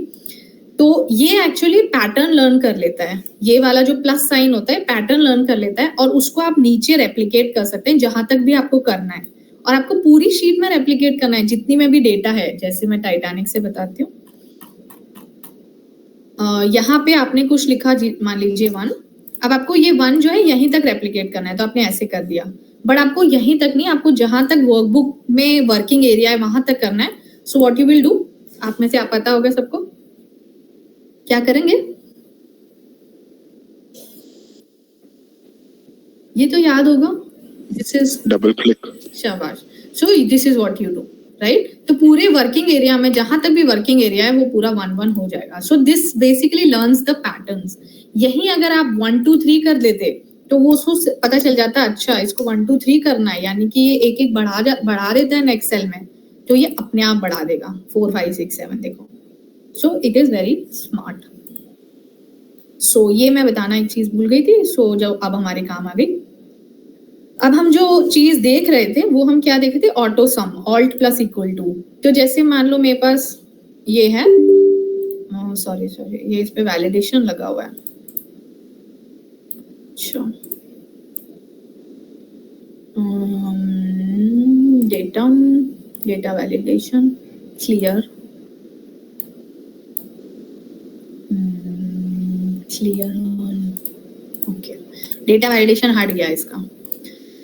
[SPEAKER 1] तो ये एक्चुअली पैटर्न लर्न कर लेता है। ये वाला जो प्लस साइन होता है पैटर्न लर्न कर लेता है, और उसको आप नीचे रेप्लिकेट कर सकते हैं जहां तक भी आपको करना है, और आपको पूरी शीट में रेप्लिकेट करना है जितनी में भी डेटा है। जैसे मैं टाइटैनिक से बताती हूँ, यहाँ पे आपने कुछ लिखा, मान लीजिए 1, अब आपको ये 1 जो है यहीं तक रेप्लिकेट करना है, तो आपने ऐसे कर दिया, बट आपको यहीं तक नहीं, आपको जहां तक वर्कबुक में वर्किंग एरिया है वहां तक करना है। So what you will do, आप में से आप पता होगा सबको क्या करेंगे, ये तो याद होगा, दिस इज
[SPEAKER 7] डबल क्लिक।
[SPEAKER 1] शाबाश। So this is what you do, right. तो पूरे वर्किंग एरिया में जहां तक भी वर्किंग एरिया है वो पूरा 1 1 हो जाएगा। सो this basically learns the patterns. यही अगर आप 1 2 3 कर देते तो वो उसको पता चल जाता है, अच्छा इसको 1 2 3 करना है, यानी कि ये एक एक बढ़ा देता है नेक्स्ट सेल में, तो ये अपने आप बढ़ा देगा 4 5 6 7। देखो, so it is very smart. So ये मैं बताना एक चीज भूल गई थी, सो जो अब हमारे काम आ गई। अब हम जो चीज देख रहे थे वो हम क्या देख रहे थे, auto sum, alt plus equal to. तो जैसे मान लो मेरे पास ये है, सॉरी ये इस पे वैलिडेशन लगा हुआ है। अच्छा, data validation clear, okay, data validation हट गया इसका।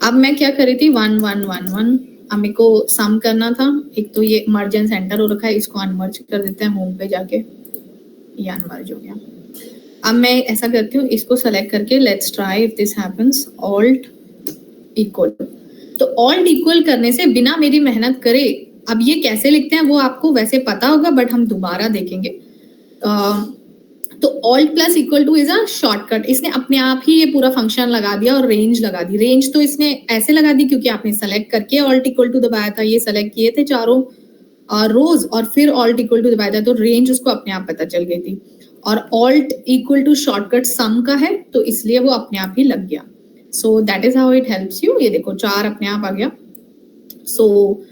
[SPEAKER 1] अब मैं क्या कर रही थी, 1 1 1 1, अब मेरे को सम करना था। एक तो ये मर्ज एंड सेंटर हो रखा है, इसको अनमर्ज कर देते हैं होम पे जाके, ये अनमर्ज हो गया। अब मैं ऐसा करती हूँ, इसको सेलेक्ट करके let's try if this happens, alt equal. तो ऑल्ट इक्वल करने से बिना मेरी मेहनत करे, अब ये कैसे लिखते हैं वो आपको वैसे पता होगा बट हम दोबारा देखेंगे। तो alt plus equal two is a shortcut. इसने अपने आप ही ये पूरा फंक्शन लगा दिया और रेंज लगा दी। रेंज तो इसने ऐसे लगा दी क्योंकि आपने सेलेक्ट करके ऑल्ट इक्वल टू दबाया था, ये सेलेक्ट किए थे चारों रोज और फिर ऑल्ट इक्वल टू दबाया था, तो रेंज उसको अपने आप पता चल गई थी। और ऑल्ट इक्वल टू शॉर्टकट सम का है तो इसलिए वो अपने आप ही लग गया। So that is how it helps you. ये देखो 4 अपने आप आ गया। सो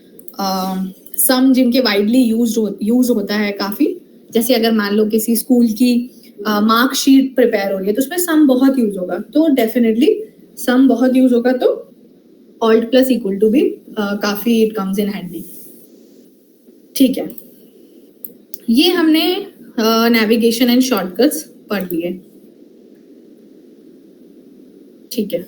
[SPEAKER 1] सम जिनके वाइडली यूज होता है काफी, जैसे अगर मान लो किसी स्कूल की मार्कशीट प्रिपेयर हो रही है तो उसमें सम बहुत यूज होगा, तो डेफिनेटली सम बहुत यूज होगा, तो ऑल्ट प्लस इक्वल टू भी काफी इट कम्स इन हैंडी। ठीक है, ये हमने नेविगेशन एंड शॉर्टकट्स पढ़ लिए। ठीक है,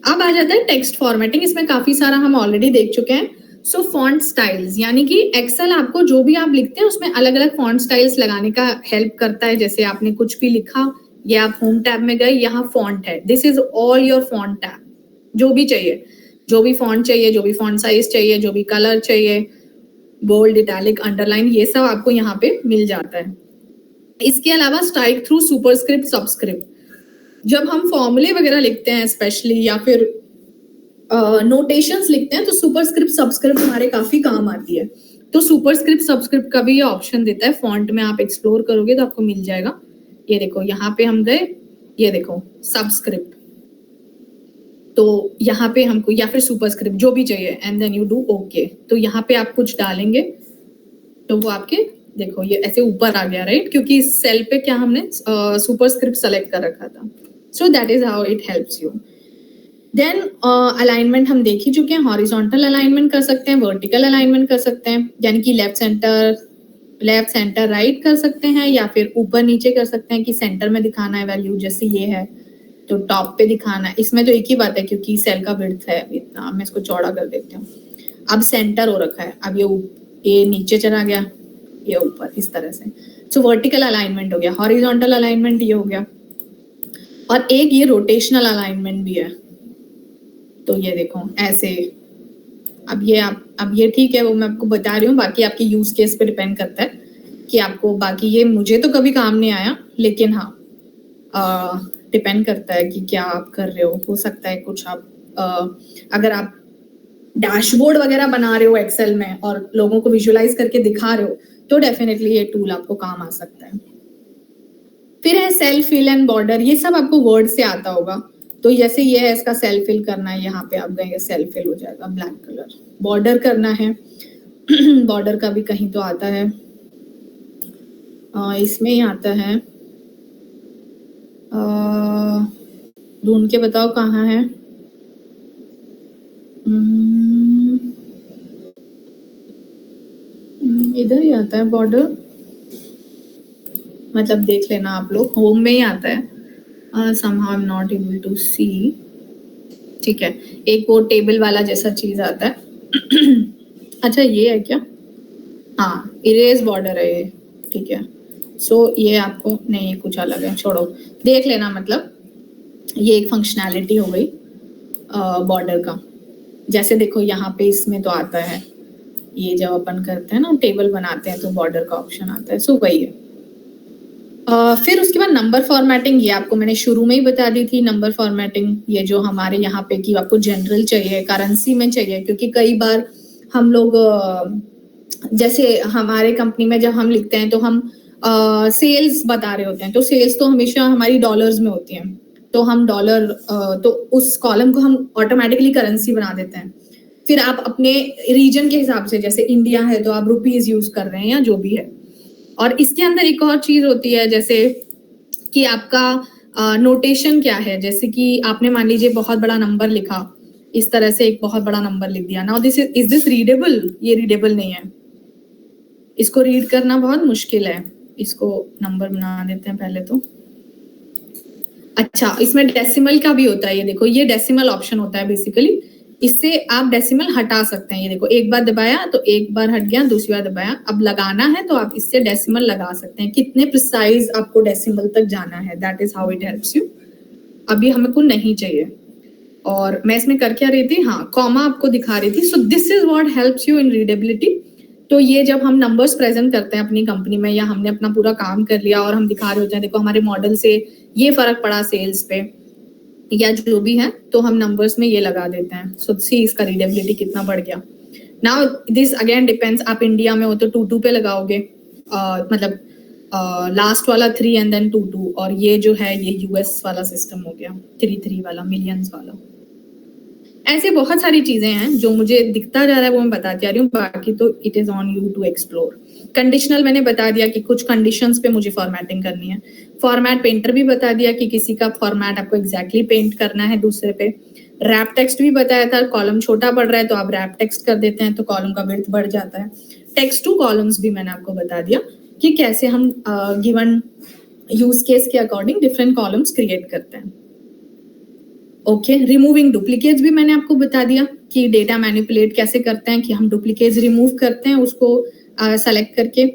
[SPEAKER 1] अब आ जाता है टेक्स्ट फॉर्मेटिंग। इसमें काफी सारा हम ऑलरेडी देख चुके हैं। सो फॉन्ट स्टाइल्स, यानी कि एक्सेल आपको जो भी आप लिखते हैं उसमें अलग अलग फॉन्ट स्टाइल्स लगाने का हेल्प करता है। जैसे आपने कुछ भी लिखा, ये आप होम टैब में गए, यहाँ फॉन्ट है, this is all your font tab. जो भी चाहिए, जो भी फॉन्ट चाहिए, जो भी फॉन्ट साइज चाहिए, जो भी कलर चाहिए, बोल्ड, इटैलिक, अंडरलाइन, ये सब आपको यहाँ पे मिल जाता है। इसके अलावा स्ट्राइक थ्रू, सुपरस्क्रिप्ट, सबस्क्रिप्ट, जब हम फॉर्मूले वगैरह लिखते हैं स्पेशली या फिर नोटेशंस लिखते हैं तो सुपरस्क्रिप्ट सबस्क्रिप्ट हमारे काफी काम आती है। तो सुपरस्क्रिप्ट सबस्क्रिप्ट का भी ये ऑप्शन देता है। फॉन्ट में आप एक्सप्लोर करोगे तो आपको मिल जाएगा। ये देखो यहाँ पे हम गए, ये देखो सबस्क्रिप्ट, तो यहाँ पे हमको या फिर सुपरस्क्रिप्ट जो भी चाहिए and then you do okay. तो यहाँ पे आप कुछ डालेंगे तो वो आपके देखो ये ऐसे ऊपर आ गया, राइट, क्योंकि इस सेल पे क्या हमने सुपरस्क्रिप्ट सेलेक्ट कर रखा था। So that is how it helps you. Then alignment हम देख ही चुके हैं। हॉरिजॉन्टल अलाइनमेंट कर सकते हैं, वर्टिकल अलाइनमेंट कर सकते हैं, यानी कि लेफ्ट सेंटर राइट कर सकते हैं, या फिर ऊपर नीचे कर सकते हैं कि सेंटर में दिखाना है वैल्यू, जैसे ये है तो टॉप पे दिखाना है। इसमें तो एक ही बात है क्योंकि सेल का विड्थ है इतना। मैं इसको चौड़ा कर देती हूँ। अब सेंटर हो रखा है, अब ये नीचे चला गया, ये ऊपर, इस तरह से। सो वर्टिकल अलाइनमेंट हो गया। हॉरिजॉन्टल अलाइनमेंट ये हो गया, और एक ये रोटेशनल अलाइनमेंट भी है। तो ये देखो ऐसे। अब ये ठीक है, वो मैं आपको बता रही हूँ, बाकी आपके यूज केस पे डिपेंड करता है कि आपको, बाकी ये मुझे तो कभी काम नहीं आया, लेकिन हाँ डिपेंड करता है कि क्या आप कर रहे हो सकता है कुछ आप अगर आप डैशबोर्ड वगैरह बना रहे हो एक्सेल में और लोगों को विजुअलाइज करके दिखा रहे हो तो डेफिनेटली ये टूल आपको काम आ सकता है। फिर है सेल फिल एंड बॉर्डर। ये सब आपको वर्ड से आता होगा। तो जैसे ये है, इसका सेल फिल करना है, यहाँ पे आप गए सेल फिल हो जाएगा ब्लैक कलर। बॉर्डर करना है बॉर्डर का भी कहीं तो आता है, इसमें ही आता है। ढूंढ के बताओ कहाँ है। इधर ही आता है बॉर्डर, मतलब देख लेना आप लोग, होम में ही आता है। somehow I'm not able to see। ठीक है, एक वो टेबल वाला जैसा चीज आता है अच्छा ये है क्या, हाँ इरेज बॉर्डर है ये, ठीक है। सो ये आपको नहीं, कुछ अलग है, छोड़ो, देख लेना। मतलब ये एक फंक्शनैलिटी हो गई बॉर्डर का। जैसे देखो यहाँ पे इसमें तो आता है, ये जब अपन करते हैं ना टेबल बनाते हैं तो बॉर्डर का ऑप्शन आता है। सो वही है। फिर उसके बाद नंबर फॉर्मेटिंग, ये आपको मैंने शुरू में ही बता दी थी। नंबर फॉर्मेटिंग ये जो हमारे यहाँ पे कि आपको जनरल चाहिए, करेंसी में चाहिए, क्योंकि कई बार हम लोग जैसे हमारे कंपनी में जब हम लिखते हैं तो हम सेल्स बता रहे होते हैं, तो सेल्स तो हमेशा हमारी डॉलर्स में होती हैं, तो हम डॉलर तो उस कॉलम को हम ऑटोमेटिकली करेंसी बना देते हैं। फिर आप अपने रीजन के हिसाब से, जैसे इंडिया है तो आप रुपीज यूज कर रहे हैं या जो भी है। और इसके अंदर एक और चीज होती है, जैसे कि आपका नोटेशन क्या है। जैसे कि आपने मान लीजिए बहुत बड़ा नंबर लिखा, इस तरह से एक बहुत बड़ा नंबर लिख दिया। Now this is this readable? ये रीडेबल नहीं है, इसको रीड करना बहुत मुश्किल है। इसको नंबर बना देते हैं पहले तो। अच्छा, इसमें डेसिमल का भी होता है, ये देखो, ये डेसिमल ऑप्शन होता है बेसिकली। इससे आप डेसिमल हटा सकते हैं। ये देखो, एक बार दबाया तो एक बार हट गया, दूसरी बार दबाया, अब लगाना है तो आप इससे डेसिमल लगा सकते हैं। कितने प्रिसाइज आपको डेसिमल तक जाना है, that is how it helps you. अभी हमको नहीं चाहिए। और मैं इसमें कर क्या रही थी, हाँ, कॉमा आपको दिखा रही थी। सो this is what helps you in readability. तो ये जब हम नंबर्स प्रेजेंट करते हैं अपनी कंपनी में, या हमने अपना पूरा काम कर लिया और हम दिखा रहे होते हैं, देखो हमारे मॉडल से ये फर्क पड़ा सेल्स पे या जो भी है, तो हम नंबर्स में ये लगा देते हैं। सो सी इसका रीडेबिलिटी कितना बढ़ गया। नाउ दिस अगेन डिपेंड्स, आप इंडिया में हो तो 2 पे लगाओगे, मतलब लास्ट वाला 3 एंड देन 2, और ये जो है ये यूएस वाला सिस्टम हो गया, 3 वाला, मिलियंस वाला। ऐसे बहुत सारी चीजें हैं जो मुझे दिखता जा रहा है वो मैं बताती जा रही हूँ, बाकी तो it is on you to explore. Conditional मैंने बता दिया कि कुछ कंडीशंस पे मुझे फॉर्मेटिंग करनी है। फॉर्मेट पेंटर भी बता दिया कि किसी का फॉर्मेट आपको एग्जैक्टली पेंट करना है दूसरे पे। रैप टेक्स्ट भी बताया था, कॉलम छोटा पड़ रहा है तो आप रैप टेक्स्ट कर देते हैं तो कॉलम का विड्थ बढ़ जाता है। टेक्स्ट टू कॉलम्स भी मैंने आपको बता दिया कि कैसे हम गिवन यूज केस के अकॉर्डिंग डिफरेंट कॉलम्स क्रिएट करते हैं। ओके, रिमूविंग डुप्लीकेट्स भी मैंने आपको बता दिया कि डेटा मैनिपुलेट कैसे करते हैं, कि हम डुप्लीकेट्स रिमूव करते हैं उसको सेलेक्ट करके।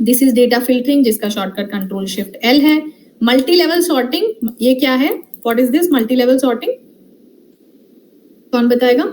[SPEAKER 1] दिस इज डेटा फिल्टरिंग, जिसका शॉर्टकट कंट्रोल शिफ्ट एल है। मल्टी लेवल सॉर्टिंग, ये क्या है, what is this multi level sorting, कौन बताएगा?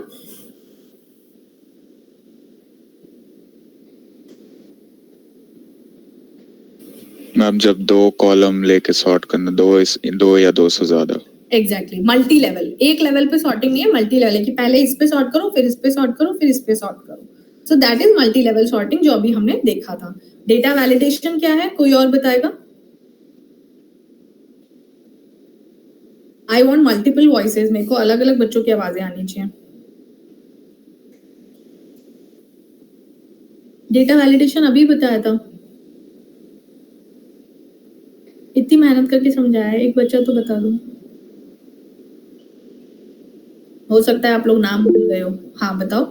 [SPEAKER 7] मैम, जब 2 कॉलम लेके सॉर्ट करना, 2 या 2 से ज्यादा।
[SPEAKER 1] Exactly, multi level. एक लेवल पे सॉर्टिंग नहीं है, मल्टी लेवल है कि पहले इस पे सॉर्ट करो, फिर इस पे सॉर्ट करो, फिर इस पे सॉर्ट करो। सो that is multi level sorting, जो अभी हमने देखा था। डेटा वैलिडेशन क्या है, कोई और बताएगा? आई वांट मल्टीपल वॉइसेस, मेरे को अलग अलग बच्चों की आवाजें आनी चाहिए। डेटा वैलिडेशन अभी बताया था, इतनी मेहनत करके समझाया है, एक बच्चा तो बता दो। हो सकता है आप लोग नाम भूल गए हो। हाँ बताओ।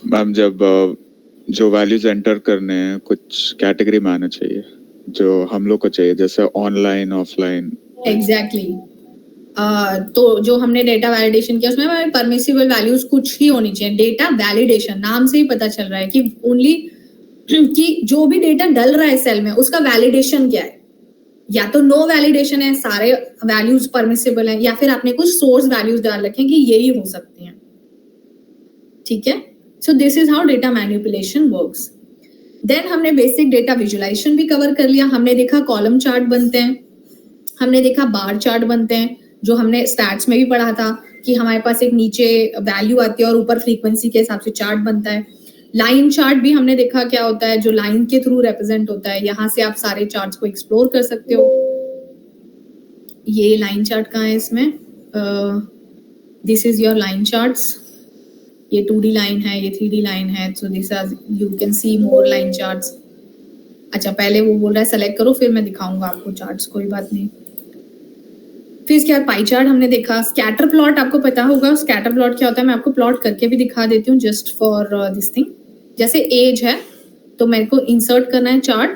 [SPEAKER 7] मैम, जब जो वैल्यूज एंटर करने हैं कुछ कैटेगरी में आना चाहिए जो हम लोग को चाहिए, जैसे ऑनलाइन, ऑफलाइन।
[SPEAKER 1] एग्जैक्टली। तो जो हमने डेटा वैलिडेशन किया उसमें परमिसिबल वैल्यूज कुछ ही होनी चाहिए। डेटा वैलिडेशन, नाम से ही पता चल रहा है कि ओनली कि जो भी डेटा डल रहा है सेल में उसका वैलिडेशन क्या है। या तो नो वैलिडेशन है, सारे वैल्यूज परमिसिबल हैं, या फिर आपने कुछ सोर्स वैल्यूज डाल रखे हैं कि यही हो सकती हैं। ठीक है, so this is how data manipulation works. Then हमने बेसिक डेटा विजुअलाइजेशन भी कवर कर लिया। हमने देखा कॉलम चार्ट बनते हैं, हमने देखा बार चार्ट बनते हैं, जो हमने स्टैट्स में भी पढ़ा था कि हमारे पास एक नीचे वैल्यू आती है और ऊपर फ्रीक्वेंसी के हिसाब से चार्ट बनता है। लाइन चार्ट भी हमने देखा क्या होता है, जो लाइन के थ्रू रिप्रेजेंट होता है। यहाँ से आप सारे चार्ट्स को एक्सप्लोर कर सकते हो। ये लाइन चार्ट कहाँ है इसमें, this is your line charts. ये 2D लाइन है, ये 3D लाइन है, so this are you can see more line charts. अच्छा, पहले वो बोल रहा है सेलेक्ट करो, फिर मैं दिखाऊंगा आपको चार्ट्स, कोई बात नहीं। फिर इसके बाद पाई चार्ट हमने देखा। स्कैटर प्लॉट आपको पता होगा, स्कैटर प्लॉट क्या होता है, मैं आपको प्लॉट करके भी दिखा देती हूँ जस्ट फॉर दिस थिंग। जैसे एज है तो मेरे को इंसर्ट करना है चार्ट।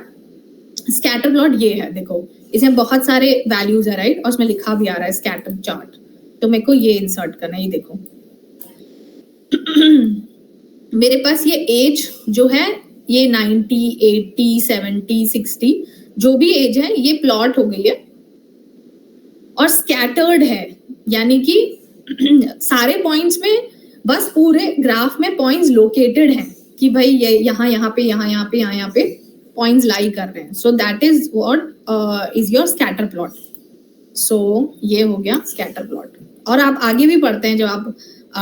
[SPEAKER 1] स्कैटर प्लॉट ये है, देखो इसमें बहुत सारे वैल्यूज है, राइट, और उसमें लिखा भी आ रहा है स्कैटर चार्ट। तो मेरे को ये इंसर्ट करना है, ये देखो मेरे पास ये एज जो है ये 90, 80, 70, 60 जो भी एज है ये प्लॉट हो गई है और स्कैटर्ड है, यानी कि सारे पॉइंट्स में बस पूरे ग्राफ में पॉइंट्स लोकेटेड हैं कि भाई ये यहाँ पे यहाँ पे पॉइंट्स लाई कर रहे हैं। So that is what is your scatter plot. So ये हो गया स्कैटर प्लॉट। और आप आगे भी पढ़ते हैं, जब आप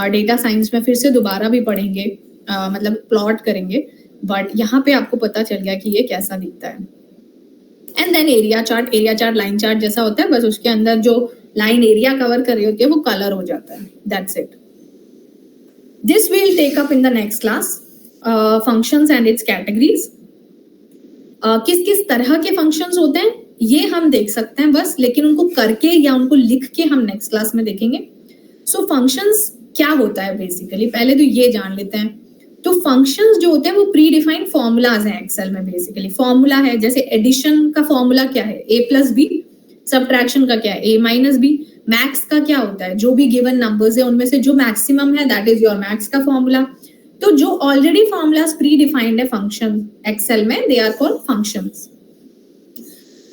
[SPEAKER 1] डेटा साइंस में फिर से दोबारा भी पढ़ेंगे, मतलब प्लॉट करेंगे, बट यहाँ पे आपको पता चल गया कि ये कैसा दिखता है. And then area chart line chart जैसा होता है, बस उसके अंदर जो लाइन एरिया कवर कर रही होती है वो कलर हो जाता है. That's it. This will take up in the next class. Functions and its categories. किस किस तरह के फंक्शंस होते हैं ये हम देख सकते हैं बस, लेकिन उनको करके या उनको लिख के हम नेक्स्ट क्लास में देखेंगे. सो फंक्शंस क्या होता है बेसिकली, पहले तो ये जान लेते हैं. तो फंक्शंस जो होते हैं वो प्री डिफाइंड फॉर्मूलाज हैं एक्सेल में. बेसिकली फॉर्मूला है, जैसे एडिशन का फॉर्मूला क्या है, a प्लस बी. सब्ट्रैक्शन का क्या है, a माइनस बी. मैक्स का क्या होता है, जो भी गिवन नंबर्स है उनमें से जो मैक्सिमम है दैट इज योर मैक्स का फॉर्मूला. तो जो ऑलरेडी फॉर्मूलाज प्री डिफाइंड है फंक्शन एक्सेल में, they are called functions.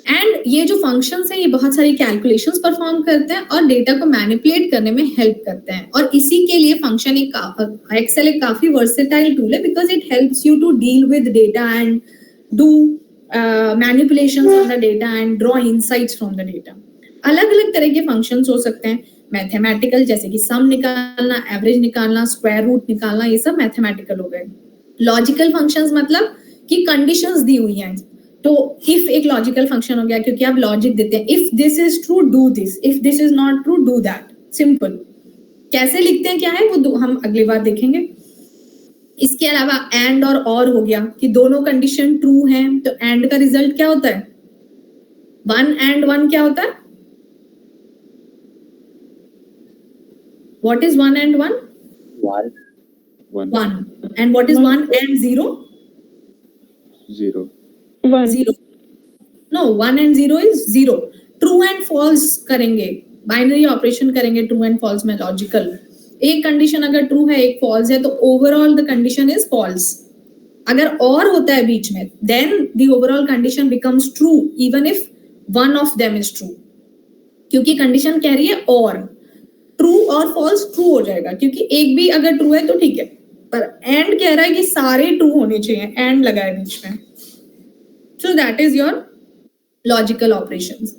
[SPEAKER 1] And ये जो फंक्शंस है ये बहुत सारी कैलकुलेशंस परफॉर्म करते हैं और डेटा को मैनिपुलेट करने में हेल्प करते हैं. और इसी के लिए फंक्शन एक्सेल एक काफी वर्सेटाइल टूल है, because it helps you to deal with data and do manipulations on the data and draw insights from the data. अलग अलग तरह के फंक्शंस हो सकते हैं. मैथमेटिकल जैसे कि सम निकालना, एवरेज निकालना, स्क्वायर रूट निकालना, ये सब मैथमेटिकल हो गए. लॉजिकल फंक्शंस मतलब कि कंडीशंस दी हुई हैं. तो इफ एक लॉजिकल फंक्शन हो गया क्योंकि आप लॉजिक देते हैं. If this is true do this, if this is not true do that. Simple. कैसे लिखते हैं क्या है वो हम अगली बार देखेंगे. इसके अलावा एंड और हो गया कि दोनों कंडीशन ट्रू हैं, तो एंड का रिजल्ट क्या होता है, 1 and 1 क्या होता है, what is 1 and 1? 1. And what is 1 and 0?
[SPEAKER 7] 0.
[SPEAKER 4] 1.
[SPEAKER 1] 0. No, 1 and 0 is 0. True and false करेंगे, बाइनरी ऑपरेशन करेंगे ट्रू एंड फॉल्स में. लॉजिकल एक कंडीशन अगर ट्रू है एक फॉल्स है तो overall the condition is false. अगर और होता है बीच में then the overall condition becomes true even if one of them is true, क्योंकि कंडीशन कह रही है और. ट्रू और फॉल्स ट्रू हो जाएगा क्योंकि एक भी अगर ट्रू है तो ठीक है, पर एंड कह रहा है कि सारे ट्रू होने चाहिए, एंड लगा है बीच में. So that is your logical operations.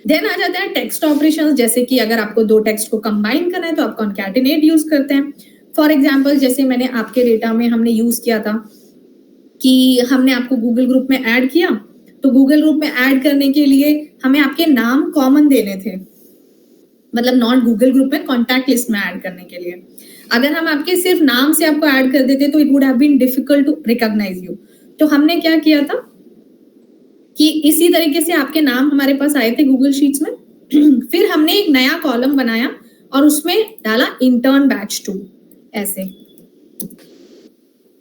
[SPEAKER 1] Then आ जाते हैं टेक्स्ट ऑपरेशंस. जैसे कि अगर आपको दो टेक्स्ट को कंबाइन करना है तो आप concatenate यूज करते हैं. फॉर एग्जाम्पल जैसे मैंने आपके डेटा में हमने यूज किया था कि हमने आपको गूगल ग्रुप में ऐड किया, तो गूगल ग्रुप में ऐड करने के लिए हमें आपके नाम कॉमन देने थे, मतलब नॉट गूगल ग्रुप में कॉन्टैक्ट लिस्ट में ऐड करने के लिए. अगर हम आपके सिर्फ नाम से आपको ऐड कर देते तो it would have been difficult to recognise you. तो हमने क्या किया था कि इसी तरीके से आपके नाम हमारे पास आए थे गूगल शीट्स में. फिर हमने एक नया कॉलम बनाया और उसमें डाला इंटर्न बैच 2 ऐसे,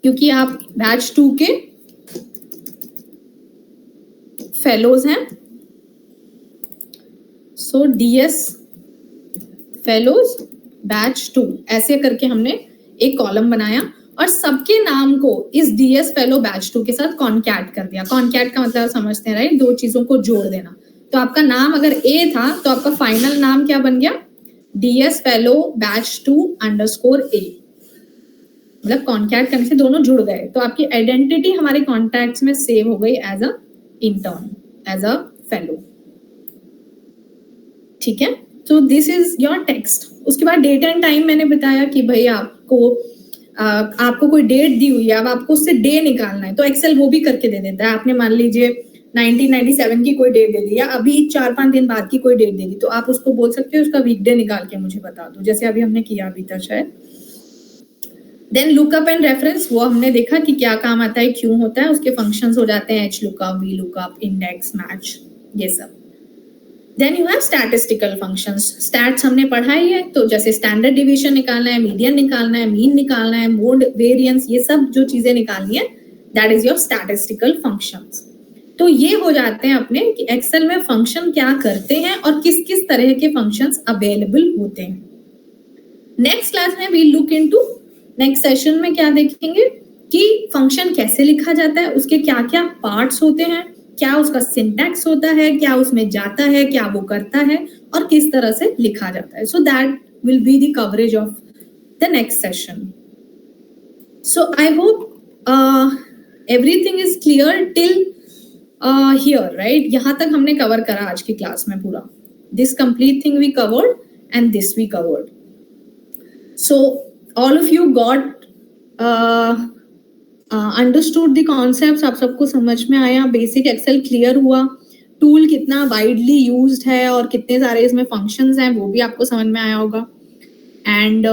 [SPEAKER 1] क्योंकि आप बैच 2 के फेलोज हैं. सो डीएस फेलोज बैच 2 ऐसे करके हमने एक कॉलम बनाया और सबके नाम को इस डीएस फेलो बैच 2 के साथ कॉन्कैट कर दिया. कॉन्कैट का मतलब समझते हैं राइट, दो चीजों को जोड़ देना. तो आपका नाम अगर ए था तो आपका फाइनल नाम क्या बन गया, डीएस फेलो बैच 2 अंडरस्कोर ए. मतलब कॉन्कैट करने से दोनों जुड़ गए, तो आपकी आइडेंटिटी हमारे कॉन्टैक्ट्स में सेव हो गई as a intern, as a fellow. ठीक है, तो दिस इज योर टेक्स्ट. उसके बाद डेट एंड टाइम मैंने बताया कि भाई आपको कोई डेट दी हुई है, अब आपको उससे डे निकालना है तो एक्सेल वो भी करके दे देता है. आपने मान लीजिए 1997 की कोई डेट दे दी या अभी 4-5 दिन बाद की कोई डेट दे दी, तो आप उसको बोल सकते हो उसका वीकडे निकाल के मुझे बता दो, जैसे अभी हमने किया अभी तक शायद. देन लुकअप एंड रेफरेंस, वो हमने देखा कि क्या काम आता है, क्यों होता है. उसके फंक्शंस हो जाते हैं H lookup, V lookup, index, match, ये सब. Then you have statistical functions. Stats हमने पढ़ा ही है, तो जैसे स्टैंडर्ड डिवीजन निकालना है, मीडियन निकालना है, मीन निकालना है, मोड, वेरिएंस, ये सब जो चीजें निकालनी है that is your statistical functions. तो ये हो जाते हैं अपने कि एक्सेल में फंक्शन क्या करते हैं और किस किस तरह के फंक्शंस अवेलेबल होते हैं. नेक्स्ट क्लास में we look into, next session में क्या देखेंगे कि फंक्शन कैसे लिखा जाता है, उसके क्या क्या पार्ट्स होते हैं, क्या उसका सिंटैक्स होता है, क्या उसमें जाता है, क्या वो करता है और किस तरह से लिखा जाता है. So that will be the coverage of the next session. So I hope everything is clear till here, right. यहाँ तक हमने कवर करा आज की क्लास में पूरा. This complete thing we covered and this we covered. So all of you got understood the concepts, आप सबको समझ में आया, बेसिक एक्सेल क्लियर हुआ, टूल कितना वाइडली यूज्ड है और कितने सारे इसमें फंक्शंस हैं वो भी आपको समझ में आया होगा. And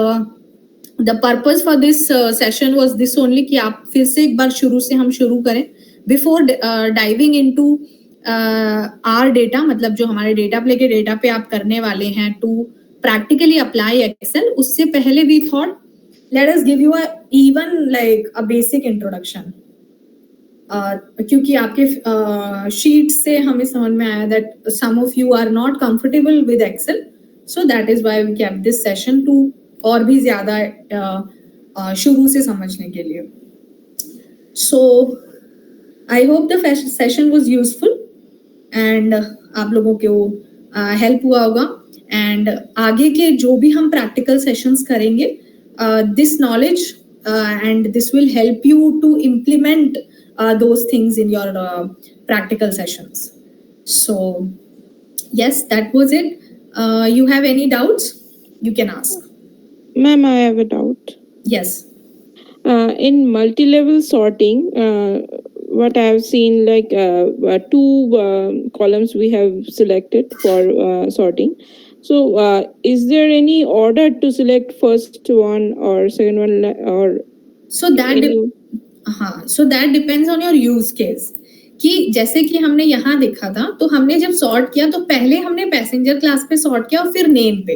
[SPEAKER 1] the purpose for this session was this only कि आप फिर से एक बार शुरू से हम शुरू करें. Before diving into R data, मतलब जो हमारे डेटा प्ले के डेटा पे आप करने वाले हैं टू प्रैक्टिकली अप्लाई एक्सेल, उससे पहले we thought let us give you a even like a basic introduction. क्योंकि आपके शीट से हमें समझ में आया that some of you are not comfortable with Excel, so that is why we kept this session to और भी ज़्यादा शुरू से समझने के लिए. So I hope the session was useful and आप लोगों को हेल्प हुआ होगा. एंड आगे के जो भी हम प्रैक्टिकल सेशंस करेंगे, this knowledge and this will help you to implement those things in your practical sessions. So yes, that was it. You have any doubts? You can ask.
[SPEAKER 4] Ma'am, I have a doubt.
[SPEAKER 1] Yes.
[SPEAKER 4] In multi-level sorting, what I have seen, like two columns we have selected for sorting. So is there any order to select first one or second one, or
[SPEAKER 1] so that depends on your use case. कि जैसे कि हमने यहाँ देखा था, तो हमने जब सॉर्ट किया तो पहले हमने पैसेंजर क्लास पे सॉर्ट किया और फिर नेम पे.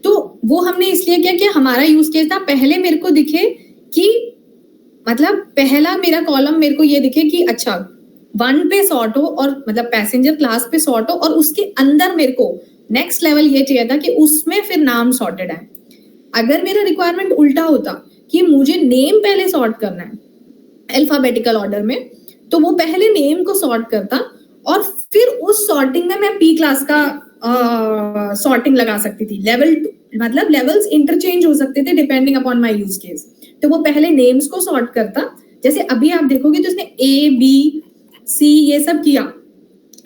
[SPEAKER 1] तो वो हमने इसलिए किया कि हमारा यूज केस था पहले मेरे को दिखे कि मतलब पहला मेरा कॉलम मेरे को ये दिखे कि अच्छा 1 पे सॉर्ट हो और मतलब पैसेंजर क्लास पे सॉर्ट हो, और उसके अंदर मेरे को नेक्स्ट लेवल ये चाहिए था कि उसमें फिर नाम सॉर्टेड है. अगर मेरा रिक्वायरमेंट उल्टा होता कि मुझे नेम पहले सॉर्ट करना है अल्फाबेटिकल ऑर्डर में, तो वो पहले नेम को सॉर्ट करता और फिर उस सॉर्टिंग में मैं पी क्लास का सॉर्टिंग लगा सकती थी. लेवल मतलब लेवल्स इंटरचेंज हो सकते थे depending upon my use case. तो वो पहले नेम्स को सॉर्ट करता, जैसे अभी आप देखोगे तो इसने ए बी सी ये सब किया,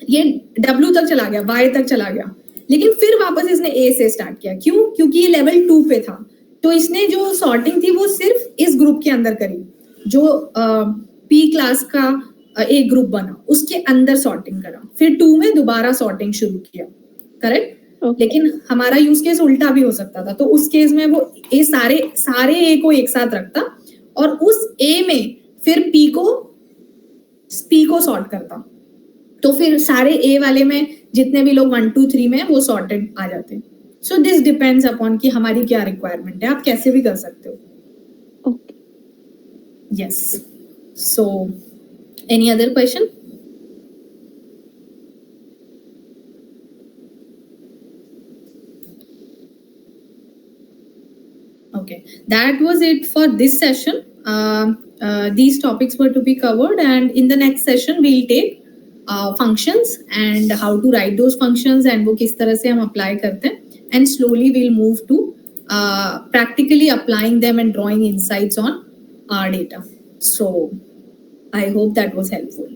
[SPEAKER 1] ये डब्ल्यू तक चला गया, वाई तक चला गया, लेकिन फिर वापस इसने ए से स्टार्ट किया. क्यों? क्योंकि ये लेवल 2 पे था. तो इसने जो सॉर्टिंग थी वो सिर्फ इस ग्रुप के अंदर करी, जो पी क्लास का एक ग्रुप बना उसके अंदर सॉर्टिंग करा, फिर 2 में दोबारा सॉर्टिंग शुरू किया. करेक्ट? लेकिन हमारा यूज केस उल्टा भी हो सकता था. तो उस केस में वो ए सारे ए को एक साथ रखता और उस ए में फिर पी को सॉर्ट करता. तो फिर सारे ए वाले में जितने भी लोग 1 2 3 में वो सॉर्टेड आ जाते. सो दिस डिपेंड्स अपॉन कि हमारी क्या रिक्वायरमेंट है. आप कैसे भी कर सकते हो.
[SPEAKER 4] okay.
[SPEAKER 1] Yes. So any other question? Okay, that was it for this session. These topics were to be covered, and in the next session we'll take functions and how to write those functions and वो किस तरह से हम apply करते हैं, and slowly we'll move to practically applying them and drawing insights on our data. So I hope that was helpful.